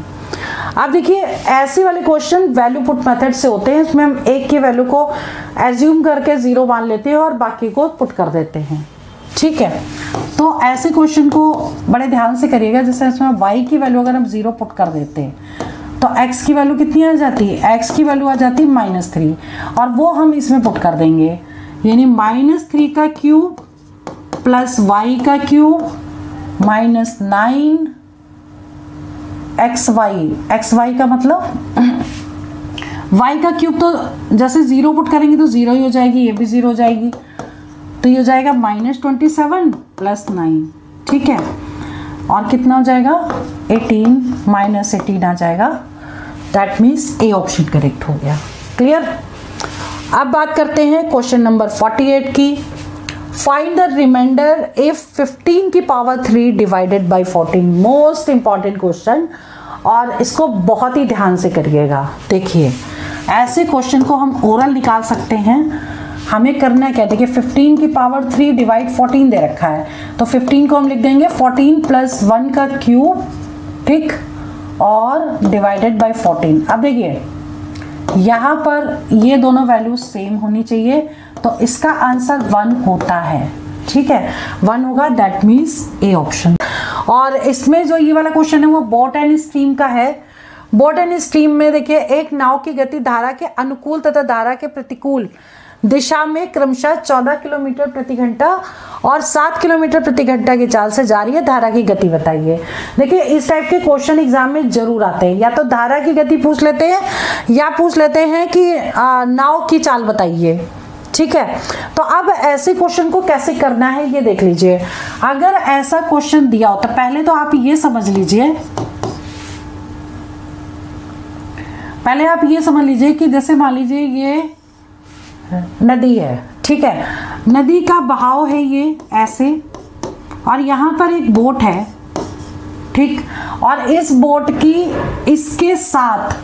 अब देखिए ऐसे वाले क्वेश्चन वैल्यू पुट मेथड से होते हैं, इसमें हम एक की वैल्यू को एज्यूम करके 0 मान लेते हैं और बाकी को पुट कर देते हैं। ठीक है, तो ऐसे क्वेश्चन को बड़े ध्यान से करिएगा। जैसे इसमें y की वैल्यू अगर हम 0 पुट कर देते हैं तो x की वैल्यू कितनी आ जाती है, x की वैल्यू आ जाती है -3, और वो हम इसमें पुट कर देंगे, यानी -3 का क्यूब प्लस y का क्यूब माइनस 9xy का मतलब y का क्यूब, तो जैसे 0 पुट करेंगे तो 0 ही हो जाएगी, ये भी 0 हो जाएगी, तो ये हो जाएगा -27 प्लस 9। ठीक है, और कितना हो जाएगा 18 -18 आ जाएगा, that means A option correct हो गया। क्लियर। अब बात करते हैं क्वेश्चन नंबर 48 की। फाइंड द रिमाइंडर इफ 15 की power 3 divided by 14। Most important question, और इसको बहुत ही ध्यान से करिएगा। देखिए ऐसे क्वेश्चन को हम ओरल निकाल सकते हैं। हमें करना है क्या, देखिए 15 की पावर 3 डिवाइड 14 दे रखा है, तो 15 को हम लिख देंगे 14 + 1 का क्यूब, ठीक, और डिवाइडेड बाय 14। अब देखिए यहाँ पर ये दोनों वैल्यू सेम होनी चाहिए, तो इसका आंसर 1 होता है। ठीक है, 1 होगा, दैट मीन्स ए ऑप्शन। और इसमें जो ये वाला क्वेश्चन है वो बोट एंड स्ट्रीम का है। बोट एंड स्ट्रीम में देखिए एक नाव की गति धारा के अनुकूल तथा धारा के प्रतिकूल दिशा में क्रमशः 14 किलोमीटर प्रति घंटा और 7 किलोमीटर प्रति घंटा की चाल से जा रही है, धारा की गति बताइए। देखिए इस टाइप के क्वेश्चन एग्जाम में जरूर आते हैं, या तो धारा की गति पूछ लेते हैं या पूछ लेते हैं कि नाव की चाल बताइए। ठीक है, तो अब ऐसे क्वेश्चन को कैसे करना है ये देख लीजिए। अगर ऐसा क्वेश्चन दिया हो तो पहले तो आप ये समझ लीजिए, पहले आप ये समझ लीजिए कि जैसे मान लीजिए ये नदी है, ठीक है, नदी का बहाव है ये ऐसे, और यहाँ पर एक बोट है, ठीक, और इस बोट की इसके साथ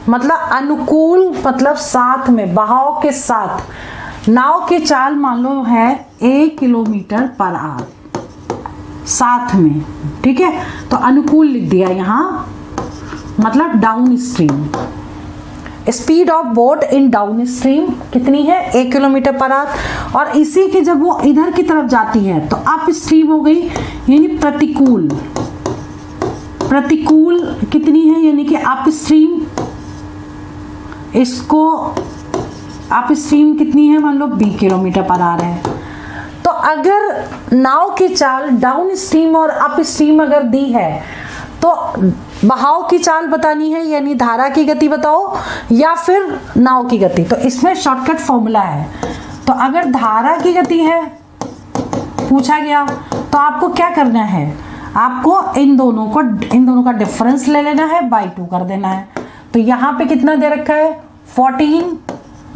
मतलब अनुकूल, मतलब साथ में बहाव के साथ नाव की चाल मान लो है 1 किलोमीटर/आवर साथ में। ठीक है, तो अनुकूल लिख दिया यहाँ, मतलब down stream. Speed of boat in down stream कितनी है 1 किलोमीटर/आवर, और इसी के जब वो इधर की तरफ जाती है तो अप स्ट्रीम हो गई, यानी प्रतिकूल। प्रतिकूल कितनी है, यानी कि अप स्ट्रीम, इसको अप स्ट्रीम कितनी है मान लो 20 किलोमीटर/आवर है। तो अगर नाव की चाल डाउन स्ट्रीम और अप स्ट्रीम अगर दी है तो बहाव की चाल बतानी है, यानी धारा की गति बताओ या फिर नाव की गति। तो इसमें शॉर्टकट फॉर्मूला है। तो अगर धारा की गति है पूछा गया तो आपको क्या करना है, आपको इन दोनों का डिफरेंस ले लेना है, बाई 2 कर देना है। तो यहाँ पे कितना दे रखा है 14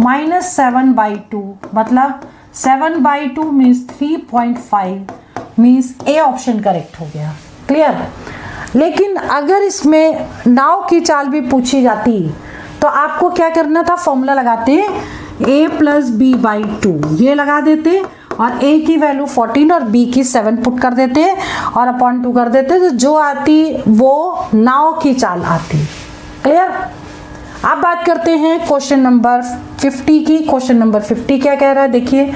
माइनस 7/2 मतलब 7/2 means 3.5 means A option correct हो गया। क्लियर। लेकिन अगर इसमें नाव की चाल भी पूछी जाती तो आपको क्या करना था, फॉर्मूला लगाते a प्लस बी बाई 2 ये लगा देते और a की वैल्यू 14 और b की 7 पुट कर देते और अपॉन 2 कर देते, तो जो आती वो नाव की चाल आती। क्लियर। अब बात करते हैं क्वेश्चन नंबर 50 की। क्वेश्चन नंबर 50 क्या कह रहा है, देखिए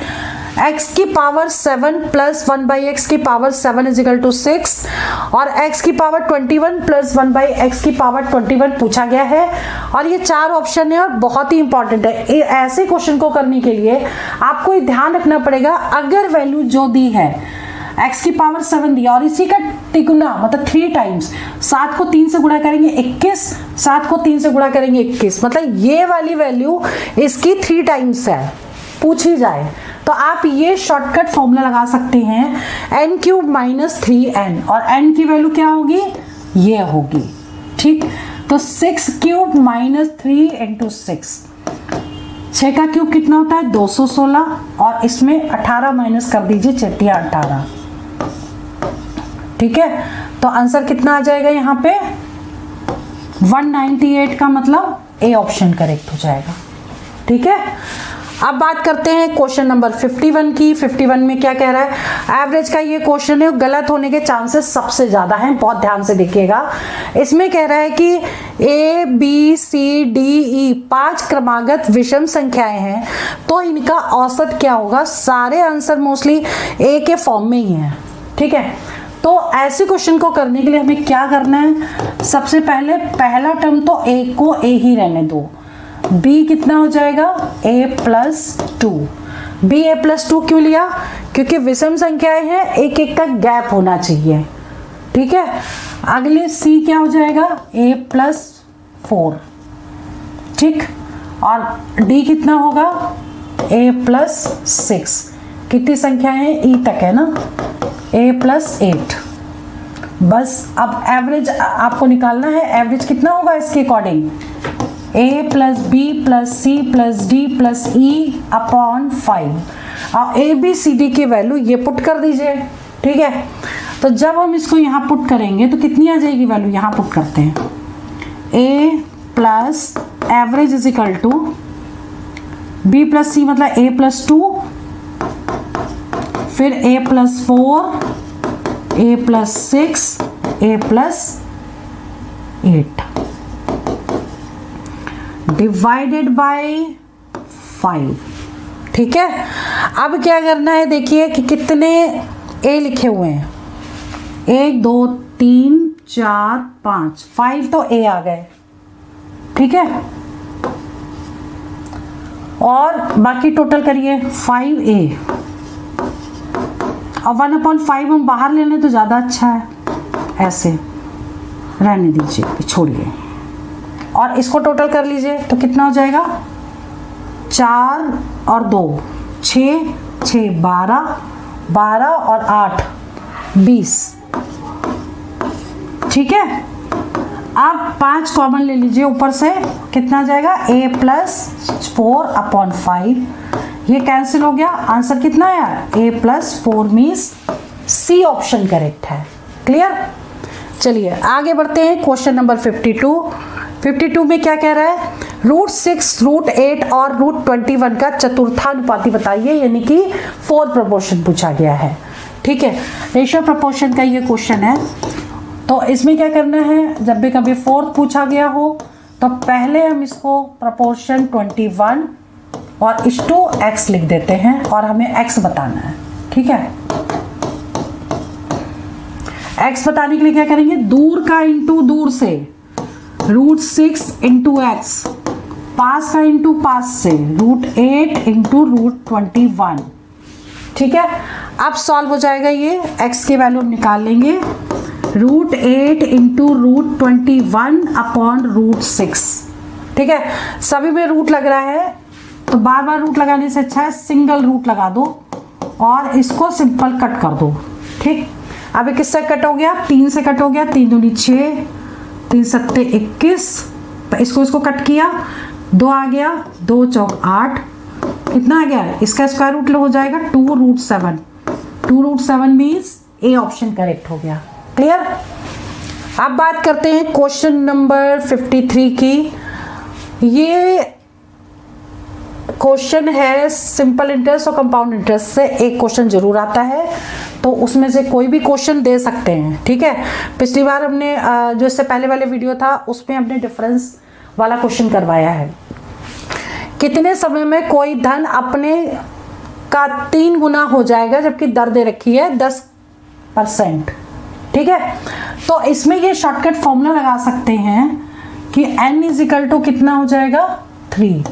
x की पावर 7 प्लस 1/x की पावर 7 इज इक्वल टू 6 और x की पावर 21 प्लस 1/x की पावर 21 पूछा गया है। और ये 4 ऑप्शन है और बहुत ही इंपॉर्टेंट है। ऐसे क्वेश्चन को करने के लिए आपको ध्यान रखना पड़ेगा, अगर वैल्यू जो दी है x की पावर 7 दिया और इसी का तिगुना मतलब 3 टाइम्स, 7 को 3 से गुणा करेंगे 21, 7 को 3 से गुणा करेंगे 21, मतलब ये वाली वैल्यू इसकी 3 टाइम्स है पूछी जाए तो आप ये शॉर्टकट फॉर्मूला लगा सकते हैं n³ माइनस 3n और n की वैल्यू क्या होगी, ये होगी। ठीक, तो 6³ माइनस 3 इंटू 6, 6 का क्यूब कितना होता है 216 और इसमें 18 माइनस कर दीजिए, 6 18। ठीक है, तो आंसर कितना आ जाएगा यहाँ पे 198 का मतलब ए ऑप्शन करेक्ट हो जाएगा। ठीक है, अब बात करते हैं क्वेश्चन नंबर 51 की। 51 में क्या कह रहा है, एवरेज का ये क्वेश्चन है, गलत होने के चांसेस सबसे ज्यादा हैं, बहुत ध्यान से देखिएगा। इसमें कह रहा है कि ए बी सी डी ई 5 क्रमागत विषम संख्याएं हैं तो इनका औसत क्या होगा। सारे आंसर मोस्टली ए के फॉर्म में ही हैं। ठीक है, तो ऐसे क्वेश्चन को करने के लिए हमें क्या करना है, सबसे पहले पहला टर्म तो ए को ए ही रहने दो, b कितना हो जाएगा a plus 2। b a plus 2 क्यों लिया, क्योंकि विषम संख्याएं हैं, एक एक का गैप होना चाहिए। ठीक है, अगले c क्या हो जाएगा a प्लस 4। ठीक, और d कितना होगा a प्लस 6। कितनी संख्याएं हैं e तक है ना, a प्लस 8। बस अब एवरेज आपको निकालना है, एवरेज कितना होगा इसके according a plus B plus C plus D plus E upon 5 और ए बी सी डी की वैल्यू ये पुट कर दीजिए। ठीक है, तो जब हम इसको यहाँ पुट करेंगे तो कितनी आ जाएगी वैल्यू, यहाँ पुट करते हैं a plus average is equal to B plus C मतलब a प्लस 2, फिर a plus 4, a plus 6, a plus 8 divided by 5। ठीक है, अब क्या करना है, देखिए कि कितने ए लिखे हुए हैं, 1 2 3 4 5, 5 तो ए आ गए। ठीक है, और बाकी टोटल करिए 5a और 1/5 हम बाहर ले लें तो ज्यादा अच्छा है, ऐसे रहने दीजिए, छोड़िए और इसको टोटल कर लीजिए तो कितना हो जाएगा 4 और 2 6 6 12 12 और 8 20। ठीक है, अब 5 कॉमन ले लीजिए ऊपर से, कितना आ जाएगा a प्लस 4 अपॉन 5, ये कैंसिल हो गया। आंसर कितना आया a plus 4 means C option correct है। क्लियर, चलिए आगे बढ़ते हैं क्वेश्चन नंबर 52 में क्या कह रहा है, √6 √8 और √21 का चतुर्थानुपाती बताइए, यानी कि 4 प्रोपोर्शन पूछा गया है। ठीक है, रेशियो प्रोपोर्शन का ये क्वेश्चन है। तो इसमें क्या करना है, जब भी कभी 4 पूछा गया हो तो पहले हम इसको प्रोपोर्शन 21 और इस्टू x लिख देते हैं और हमें x बताना है। ठीक है, x बताने के लिए क्या करेंगे, दूर का इंटू दूर से, √6 इंटू x, पास का इंटू पास से, √8 इंटू √21। ठीक है, अब सॉल्व हो जाएगा ये। x की वैल्यू निकाल लेंगे, √8 इंटू √21/√6। ठीक है, सभी में रूट लग रहा है तो बार बार रूट लगाने से अच्छा है सिंगल रूट लगा दो और इसको सिंपल कट कर दो। ठीक, अब किससे कट हो गया, 3 से कट हो गया, 3 दूनी 6, 3 सत्ते 21, इसको कट किया, 2 आ गया, 2 चौक 8, कितना आ गया, इसका स्क्वायर रूट हो जाएगा 2√7। 2√7 मीन्स ए ऑप्शन करेक्ट हो गया। क्लियर। अब बात करते हैं क्वेश्चन नंबर 53 की। ये क्वेश्चन है सिंपल इंटरेस्ट और कंपाउंड इंटरेस्ट से एक क्वेश्चन जरूर आता है, तो उसमें से कोई भी क्वेश्चन दे सकते हैं। ठीक है, पिछली बार हमने जो इससे पहले वाले वीडियो था उसमें हमने डिफरेंस वाला क्वेश्चन करवाया है। कितने समय में कोई धन अपने का 3 गुना हो जाएगा जबकि दर दे रखी है 10%। ठीक है, तो इसमें ये शॉर्टकट फॉर्मूला लगा सकते हैं कि n = कितना हो जाएगा, 3 -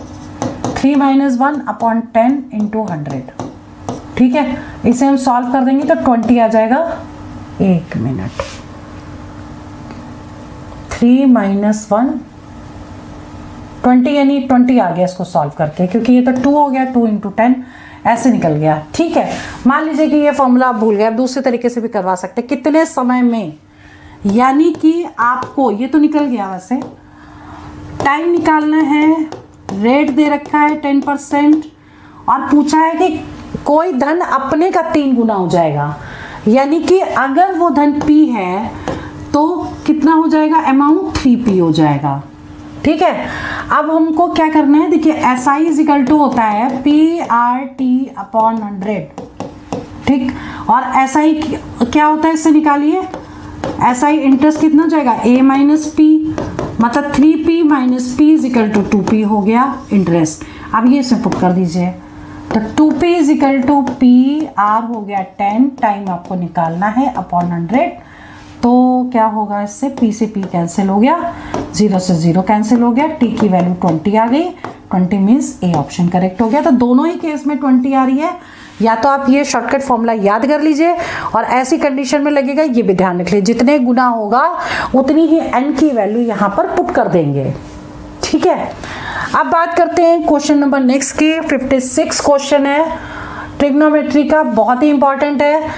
1/10 × 100। ठीक है, इसे हम सॉल्व कर देंगे तो 20 आ जाएगा। 1 मिनट, 3 - 1 20 यानी 20 आ गया इसको सॉल्व करके, क्योंकि ये तो 2 हो गया, 2 × 10 ऐसे निकल गया। ठीक है, मान लीजिए कि ये फॉर्मूला आप भूल गए, अब दूसरे तरीके से भी करवा सकते हैं। कितने समय में, यानी कि आपको ये तो निकल गया, वैसे टाइम निकालना है, रेट दे रखा है 10% और पूछा है कि कोई धन अपने का 3 गुना हो जाएगा, यानी कि अगर वो धन P है तो कितना हो जाएगा, अमाउंट 3P हो जाएगा। ठीक है, अब हमको क्या करना है, देखिए SI = होता है PRT/100। ठीक, और SI क्या होता है, इससे निकालिए, SI इंटरेस्ट कितना हो जाएगा, A - P, मतलब 3P - P = 2P हो गया इंटरेस्ट। अब ये इसे पुट कर दीजिए, तो 2P = PR हो गया 10, टाइम आपको निकालना है /100। तो क्या होगा, इससे P से P कैंसिल हो गया, 0 से 0 कैंसिल हो गया, T की वैल्यू 20 आ गई। 20 मीन्स ए ऑप्शन करेक्ट हो गया। तो दोनों ही केस में 20 आ रही है। या तो आप ये शॉर्टकट फॉर्मूला याद कर लीजिए और ऐसी कंडीशन में लगेगा, ये भी ध्यान रख लीजिए, जितने गुना होगा उतनी ही n की वैल्यू यहाँ पर पुट कर देंगे। ठीक है, अब बात करते हैं क्वेश्चन नंबर नेक्स्ट की। 56 क्वेश्चन है ट्रिग्नोमेट्री का, बहुत ही इंपॉर्टेंट है।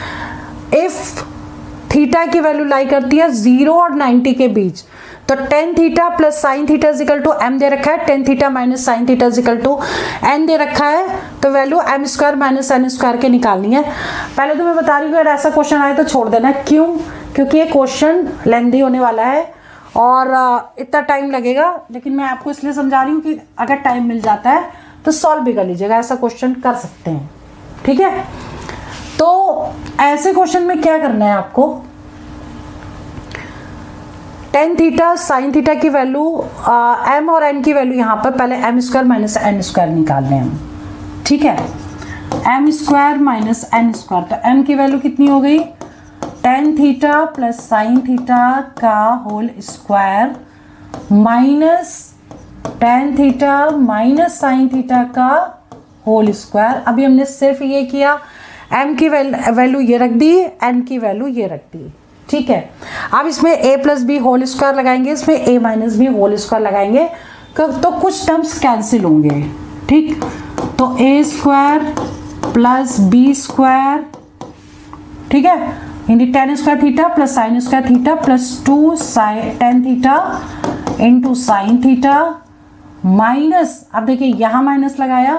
इफ थीटा की वैल्यू लाई करती है 0 और 90 के बीच, तो tan theta plus sine theta = m दे रखा है, tan theta minus sine theta = n दे रखा है, तो वैल्यू m² - n² के निकालनी है। पहले तो मैं बता रही हूँ, अगर ऐसा क्वेश्चन आए तो छोड़ देना। क्यों? क्योंकि ये क्वेश्चन लेंथी होने वाला है और इतना टाइम लगेगा, लेकिन मैं आपको इसलिए समझा रही हूँ कि अगर टाइम मिल जाता है तो सॉल्व भी कर लीजिएगा, ऐसा क्वेश्चन कर सकते हैं। ठीक है, तो ऐसे क्वेश्चन में क्या करना है आपको, tan थीटा साइन थीटा की वैल्यू m और n की वैल्यू यहाँ पर पहले m² - n² निकालने हैं। ठीक है, m² - n², तो m की वैल्यू कितनी हो गई, tan theta plus sine theta का whole square minus tan theta minus sine theta का होल स्क्वायर। अभी हमने सिर्फ ये किया, m की वैल्यू ये रख दी, n की वैल्यू ये रख दी। ठीक है, अब इसमें a + b होल स्क्वायर लगाएंगे, इसमें a - b होल स्क्वायर लगाएंगे तो कुछ टर्म्स कैंसिल होंगे। ठीक, तो a² + b², ठीक है, यानी tan² theta plus sin² theta plus 2 tan theta into sine theta minus, अब देखिए यहां माइनस लगाया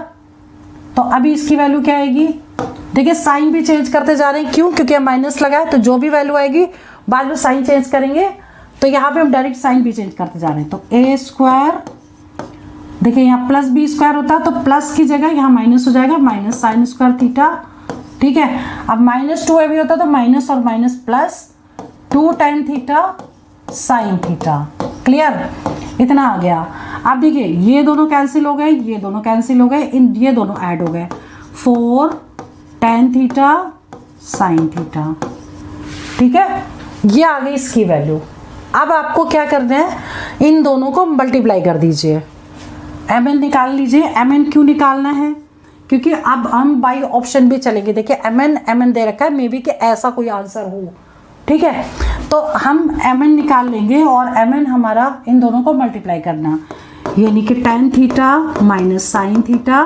तो अभी इसकी वैल्यू क्या आएगी, देखिए साइन भी चेंज करते जा रहे हैं। क्यों? क्योंकि हम माइनस लगाए, तो जो भी वैल्यू आएगी बाद में साइन चेंज करेंगे, तो यहाँ पे हम डायरेक्ट साइन भी चेंज करते जा रहे हैं। तो a², देखिए यहाँ प्लस b² होता तो प्लस की जगह यहाँ माइनस हो जाएगा, माइनस sin² थीटा। ठीक है, अब -2 भी होता तो माइनस और minus plus 2 tan theta sine theta. Clear, इतना आ गया। अब देखिए ये दोनों कैंसिल हो गए, ये दोनों कैंसिल हो गए, ये दोनों ऐड हो गए, 4 tan थीटा साइन थीटा। ठीक है, ये आ गई इसकी वैल्यू। अब आपको क्या करना है, इन दोनों को मल्टीप्लाई कर दीजिए, mn निकाल लीजिए। mn क्यों निकालना है, क्योंकि अब हम बाई ऑप्शन भी चलेंगे। देखिए mn दे रखा है, मे बी कि ऐसा कोई आंसर हो, ठीक है। तो हम mn निकाल लेंगे और mn हमारा इन दोनों को मल्टीप्लाई करना, यानी कि tan theta minus sine theta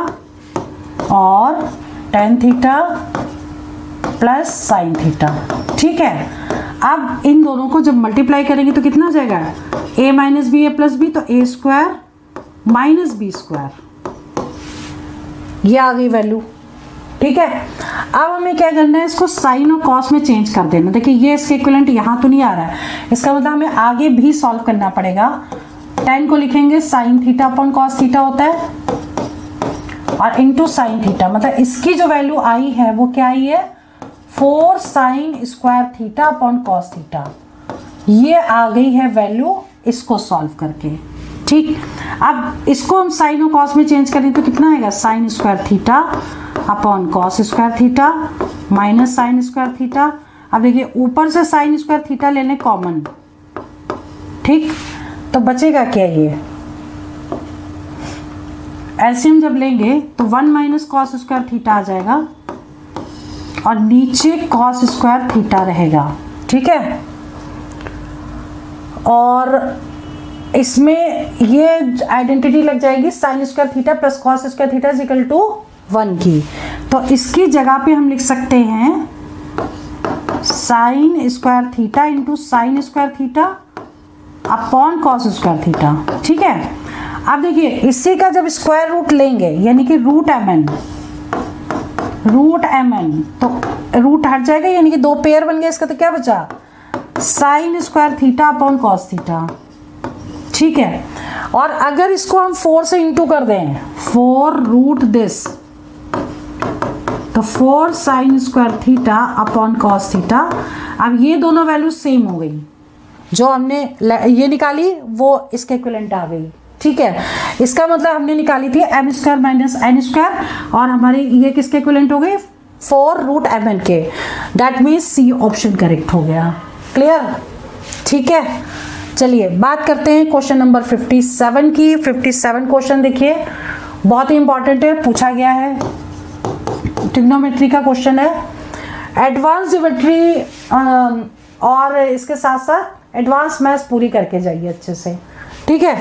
और tan theta plus sine theta, ठीक है। अब इन दोनों को जब मल्टीप्लाई करेंगे तो कितना आ जाएगा, a minus B A plus B, तो a square minus B square, ये आ गई वैल्यू, ठीक है। अब हमें क्या करना है, इसको साइन और कॉस में चेंज कर देना। देखिए ये इसके इक्विवेलेंट यहाँ तो नहीं आ रहा है, इसका मतलब हमें आगे भी सॉल्व करना पड़ेगा। tan को लिखेंगे sign theta upon cos theta होता है और इनटू साइन थीटा, मतलब इसकी जो वैल्यू आई है वो क्या आई है, 4 sign square theta upon cos theta, ये आ गई है वैल्यू इसको सॉल्व करके, ठीक। अब इसको हम साइन और कॉस में चेंज करें तो कितना आएगा, sign square theta upon cos square theta minus sine square theta. अब देखिए ऊपर से साइन स्क्वायर थीटा ले लें कॉमन, ठीक, तो बचेगा क्या, ये एलसीएम जब लेंगे तो 1 माइनस कॉस स्क्वायर थीटा आ जाएगा और नीचे कॉस स्क्वायर थीटा रहेगा, ठीक है। और इसमें ये आइडेंटिटी लग जाएगी sine square theta plus cos square theta is equal to 1 की, तो इसकी जगह पे हम लिख सकते हैं sign square theta into sine square theta upon cos square theta, ठीक है। अब देखिए इसी का जब स्क्वायर रूट लेंगे यानी कि रूट mn, तो रूट हट जाएगा यानी कि दो पेयर बन गए, इसका तो क्या बचा, sign square theta upon cos theta, ठीक है। और अगर इसको हम 4 से इंटू कर दें, 4 रूट दिस, तो 4 sign square theta upon cos theta. अब ये दोनों वैल्यू सेम हो गई, जो हमने ये निकाली वो इसके इक्विवेलेंट आ गई, ठीक है। इसका मतलब हमने निकाली थी m square minus n square और हमारी ये किसके इक्विवेलेंट हो गई, 4 रूट mn के, that means C option correct हो गया, क्लियर, ठीक है। चलिए बात करते हैं क्वेश्चन नंबर 57 की। 57 क्वेश्चन देखिए बहुत ही इंपॉर्टेंट है, पूछा गया है, ट्रिग्नोमेट्री का क्वेश्चन है, एडवांस ज्योमेट्री और इसके साथ साथ एडवांस मैथ्स पूरी करके जाइए अच्छे से, ठीक है।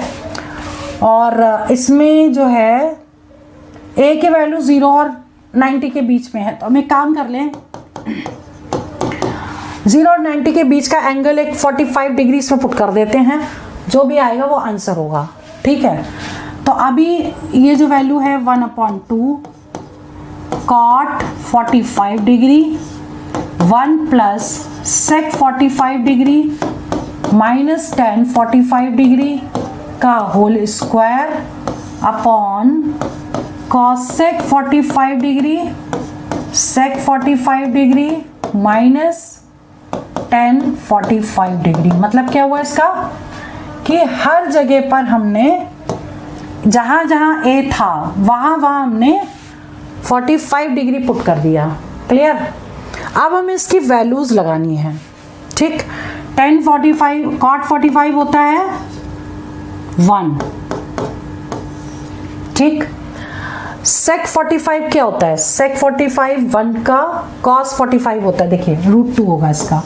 और इसमें जो है a के वैल्यू 0 और 90 के बीच में है, तो हम एक काम कर लें, 0 और 90 के बीच का एंगल एक 45 डिग्री इसमें पुट कर देते हैं, जो भी आएगा वो आंसर होगा, ठीक है। तो अभी ये जो वैल्यू है 1/2 cot 45 degree 1 plus sec 45 degree minus tan 45 degree का whole square upon cosec 45 degree sec 45 degree minus tan 45 degree. मतलब क्या हुआ इसका कि हर जगह पर हमने जहां जहां a था वहां वहां हमने 45 डिग्री पुट कर दिया, क्लियर। अब हमें इसकी वैल्यूज लगानी है, ठीक। tan 45 cot 45 होता है 1, ठीक। sec 45 क्या होता है, sec 45 1 का, cos 45 होता है, देखिए √2 होगा इसका,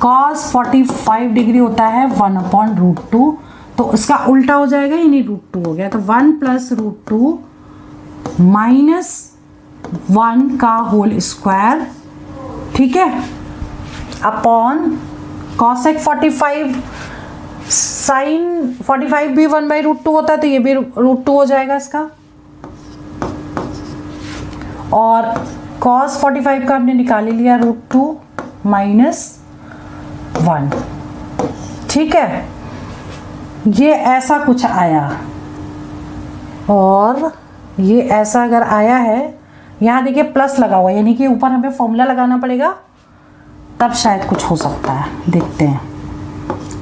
cos 45 डिग्री होता है 1/√2, तो इसका उल्टा हो जाएगा, यानी √2 हो गया, तो 1 प्लस √2 माइनस 1 का होल स्क्वायर, ठीक है, अपॉन cosec 45 साइन 45 भी 1/√2 होता है, तो ये भी √2 हो जाएगा इसका, और cos 45 का हमने निकाल लिया √2 माइनस 1, ठीक है। ये ऐसा कुछ आया, और ये ऐसा अगर आया है, यहाँ देखिए प्लस लगा हुआ है, यानी कि ऊपर हमें फॉर्मूला लगाना पड़ेगा, तब शायद कुछ हो सकता है, देखते हैं।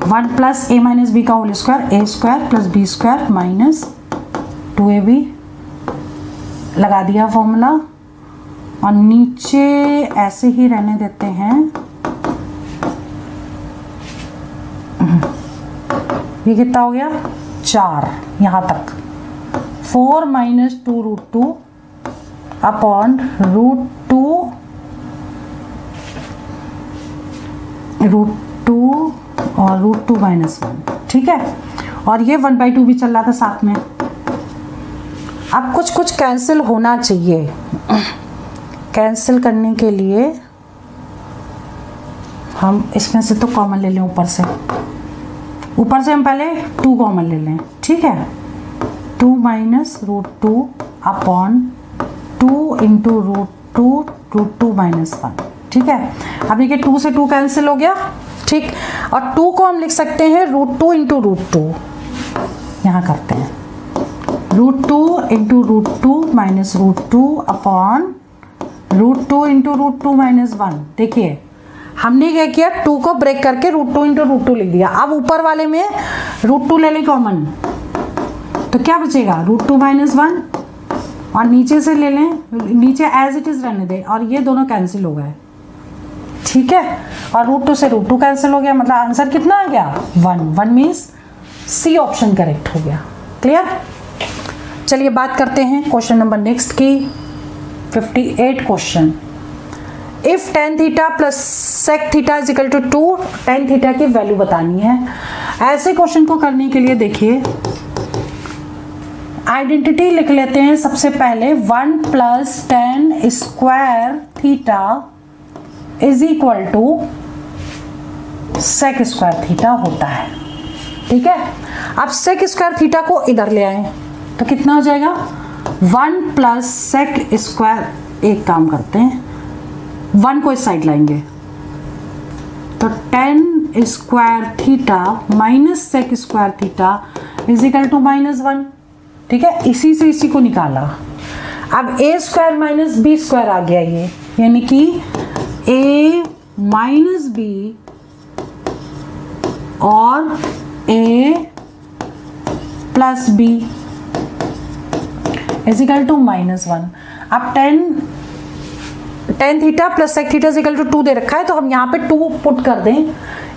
1 प्लस a माइनस बी का whole square, a square plus B square minus 2ab लगा दिया फॉर्मूला, और नीचे ऐसे ही रहने देते हैं। ये कितना हो गया 4, यहाँ तक 4 माइनस 2√2 अपॉन रूट टू और रूट टू माइनस 1, ठीक है। और ये 1/2 भी चल रहा था साथ में। अब कुछ कैंसिल होना चाहिए। कैंसिल करने के लिए हम इसमें से तो कॉमन ले लें, ऊपर से हम पहले 2 कॉमन ले लें, ठीक है। 2 minus root 2 upon 2 into root two minus 1, ठीक है। अब देखिए 2 से 2 कैंसिल हो गया, ठीक। और 2 को हम लिख सकते हैं रूट 2 इंटू रूट 2, यहाँ करते हैं root 2 into root 2 minus root 2 upon root 2 into root 2 minus 1। देखिए हमने क्या किया, 2 को ब्रेक करके रूट 2 इंटू रूट 2 लिख दिया। अब ऊपर वाले में रूट 2 ले लें कॉमन, तो क्या बचेगा रूट 2 माइनस 1, और नीचे से ले लें, नीचे एज इट इज रहने दें, और ये दोनों कैंसिल हो गए, ठीक है। और रूट 2 से रूट 2 कैंसिल हो गया, मतलब आंसर कितना आ गया 1 मीन्स सी ऑप्शन करेक्ट हो गया। क्लियर। चलिए बात करते हैं क्वेश्चन नंबर नेक्स्ट की, 58 question. If tan theta plus sec theta is equal to 2, tan theta की वैल्यू बतानी है। ऐसे क्वेश्चन को करने के लिए देखिए आइडेंटिटी लिख लेते हैं सबसे पहले। 1 plus tan square theta is equal to sec square theta होता है, ठीक है। अब sec स्क्वायर थीटा को इधर ले आए तो कितना हो जाएगा 1 प्लस sec स्क्वायर। एक काम करते हैं, 1 को इस साइड लाएंगे तो tan square theta minus sec square theta is equal to -1, ठीक है। इसी से इसी को निकाला। अब a square minus b square आ गया ये, यानी कि a माइनस b और a plus b is equal to -1। अब tan theta plus sec theta is equal to 2 दे रखा है, तो हम यहाँ पे 2 पुट कर दें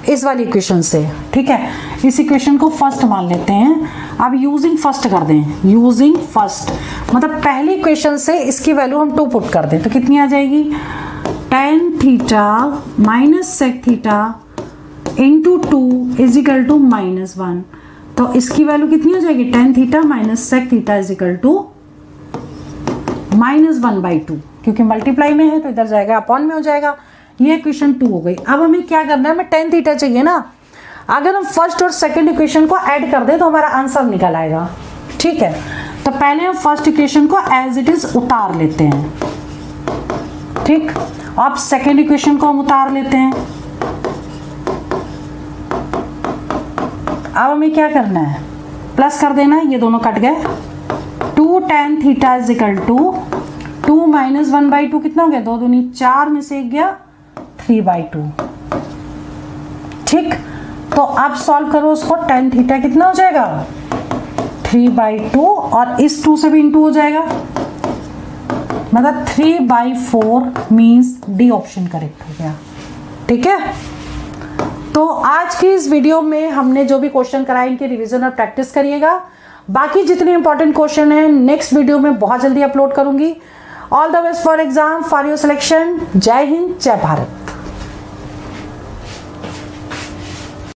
इस वाली इक्वेशन से, ठीक है। इस इक्वेशन को फर्स्ट मान लेते हैं। अब यूजिंग फर्स्ट कर दें, यूजिंग फर्स्ट मतलब पहली इक्वेशन से इसकी वैल्यू हम 2 पुट कर दें तो कितनी आ जाएगी tan theta minus sec theta into 2 is equal to -1। तो इसकी वैल्यू कितनी हो जाएगी tan theta minus sec theta is equal to -1/2, क्योंकि मल्टीप्लाई में है तो इधर जाएगा अपॉन में हो जाएगा। ये इक्वेशन 2 हो गई। अब हमें क्या करना है, हमें tan थीटा चाहिए ना। अगर हम फर्स्ट और सेकंड इक्वेशन को ऐड कर दें तो हमारा आंसर निकल आएगा, ठीक है। तो पहले हम फर्स्ट इक्वेशन को एज इट इज उतार लेते हैं, ठीक। अब सेकंड इक्वेशन को हम उतार लेते हैं। अब हमें क्या करना है, प्लस कर देना है, ये दोनों कट गए। 2 tan theta is equal to 2 minus 1/2 कितना हो गया, 2 दूनी 4 में से 1 गया 3/2, ठीक। तो अब सॉल्व करो उसको, tan थीटा कितना हो जाएगा 3/2 और इस 2 से भी इंटू हो जाएगा, मतलब 3/4 मीन्स डी ऑप्शन करेक्ट हो गया, ठीक है। तो आज की इस वीडियो में हमने जो भी क्वेश्चन कराए इनके रिवीजन और प्रैक्टिस करिएगा। बाकी जितने इंपॉर्टेंट क्वेश्चन हैं नेक्स्ट वीडियो में बहुत जल्दी अपलोड करूंगी। All the best for exam, for your selection. जय हिंद, जय भारत।